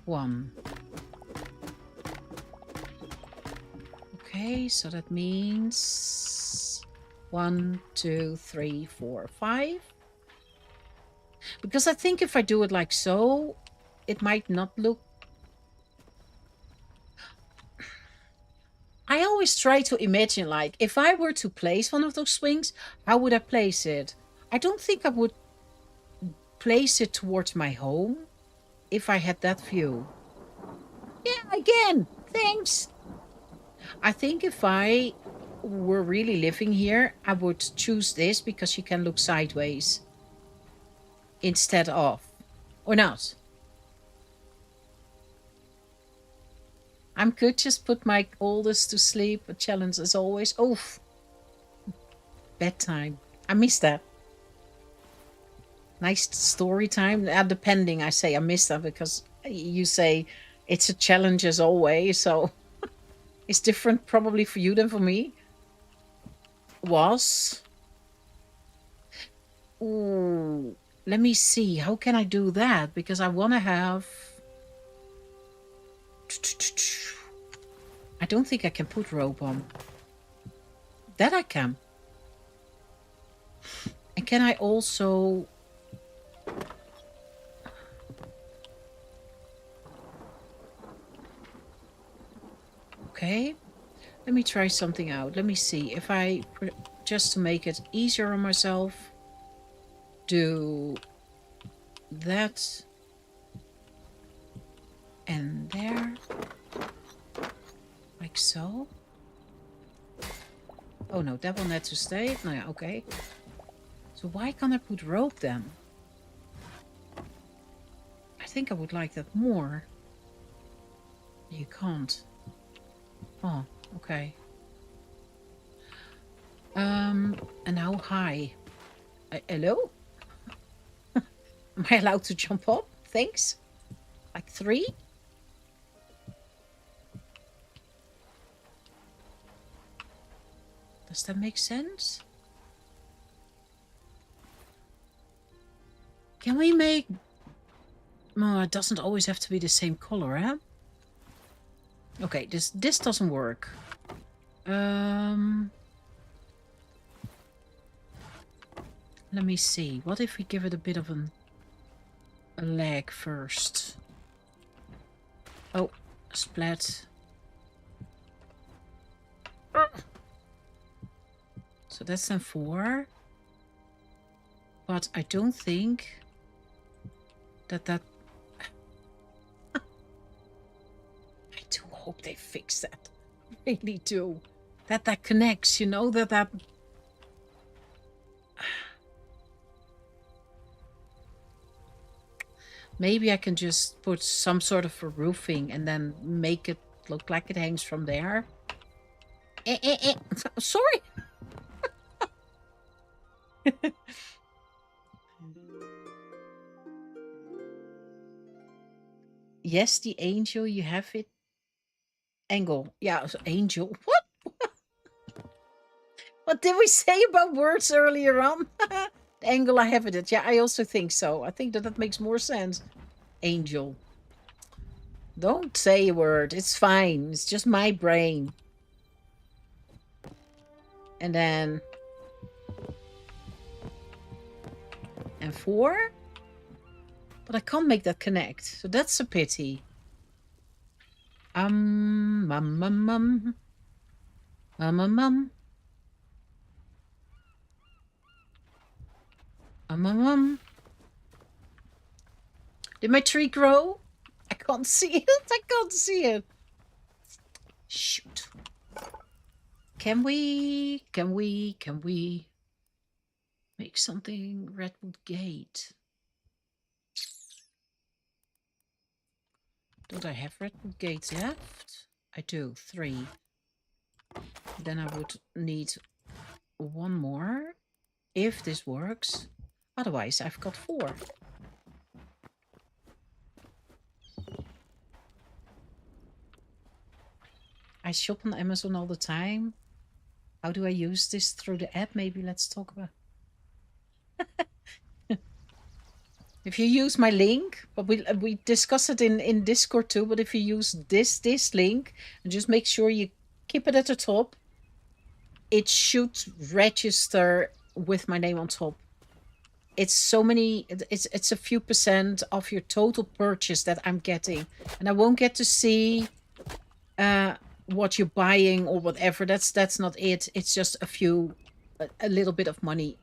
1. Okay, so that means 1, 2, 3, 4, 5. Because I think if I do it like so, it might not look... I always try to imagine, like, if I were to place one of those swings, how would I place it? I don't think I would place it towards my home if I had that view. Yeah, again, thanks. I think if I were really living here, I would choose this because you can look sideways instead of, or not. I'm good, just put my oldest to sleep. A challenge as always. Oof. Bedtime. I miss that. Nice story time. Depending, I say I miss that because you say it's a challenge as always. So it's different probably for you than for me. Was. Ooh. Let me see. How can I do that? Because I want to have... I don't think I can put rope on. That I can. And can I also... Okay. Let me try something out. Let me see if I, just to make it easier on myself, do that and there. Like so. Oh no, that one had to stay. No, yeah, okay. So why can't I put rope then? I think I would like that more. You can't. Oh, okay. And how high? Hello? Am I allowed to jump up? Thanks. Like 3? Does that make sense? Can we make... Oh, it doesn't always have to be the same color, eh? Okay, this doesn't work. Let me see. What if we give it a bit of a leg first? Oh, splat. So that's then 4. But I don't think that... I do hope they fix that. I really do. That connects, you know, that... Maybe I can just put some sort of a roofing and then make it look like it hangs from there. Sorry. Yes, the angel, you have it. Angle. Yeah, angel. What? What did we say about words earlier on? The angle, I have it. Yeah, I also think so. I think that makes more sense. Angel. Don't say a word. It's fine. It's just my brain. And then... And 4? But I can't make that connect, so that's a pity. Mum, mum, mum. Mum, mum, mum. Mum. Did my tree grow? I can't see it. I can't see it. Shoot. Can we make something redwood gate? Don't I have redwood gates left? I do, 3. Then I would need 1 more, if this works. Otherwise, I've got 4. I shop on Amazon all the time. How do I use this through the app? Maybe let's talk about... If you use my link, but we discuss it in Discord too, but if you use this link, and just make sure you keep it at the top, it should register with my name on top. It's so many, it's a few % of your total purchase that I'm getting. And I won't get to see what you're buying or whatever. That's not it. It's just a little bit of money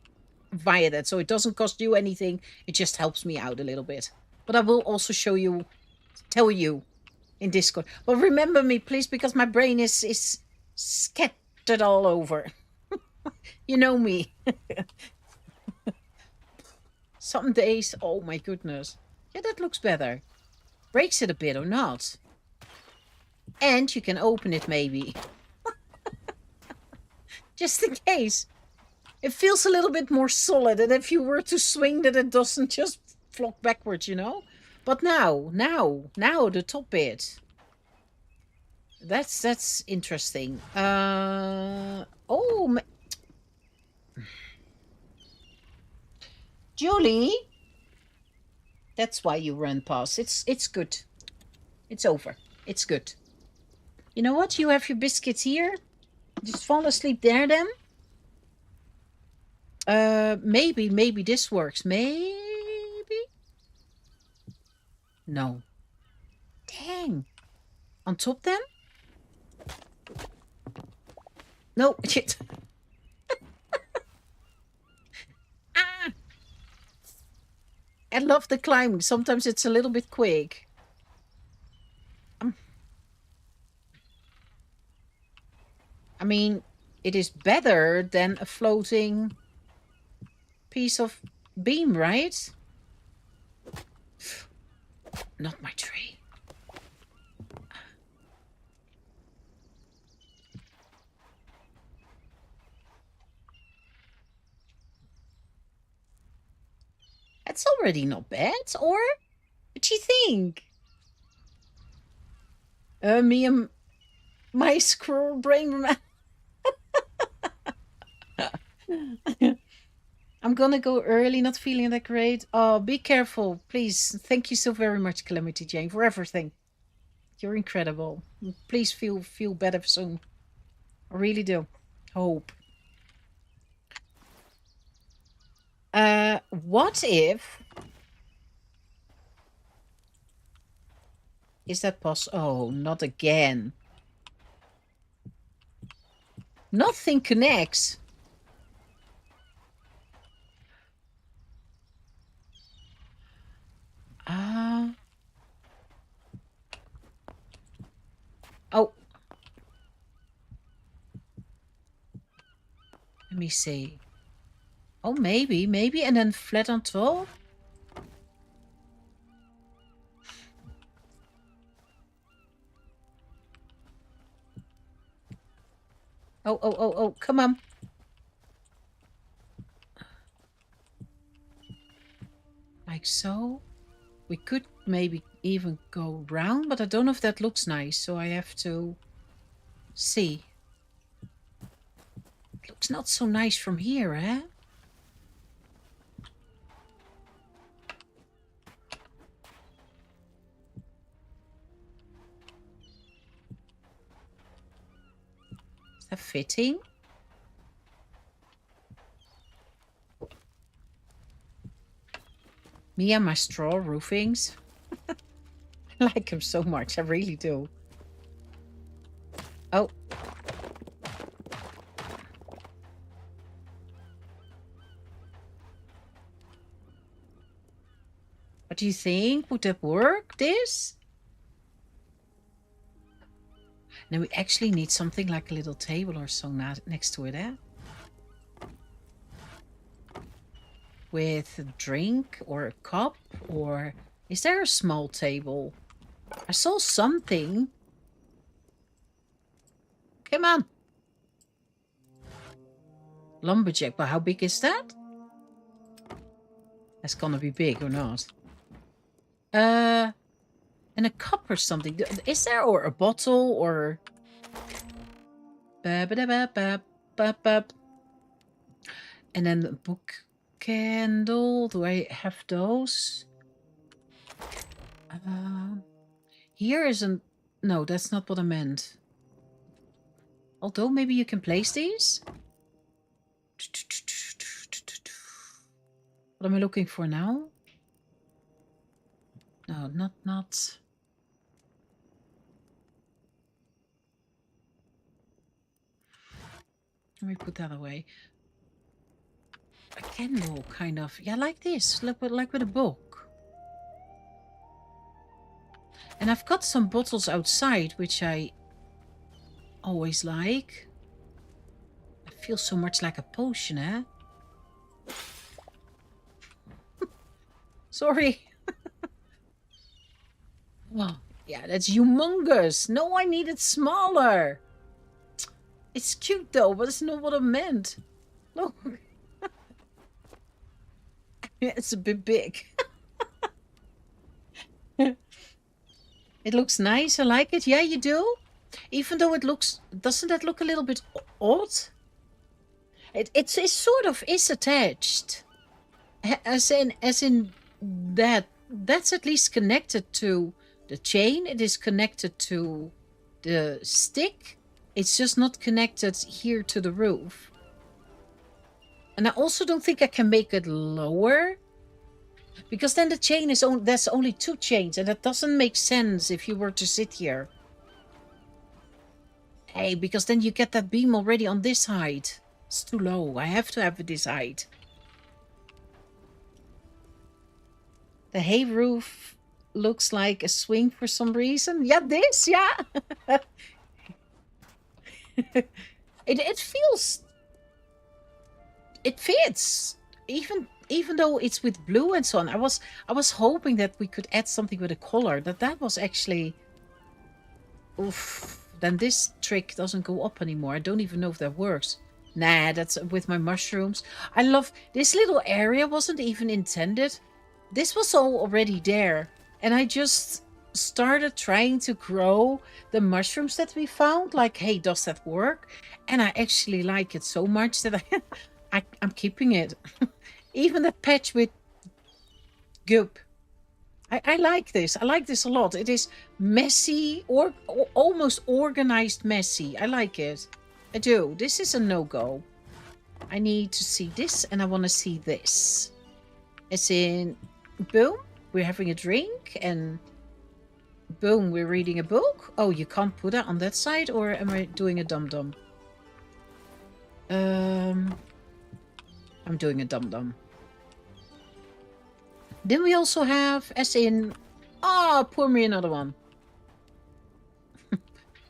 via that. So it doesn't cost you anything. It just helps me out a little bit. But I will also tell you in Discord. But remember me, please, because my brain is scattered all over. You know me. Some days, oh my goodness. Yeah, that looks better. Breaks it a bit or not. And you can open it maybe. Just in case. It feels a little bit more solid. And if you were to swing that, it doesn't just flop backwards, you know? But now, the top bit. That's interesting. Oh, Julie, that's why you ran past. It's good. It's over. It's good. You know what? You have your biscuits here. Just fall asleep there then. Maybe this works. Maybe. No. Dang. On top then? No. Shit. Ah. I love the climbing. Sometimes it's a little bit quick. I mean, it is better than a floating piece of beam, right? Not my tree. That's already not bad, or? What do you think? Me and my squirrel brain... I'm gonna go early, not feeling that great. Oh, be careful, please. Thank you so very much, Calamity Jane, for everything. You're incredible. Please feel better soon. I really do. Hope. What if... Is that possible? Oh, not again. Nothing connects. Oh. Let me see. Oh, maybe, and then flat on top? Oh, come on. Like so. We could maybe even go round, but I don't know if that looks nice, so I have to see. It looks not so nice from here, eh? Is that fitting? Me and my straw roofings. I like them so much. I really do. Oh. What do you think? Would that work, this? Now we actually need something like a little table or so next to it, eh? With a drink or a cup, or is there a small table? I saw something. Come on. Lumberjack, but how big is that? That's gonna be big or not? And a cup or something. Is there, or a bottle, or... And then a book candle. Do I have those? Here isn't... No, that's not what I meant. Although maybe you can place these? What am I looking for now? No, not... Let me put that away. A candle, kind of. Yeah, like this. Like with a book. And I've got some bottles outside, which I always like. I feel so much like a potion, eh? Sorry. Oh, yeah, that's humongous. No, I need it smaller. It's cute though, but it's not what I meant. Look. It's a bit big. It looks nice. I like it. Yeah, you do? Even though it looks... Doesn't that look a little bit odd? It sort of is attached. As in that... That's at least connected to the chain. It is connected to the stick. It's just not connected here to the roof. And I also don't think I can make it lower. Because then the chain is only... There's only 2 chains. And that doesn't make sense if you were to sit here. Hey, because then you get that beam already on this height. It's too low. I have to have it this height. The hay roof looks like a swing for some reason. Yeah, this, yeah. It feels... It fits. Even though it's with blue and so on. I was hoping that we could add something with a color. That was actually... Oof. Then this trick doesn't go up anymore. I don't even know if that works. Nah, that's with my mushrooms. I love... This little area wasn't even intended. This was all already there. And I just started trying to grow the mushrooms that we found. Like, hey, does that work? And I actually like it so much that I'm keeping it. Even the patch with goop. I like this. I like this a lot. It is messy or almost organized messy. I like it. I do. This is a no-go. I need to see this and I want to see this. As in, boom, we're having a drink and boom, we're reading a book. Oh, you can't put that on that side, or am I doing a dum-dum? I'm doing a dum-dum. Then we also have, as in... Oh, pour me another one.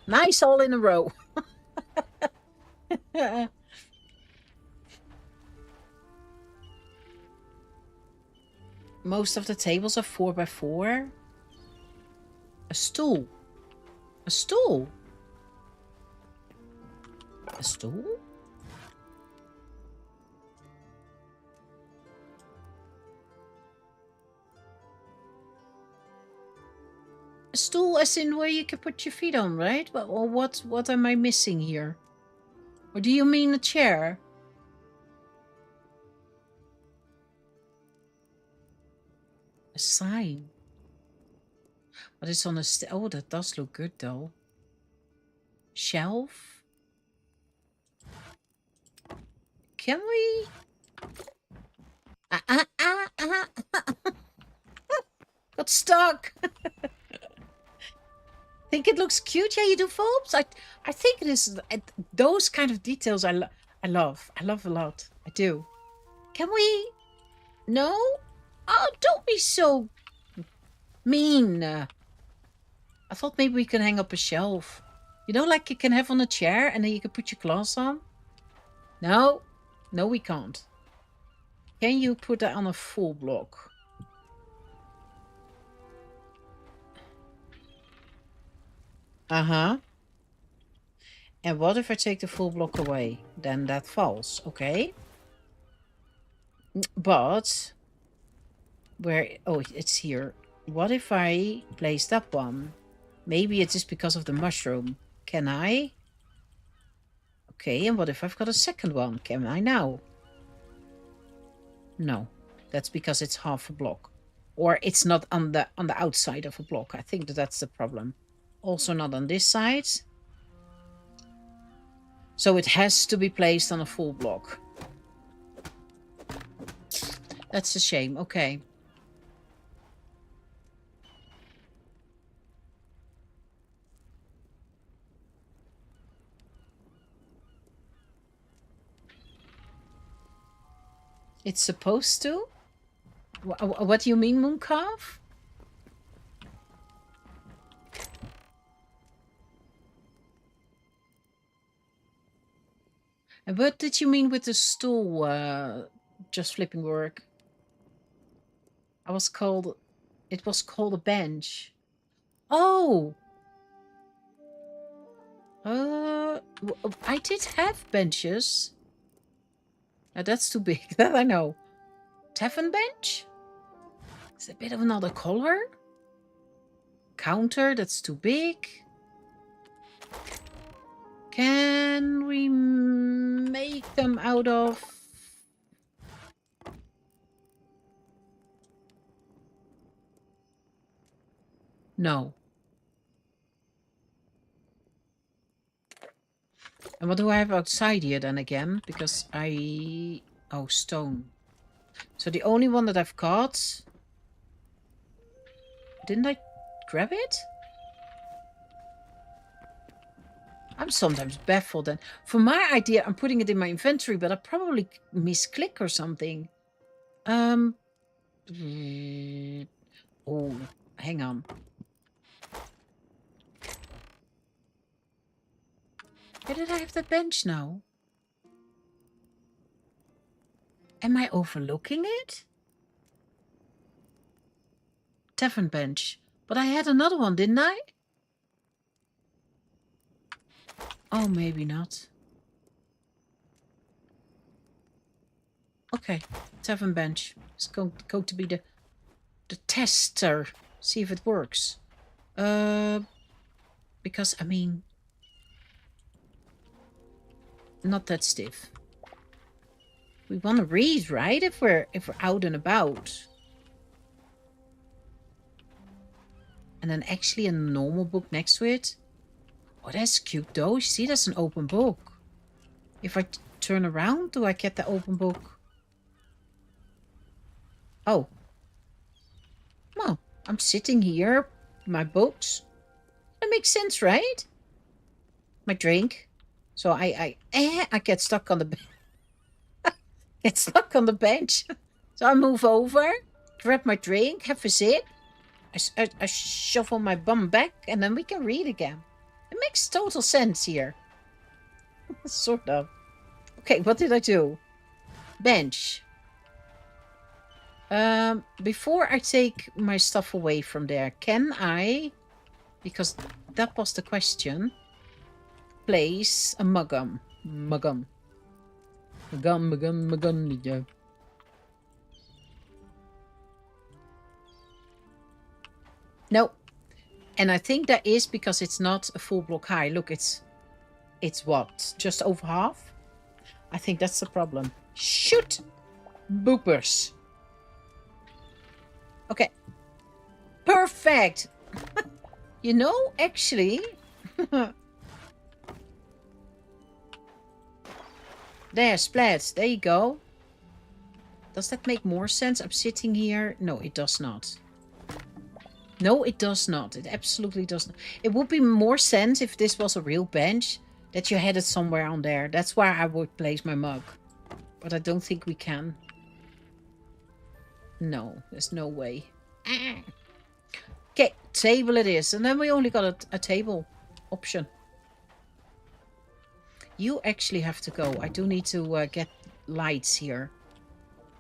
Nice, all in a row. Most of the tables are 4x4. A stool. A stool? A stool? A stool as in where you can put your feet on, right? Or what am I missing here? Or do you mean a chair? A sign. But it's on a... Oh, that does look good though. Shelf. Can we... got stuck. Think it looks cute? Yeah, you do phobes? I think it is. Those kind of details I love. I love a lot. I do. Can we? No? Oh, don't be so mean. I thought maybe we can hang up a shelf. You know, like you can have on a chair and then you can put your glass on? No. No, we can't. Can you put that on a full block? Uh-huh. And what if I take the full block away? Then that falls. Okay. But... where... oh, it's here. What if I place that one? Maybe it's just because of the mushroom. Can I? Okay, and what if I've got a second one? Can I now? No. That's because it's half a block. Or it's not on the outside of a block. I think that's the problem. Also not on this side. So it has to be placed on a full block. That's a shame. Okay. It's supposed to? What do you mean, Mooncalf? And what did you mean with the stool just flipping work? It was called a bench. Oh! I did have benches. Now that's too big, that I know. Tavern bench? It's a bit of another color. Counter, that's too big. Can we make them out of... no. And what do I have outside here then again? Because I... oh, stone. So the only one that I've got... didn't I grab it? I'm sometimes baffled. And for my idea, I'm putting it in my inventory, but I probably misclick or something. Oh, hang on. Where did I have that bench now? Am I overlooking it? Tavern bench. But I had another one, didn't I? Oh, maybe not. Okay, tavern bench. It's going to be the tester. See if it works. Because, I mean... not that stiff. We want to read, right? If we're out and about. And then actually a normal book next to it. Oh, that's cute though. You see, that's an open book. If I turn around, do I get the open book? Oh. Well, I'm sitting here. My books. That makes sense, right? My drink. So I get stuck on the get stuck on the bench. So I move over, grab my drink, have a sip. I shuffle my bum back, and then we can read again. It makes total sense here. Sort of. Okay, what did I do? Bench. Before I take my stuff away from there, can I, because that was the question, place a mugum. Mugum. Yeah. No. And I think that is because it's not a full block high. Look, it's what? Just over half? I think that's the problem. Shoot! Boopers. Okay. Perfect! You know, actually... there, splats. There you go. Does that make more sense? I'm sitting here. No, it does not. No, it does not. It absolutely does not. It would be more sense if this was a real bench, that you had it somewhere on there. That's where I would place my mug. But I don't think we can. No, there's no way. Okay, table it is. And then we only got a table option. You actually have to go. I do need to get lights here.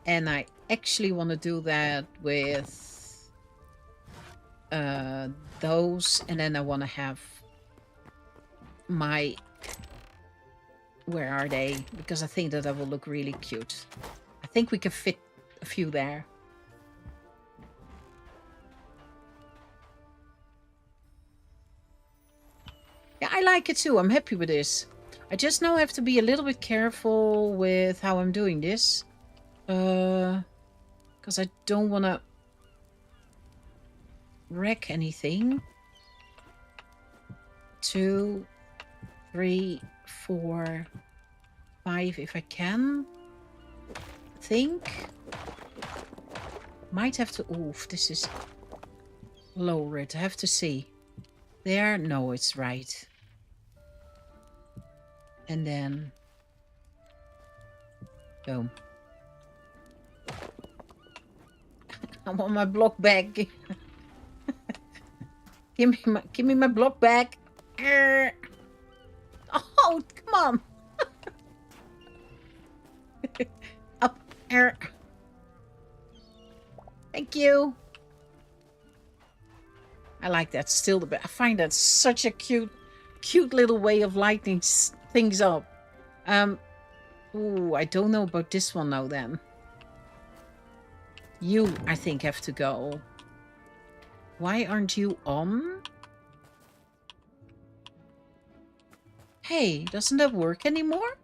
And I actually want to do that with those. And then I want to have my... Where are they? Because I think that will look really cute. I think we can fit a few there. Yeah, I like it too. I'm happy with this. I just now have to be a little bit careful with how I'm doing this. Because I don't want to wreck anything. 2, 3, 4, 5 if I can. Think. Might have to... Oof, this is... Lower it. I have to see. There? No, it's right. And then... Boom. I want my block back. Give me my block back. Oh, come on. Up. Thank you. I like that still the best. I find that such a cute little way of lighting things up. Ooh, I don't know about this one now then. You, I think, have to go. Why aren't you on? Hey, doesn't that work anymore?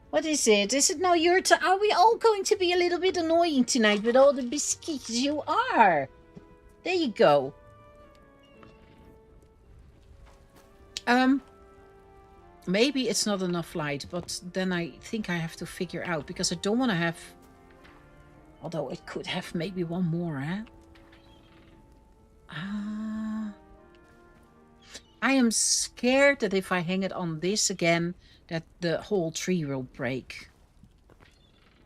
What is it? Is it now your turn? Are we all going to be a little bit annoying tonight with all the biscuits? You are. There you go. Maybe it's not enough light, but then I think I have to figure out, because I don't want to have... Although it could have maybe one more, eh? I am scared that if I hang it on this again, that the whole tree will break.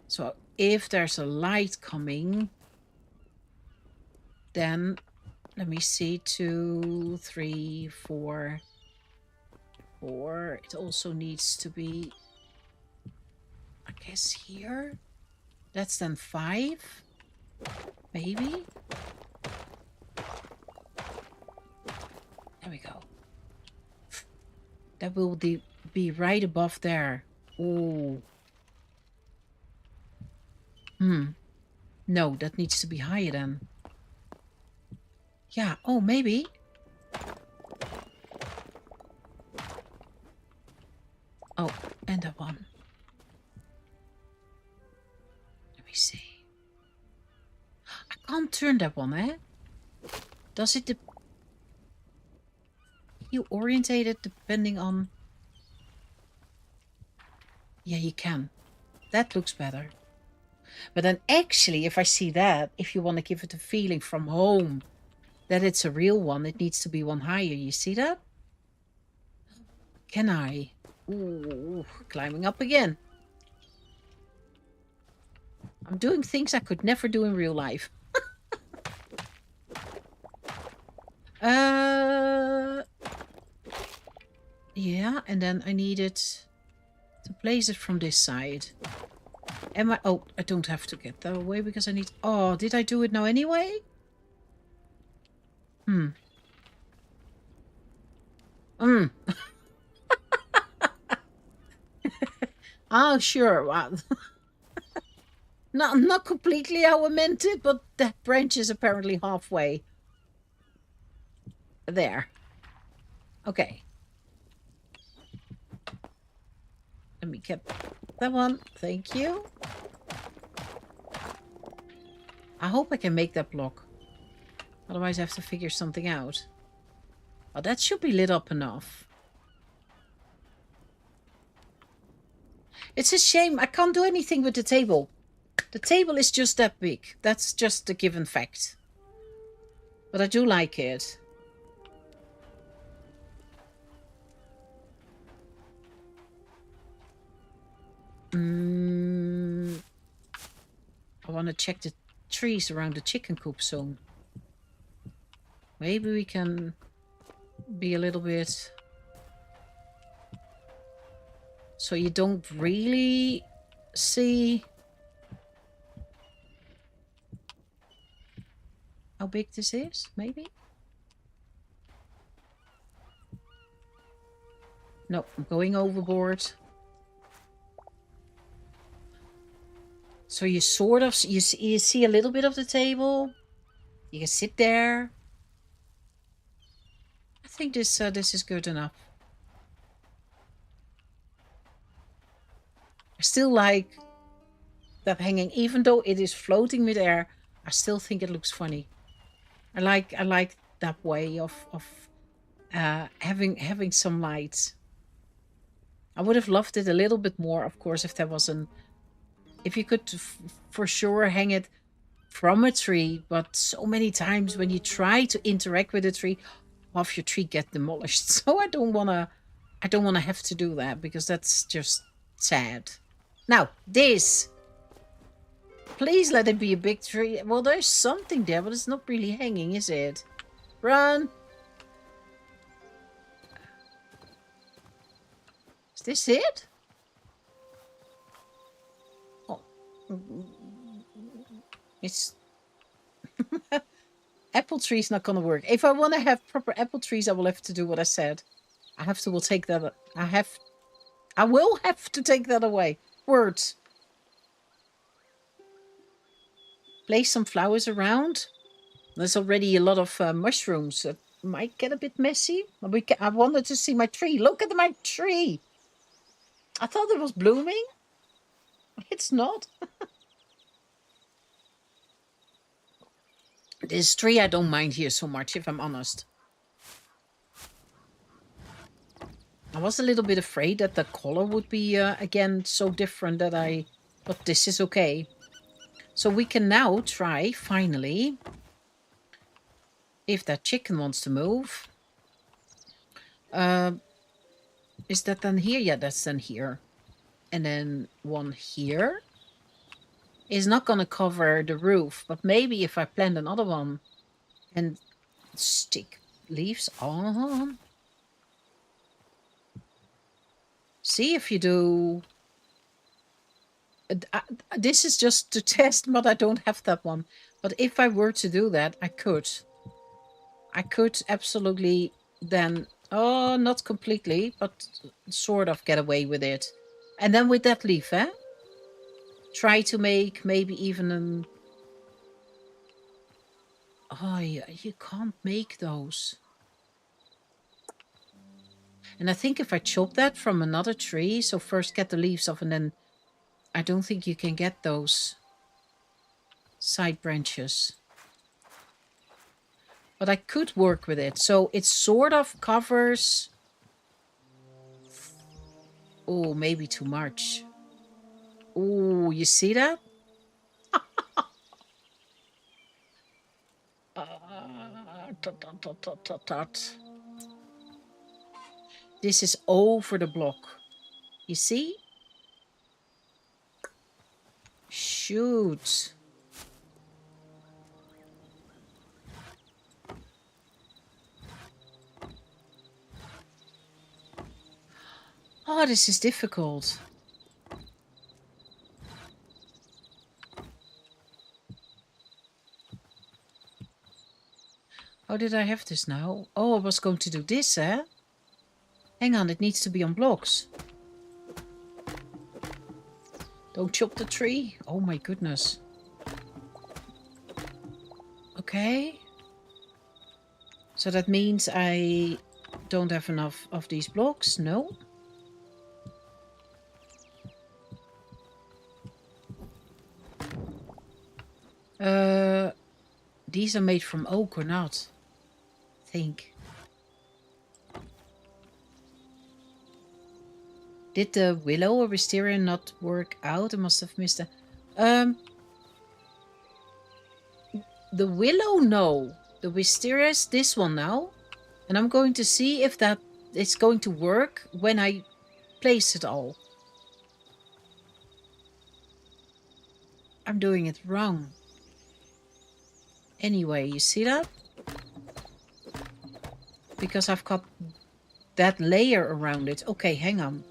So if there's a light coming, then let me see, 2, 3, 4. It also needs to be, I guess, here. That's then 5, maybe. There we go. That will be right above there. Oh. No, that needs to be higher then. Yeah, oh, maybe. Oh, and that one. Let me see. I can't turn that one, eh? Does it... You orientate it depending on... Yeah, you can. That looks better. But then actually, if I see that, if you want to give it a feeling from home that it's a real one, it needs to be one higher. You see that? Can I? Ooh, climbing up again. I'm doing things I could never do in real life. Yeah, and then I need it to place it from this side. Am I... Oh, I don't have to get that away because I need... Oh, did I do it now anyway? Oh, sure. Wow. Not completely how I meant it, but that branch is apparently halfway. There. Okay. Let me get that one. Thank you. I hope I can make that block. Otherwise I have to figure something out. Oh, that should be lit up enough. It's a shame. I can't do anything with the table. The table is just that big. That's just a given fact. But I do like it. I want to check the trees around the chicken coop zone. Maybe we can be a little bit... So you don't really see how big this is, maybe? No, I'm going overboard. So you sort of, you see a little bit of the table. You can sit there. I think this is good enough. I still like that hanging, even though it is floating midair. I still think it looks funny. I like that way of having some lights. I would have loved it a little bit more, of course, if there was if you could for sure hang it from a tree. But so many times when you try to interact with a tree, half your tree get demolished. So I don't wanna have to do that, because that's just sad. Now this. Please let it be a big tree. Well, there's something there, but it's not really hanging, is it? Run! Is this it? Oh. It's... Apple tree's not gonna work. If I want to have proper apple trees, I will have to do what I said. I will take that... I will have to take that away. Words. Place some flowers around. There's already a lot of mushrooms. It might get a bit messy. I wanted to see my tree. Look at my tree. I thought it was blooming. It's not. This tree I don't mind here so much, if I'm honest. I was a little bit afraid that the color would be, again, so different that but this is okay. So we can now try, finally, if that chicken wants to move. Is that then here? Yeah, that's then here. And then one here. Is not going to cover the roof, but maybe if I plant another one and stick leaves on. See if you do... this is just to test, but I don't have that one. But if I were to do that, I could. I could absolutely then... Oh, not completely, but sort of get away with it. And then with that leaf, eh? Try to make maybe even an... Oh, yeah, you can't make those. And I think if I chop that from another tree, so first get the leaves off and then... I don't think you can get those side branches. But I could work with it. So it sort of covers... Oh, maybe too much. Oh, you see that? This is over the block. You see? Shoot. Oh, this is difficult. How did I have this now? Oh, I was going to do this, eh? Hang on, it needs to be on blocks. Don't chop the tree. Oh my goodness. Okay. So that means I don't have enough of these blocks. No. These are made from oak or not? I think. Did the willow or wisteria not work out? I must have missed it. The willow, no. The wisteria is this one now. And I'm going to see if that is going to work when I place it all. I'm doing it wrong. Anyway, you see that? Because I've got that layer around it. Okay, hang on.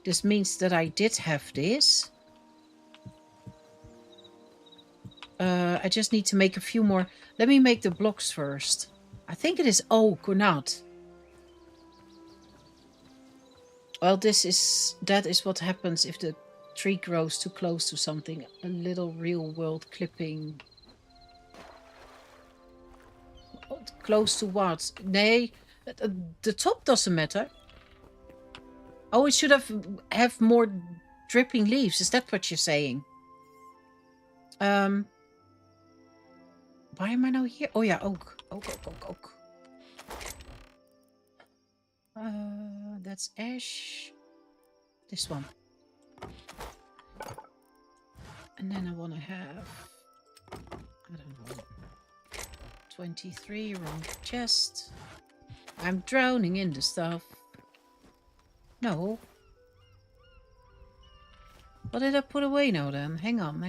This means that I did have this. I just need to make a few more. Let me make the blocks first. I think it is oak or not. Well, that is what happens if the tree grows too close to something. A little real world clipping. Close to what? Nay, the top doesn't matter. Oh, it should have more dripping leaves. Is that what you're saying? Why am I now here? Oh yeah, oak. Oak. That's ash. This one. And then I want to have, I don't know, 23 wrong chest. I'm drowning in the stuff. No. What did I put away now then? Hang on.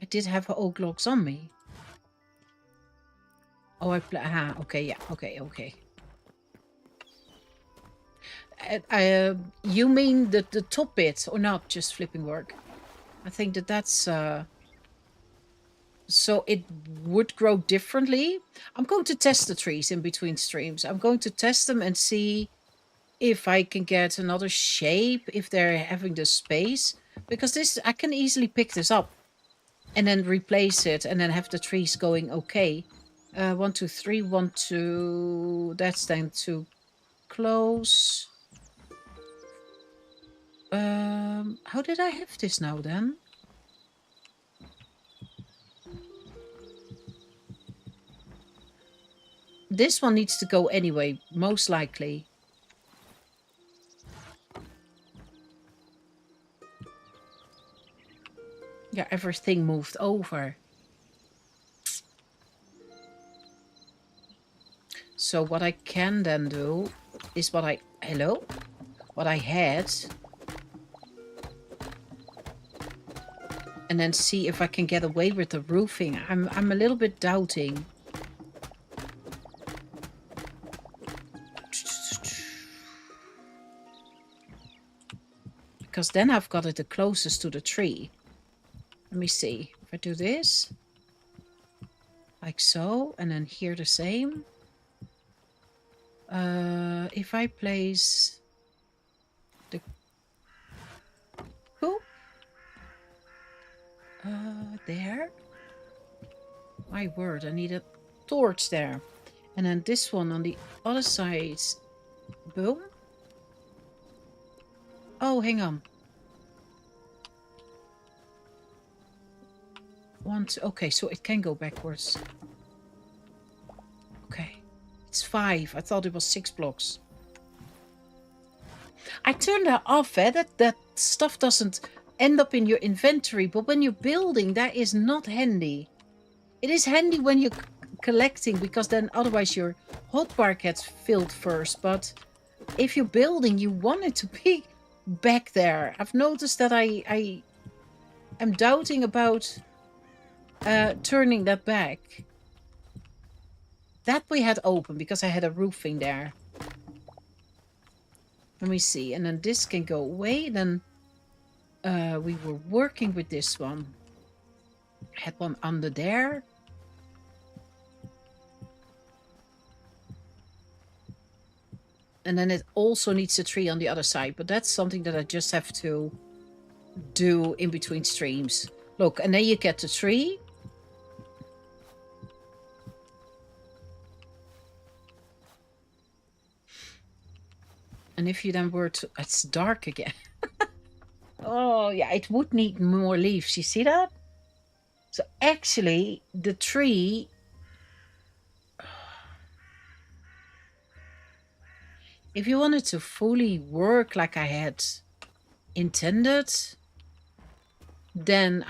I did have oak logs on me. Oh, okay, yeah, okay. You mean the top bit, or not just flipping work? I think that's... so it would grow differently. I'm going to test the trees in between streams. I'm going to test them and see if I can get another shape, if they're having the space. Because this, I can easily pick this up and then replace it and then have the trees going okay. 1, 2, 3, 1, 2. That's then too close. How did I have this now then? This one needs to go anyway, most likely. Yeah, everything moved over. So what I can then do is what I had. And then see if I can get away with the roofing. I'm a little bit doubting. Because then I've got it the closest to the tree. Let me see. If I do this. Like so. And then here the same. If I place the coop there. My word, I need a torch there. And then this one on the other side. Boom. Oh, hang on. 1, 2. Okay, so it can go backwards. Okay. It's 5. I thought it was 6 blocks. I turned that off, that stuff doesn't end up in your inventory, but when you're building, that is not handy. It is handy when you're collecting, because then otherwise your hotbar gets filled first. But if you're building, you want it to be back there. I've noticed that I am doubting about turning that back. That we had open because I had a roofing there. Let me see. And then this can go away. Then we were working with this one. Had one under there. And then it also needs a tree on the other side. But that's something that I just have to do in between streams. Look, and then you get the tree. And if you then were to... It's dark again. Oh, yeah, it would need more leaves. You see that? So actually, the tree... If you wanted to fully work like I had intended... then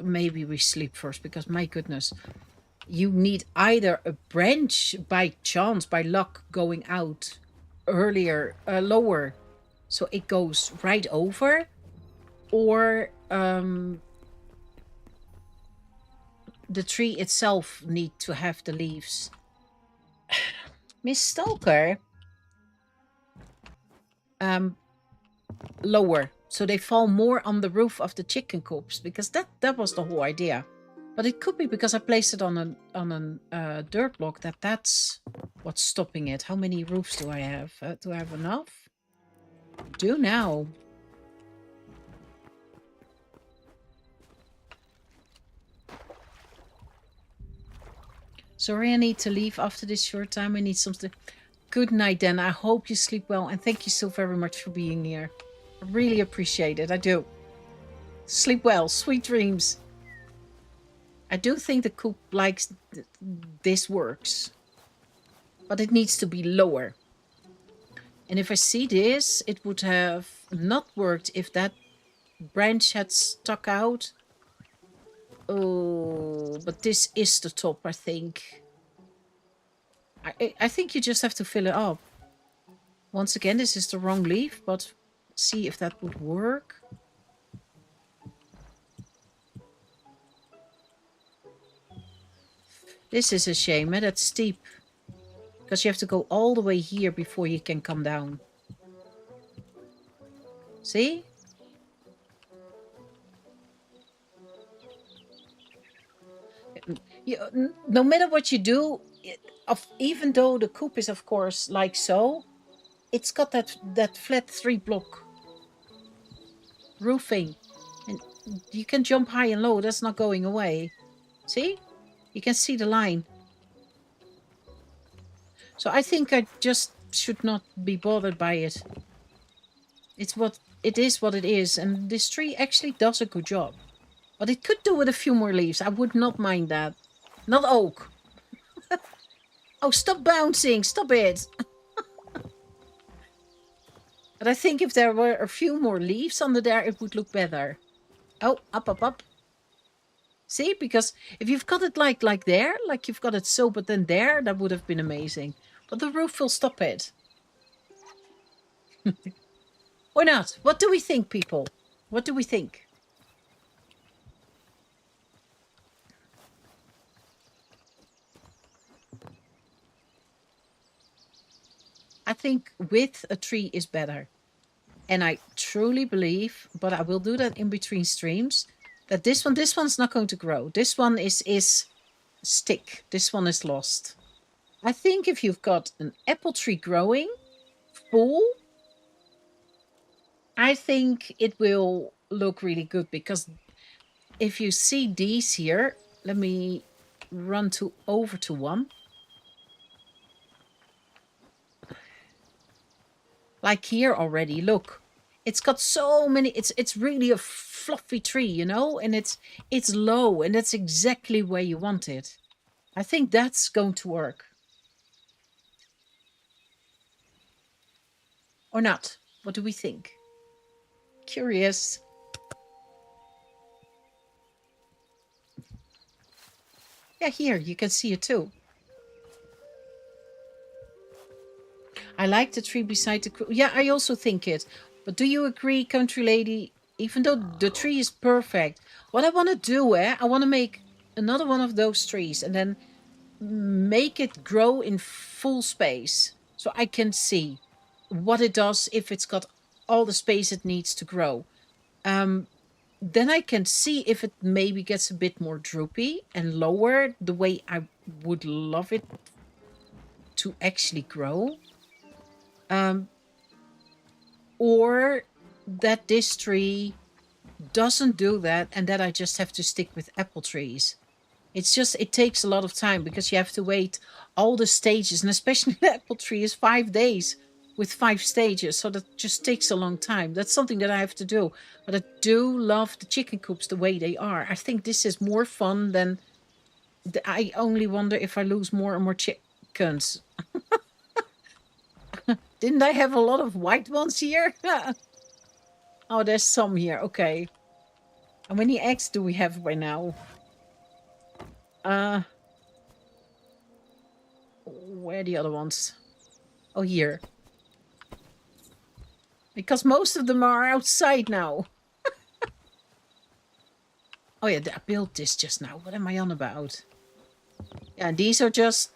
maybe we sleep first, because my goodness, you need either a branch by chance, by luck, going out earlier, lower, so it goes right over, or the tree itself need to have the leaves. Miss Stalker, lower, so they fall more on the roof of the chicken coops, because that was the whole idea. But it could be because I placed it on a dirt block, that's what's stopping it. How many roofs do I have? Do I have enough? Do now. Sorry, I need to leave after this short time. I need something. Good night then. I hope you sleep well, and thank you so very much for being here. I really appreciate it. I do. Sleep well. Sweet dreams. I do think the coop likes this works, but it needs to be lower. And if I see this, it would have not worked if that branch had stuck out. Oh, but this is the top, I think. I think you just have to fill it up. Once again, this is the wrong leaf, but see if that would work. This is a shame, that's steep. Because you have to go all the way here before you can come down. See? No matter what you do, even though the coop is, of course, like so, it's got that flat 3-block roofing. And you can jump high and low. That's not going away. See? You can see the line. So I think I just should not be bothered by it. It is what it is. And this tree actually does a good job. But it could do with a few more leaves. I would not mind that. Not oak. Oh, stop bouncing. Stop it. But I think if there were a few more leaves under there, it would look better. Oh, up, up, up. See, because if you've got it like there, like you've got it so, but then there, that would have been amazing. But the roof will stop it. Or not? What do we think, people? What do we think? I think with a tree is better. And I truly believe, but I will do that in between streams, that this one's not going to grow. This one is stick. This one is lost. I think if you've got an apple tree growing full, I think it will look really good, because if you see these here, let me run over to one. Like here already, look. It's got so many, it's really a fluffy tree, you know, and it's low, and that's exactly where you want it. I think that's going to work. Or not? What do we think? Curious. Yeah, here, you can see it too. I like the tree beside the... Yeah, I also think it. But do you agree, country lady? Even though the tree is perfect, what I want to do, I want to make another one of those trees and then make it grow in full space, so I can see what it does if it's got all the space it needs to grow. Then I can see if it maybe gets a bit more droopy and lower, the way I would love it to actually grow. Or that this tree doesn't do that, and that I just have to stick with apple trees. It's just, it takes a lot of time, because you have to wait all the stages, and especially the apple tree is 5 days with 5 stages, so that just takes a long time. That's something that I have to do. But I do love the chicken coops the way they are. I think this is more fun than... I only wonder if I lose more and more chickens. Didn't I have a lot of white ones here? Oh, there's some here. Okay. How many eggs do we have by now? Where are the other ones? Oh, here. Because most of them are outside now. Oh yeah, I built this just now. What am I on about? Yeah, these are just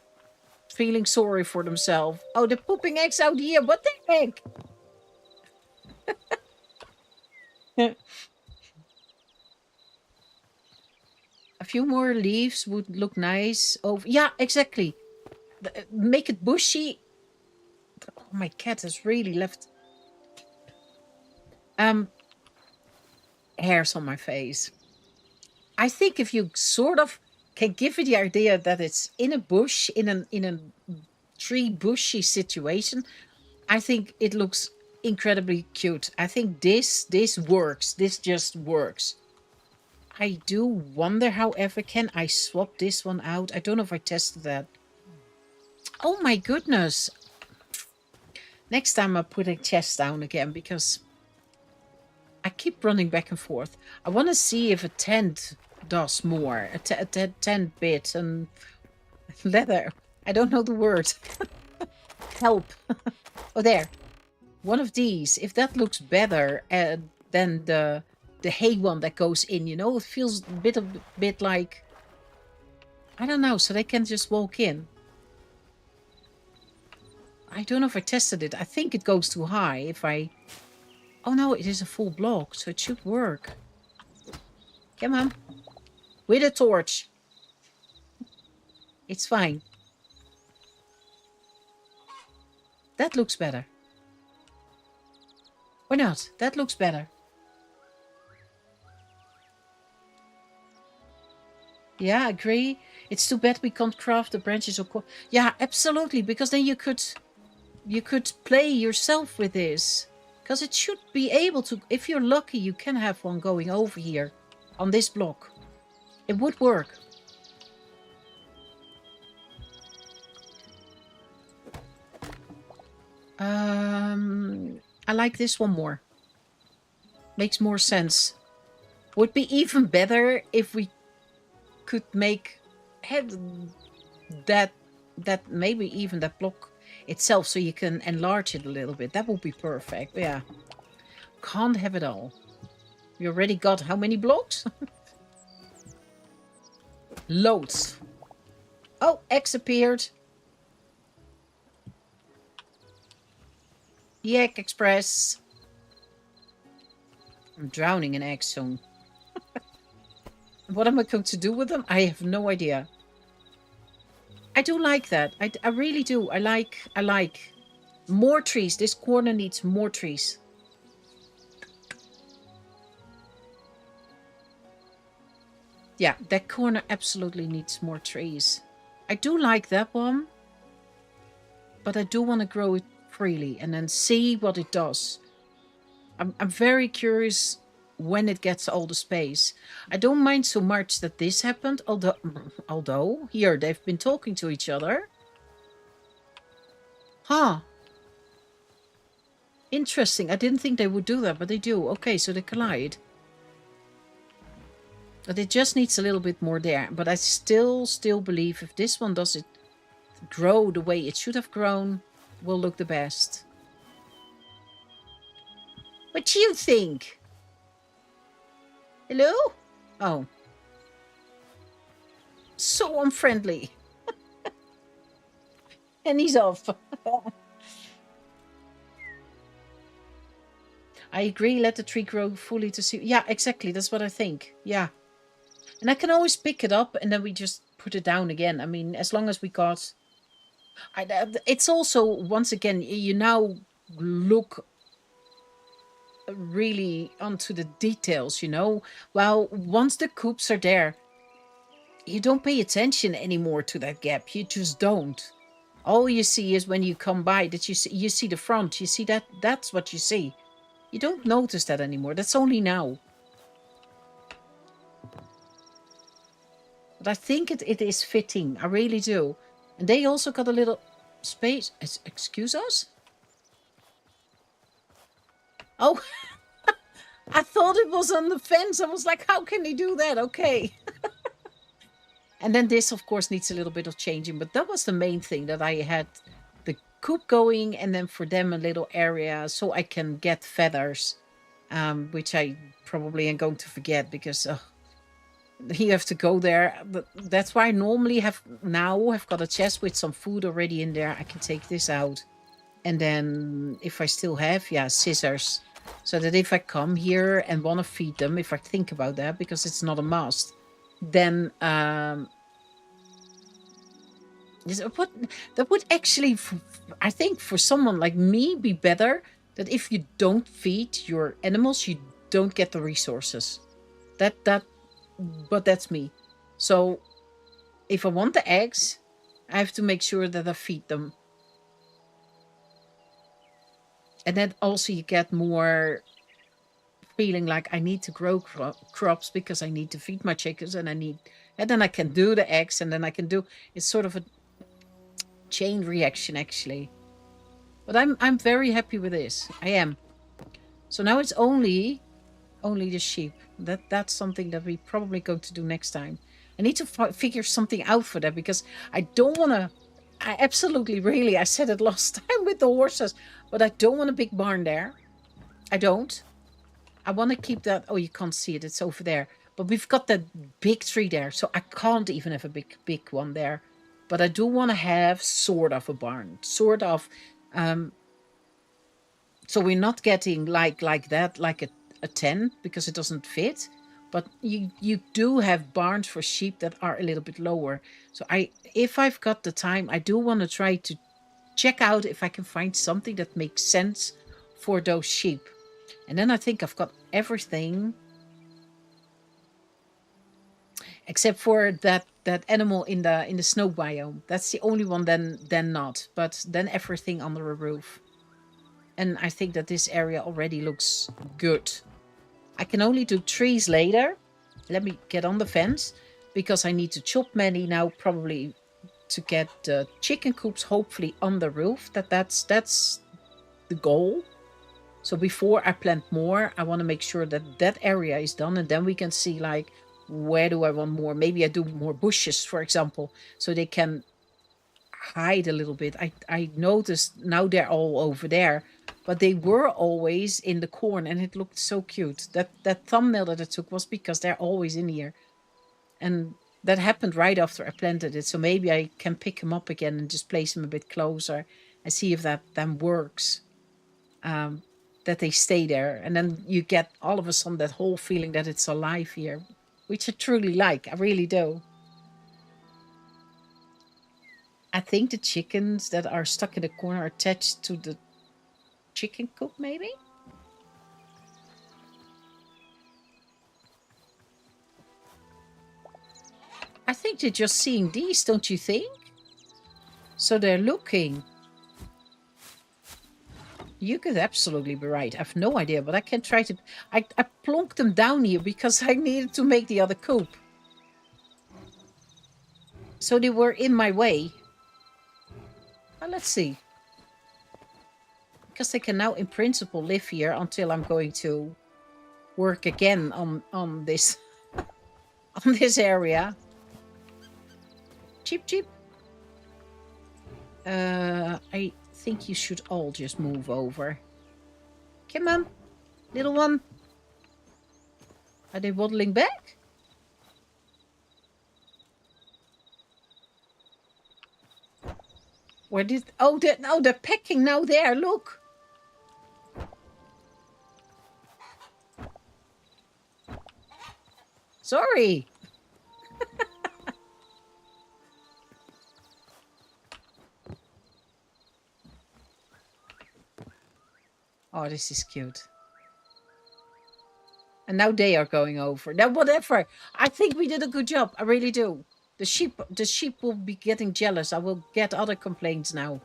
feeling sorry for themselves. Oh, they're pooping eggs out here. What the heck? A few more leaves would look nice. Oh, yeah, exactly. Make it bushy. Oh, my cat has really left hairs on my face. I think if you sort of can give it the idea that it's in a bush, in a tree bushy situation, I think it looks incredibly cute. I think this works. This just works. I do wonder, however, can I swap this one out? I don't know if I tested that. Oh my goodness. Next time I'll put a chest down again because I keep running back and forth. I want to see if a tent does more. A tent bit and leather. I don't know the word. Help. Oh, there. One of these. If that looks better than the hay one that goes in, you know, it feels a bit like, I don't know, so they can just walk in. I don't know if I tested it. I think it goes too high if I... Oh no, it is a full block, so it should work. Come on. With a torch. It's fine. That looks better. Or not. That looks better. Yeah, I agree. It's too bad we can't craft the branches or... Yeah, absolutely, because then you could play yourself with this. Because it should be able to... If you're lucky, you can have one going over here on this block. It would work. I like this one more. Makes more sense. Would be even better if we could make that maybe even that block itself so you can enlarge it a little bit. That would be perfect. Yeah. Can't have it all. We already got how many blocks? Loads. Oh, X appeared. The Egg Express. I'm drowning in eggs soon. What am I going to do with them? I have no idea. I do like that. I really do. I like more trees. This corner needs more trees. Yeah, that corner absolutely needs more trees. I do like that one. But I do want to grow it freely and then see what it does. I'm very curious when it gets all the space. I don't mind so much that this happened, although here they've been talking to each other. Huh. Interesting. I didn't think they would do that, but they do. Okay, so they collide. But it just needs a little bit more there. But I still believe if this one does it grow the way it should have grown, will look the best. What do you think? Hello? Oh. So unfriendly. And he's off. I agree, let the tree grow fully to see. Yeah, exactly. That's what I think. Yeah. And I can always pick it up and then we just put it down again. I mean, as long as we got... it's also, once again, you now look really onto the details, you know. Well, once the coops are there, you don't pay attention anymore to that gap. You just don't. All you see is when you come by that you see the front. You see that's what you see. You don't notice that anymore. That's only now. But I think it is fitting. I really do. And they also got a little space. Excuse us? Oh, I thought it was on the fence. I was like, how can he do that? Okay. And then this, of course, needs a little bit of changing. But that was the main thing, that I had the coop going, and then for them a little area so I can get feathers, which I probably am going to forget because you have to go there. But that's why I normally have got a chest with some food already in there. I can take this out. And then if I still have, yeah, scissors. So that if I come here and want to feed them, if I think about that, because it's not a must, then that would actually, I think for someone like me, be better that if you don't feed your animals, you don't get the resources. But that's me. So if I want the eggs, I have to make sure that I feed them. And then also you get more feeling like I need to grow crops because I need to feed my chickens, and then I can do the eggs, and then I can do, it's sort of a chain reaction actually. But I'm very happy with this. I am. So now it's only the sheep. That's something that we probably going to do next time. I need to figure something out for that, because I don't want to. I absolutely, really, I said it last time with the horses, but I don't want a big barn there. I don't. I want to keep that. Oh, you can't see it. It's over there. But we've got that big tree there, so I can't even have a big one there. But I do want to have sort of a barn, sort of. So we're not getting like that, like a 10, because it doesn't fit. But you do have barns for sheep that are a little bit lower. So if I've got the time, I do want to try to check out if I can find something that makes sense for those sheep. And then I think I've got everything except for that animal in the snow biome. That's the only one then not. But then everything under a roof. And I think that this area already looks good. I can only do trees later. Let me get on the fence, because I need to chop many now, probably to get the chicken coops hopefully on the roof. That's the goal. So before I plant more, I want to make sure that area is done, and then we can see like, where do I want more? Maybe I do more bushes, for example, so they can hide a little bit. I noticed now they're all over there, but they were always in the corn, and it looked so cute. That thumbnail that I took was because they're always in here. And that happened right after I planted it. So maybe I can pick them up again and just place them a bit closer and see if that then works. That they stay there. And then you get all of a sudden that whole feeling that it's alive here, which I truly like. I really do. I think the chickens that are stuck in the corner are attached to the chicken coop, maybe? I think they're just seeing these, don't you think? So they're looking. You could absolutely be right. I have no idea, but I can try to... I plonked them down here because I needed to make the other coop. So they were in my way. Well, let's see. Because they can now, in principle, live here until I'm going to work again on this on this area. Cheep, cheep. I think you should all just move over. Come on, little one. Are they waddling back? Where did... Oh, they're pecking now there, look. Sorry. Oh, this is cute. And now they are going over. Now, whatever. I think we did a good job. I really do. The sheep will be getting jealous. I will get other complaints now.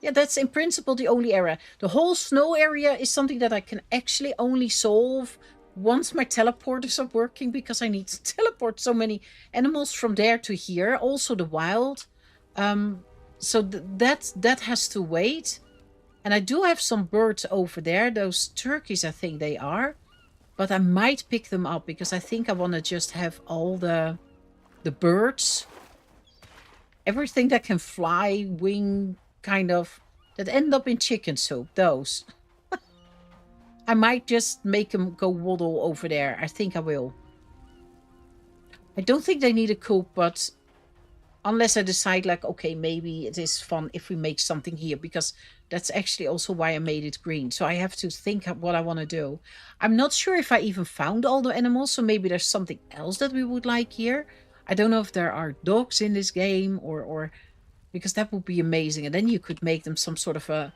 Yeah, that's in principle the only area. The whole snow area is something that I can actually only solve once my teleporters are working, because I need to teleport so many animals from there to here. Also the wild. So that has to wait. And I do have some birds over there. Those turkeys, I think they are. But I might pick them up because I think I want to just have all the birds. Everything that can fly, wing, kind of, that end up in chicken soup. Those. I might just make them go waddle over there. I think I will. I don't think they need a coop, but unless I decide like, okay, maybe it is fun if we make something here, because that's actually also why I made it green. So I have to think of what I want to do. I'm not sure if I even found all the animals, so maybe there's something else that we would like here. I don't know if there are dogs in this game or because that would be amazing. And then you could make them some sort of a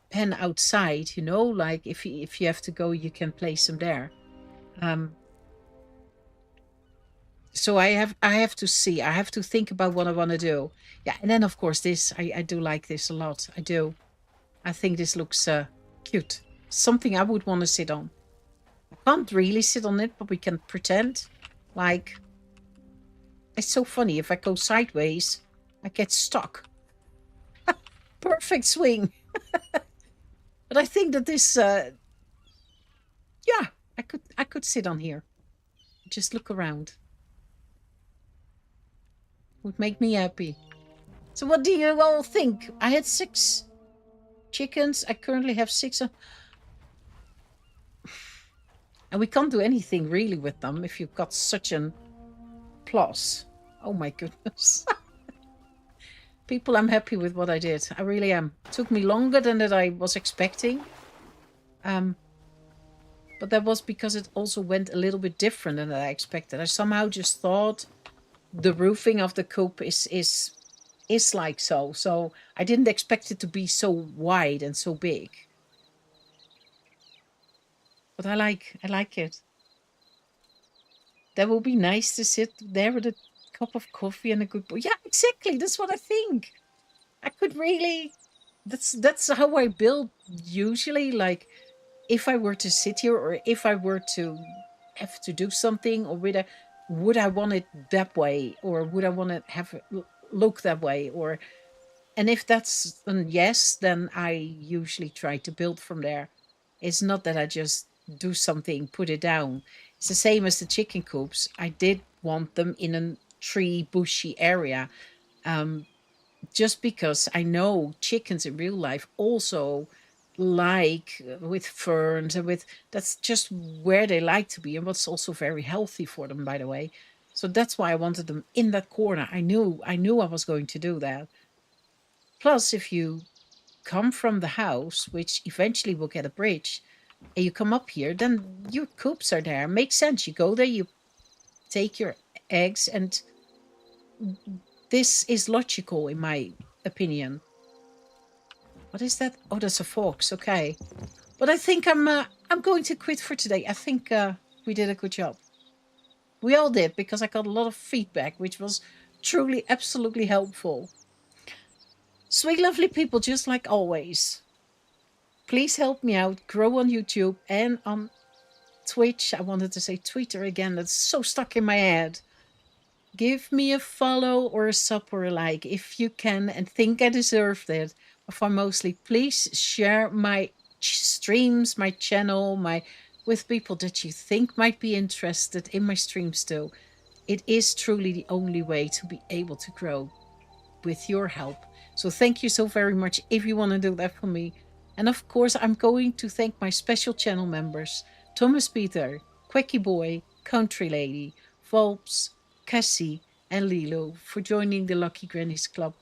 pen outside, you know, like if you have to go, you can place them there. So I have to see. I have to think about what I want to do. Yeah, and then of course this I do like this a lot. I do. I think this looks cute. Something I would want to sit on. I can't really sit on it, but we can pretend. Like, it's so funny. If I go sideways, I get stuck. Perfect swing. But I think that this yeah, I could sit on here. Just look around. Would make me happy. So what do you all think? I had 6 chickens. I currently have 6. And we can't do anything really with them if you've got such an plus. Oh my goodness. People, I'm happy with what I did. I really am. It took me longer than that I was expecting. But that was because it also went a little bit different than I expected. I somehow just thought the roofing of the coop is like so I didn't expect it to be so wide and so big, but I like it. That will be nice to sit there with a cup of coffee and a good book. Yeah, exactly, that's what I think. I could really, that's how I build usually. Like, if I were to sit here, or if I were to have to do something, or would I want it that way, or would I want to have it look that way, or and if that's a yes, then I usually try to build from there. It's not that I just do something, put it down. It's the same as the chicken coops. I did want them in a tree bushy area, just because I know chickens in real life also like with ferns and with, that's just where they like to be, and what's also very healthy for them, by the way. So that's why I wanted them in that corner. I knew I was going to do that. Plus, if you come from the house, which eventually will get a bridge, and you come up here, then your coops are there. Makes sense. You go there, you take your eggs, and this is logical in my opinion. What is that? Oh, that's a fox. Okay. But I think I'm going to quit for today. I think we did a good job. We all did, because I got a lot of feedback, which was truly absolutely helpful. Sweet, lovely people, just like always. Please help me out, grow on YouTube and on Twitch. I wanted to say Twitter again. That's so stuck in my head. Give me a follow or a sub or a like if you can and think I deserved it. But for mostly, please share my streams, my channel, with people that you think might be interested in my streams too. It is truly the only way to be able to grow with your help. So thank you so very much if you want to do that for me. And of course, I'm going to thank my special channel members, Thomas Peter, Quacky Boy, Country Lady, Volps, Cassie, and Lilo, for joining the Lucky Grannies Club.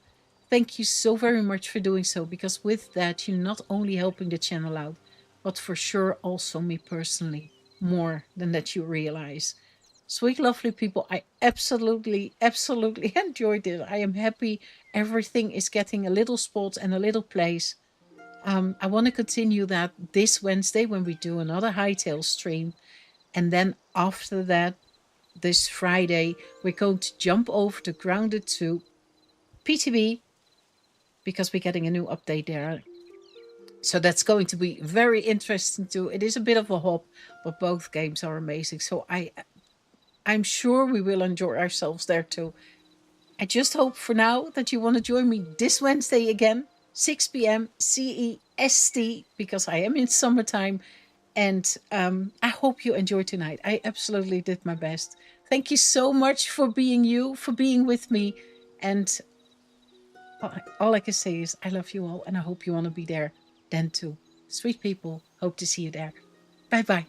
Thank you so very much for doing so, because with that, you're not only helping the channel out, but for sure also me personally, more than that you realize. Sweet, lovely people, I absolutely, absolutely enjoyed it. I am happy everything is getting a little spot and a little place. I want to continue that this Wednesday when we do another Hytale stream. And then after that, this Friday, we're going to jump over to Grounded to PTB, because we're getting a new update there. So that's going to be very interesting too. It is a bit of a hop, but both games are amazing. So I'm sure we will enjoy ourselves there too. I just hope for now that you want to join me this Wednesday again. 6 p.m. CEST, because I am in summertime. And I hope you enjoyed tonight. I absolutely did my best. Thank you so much for being you, for being with me. And all I can say is I love you all, and I hope you want to be there then too. Sweet people, hope to see you there. Bye bye.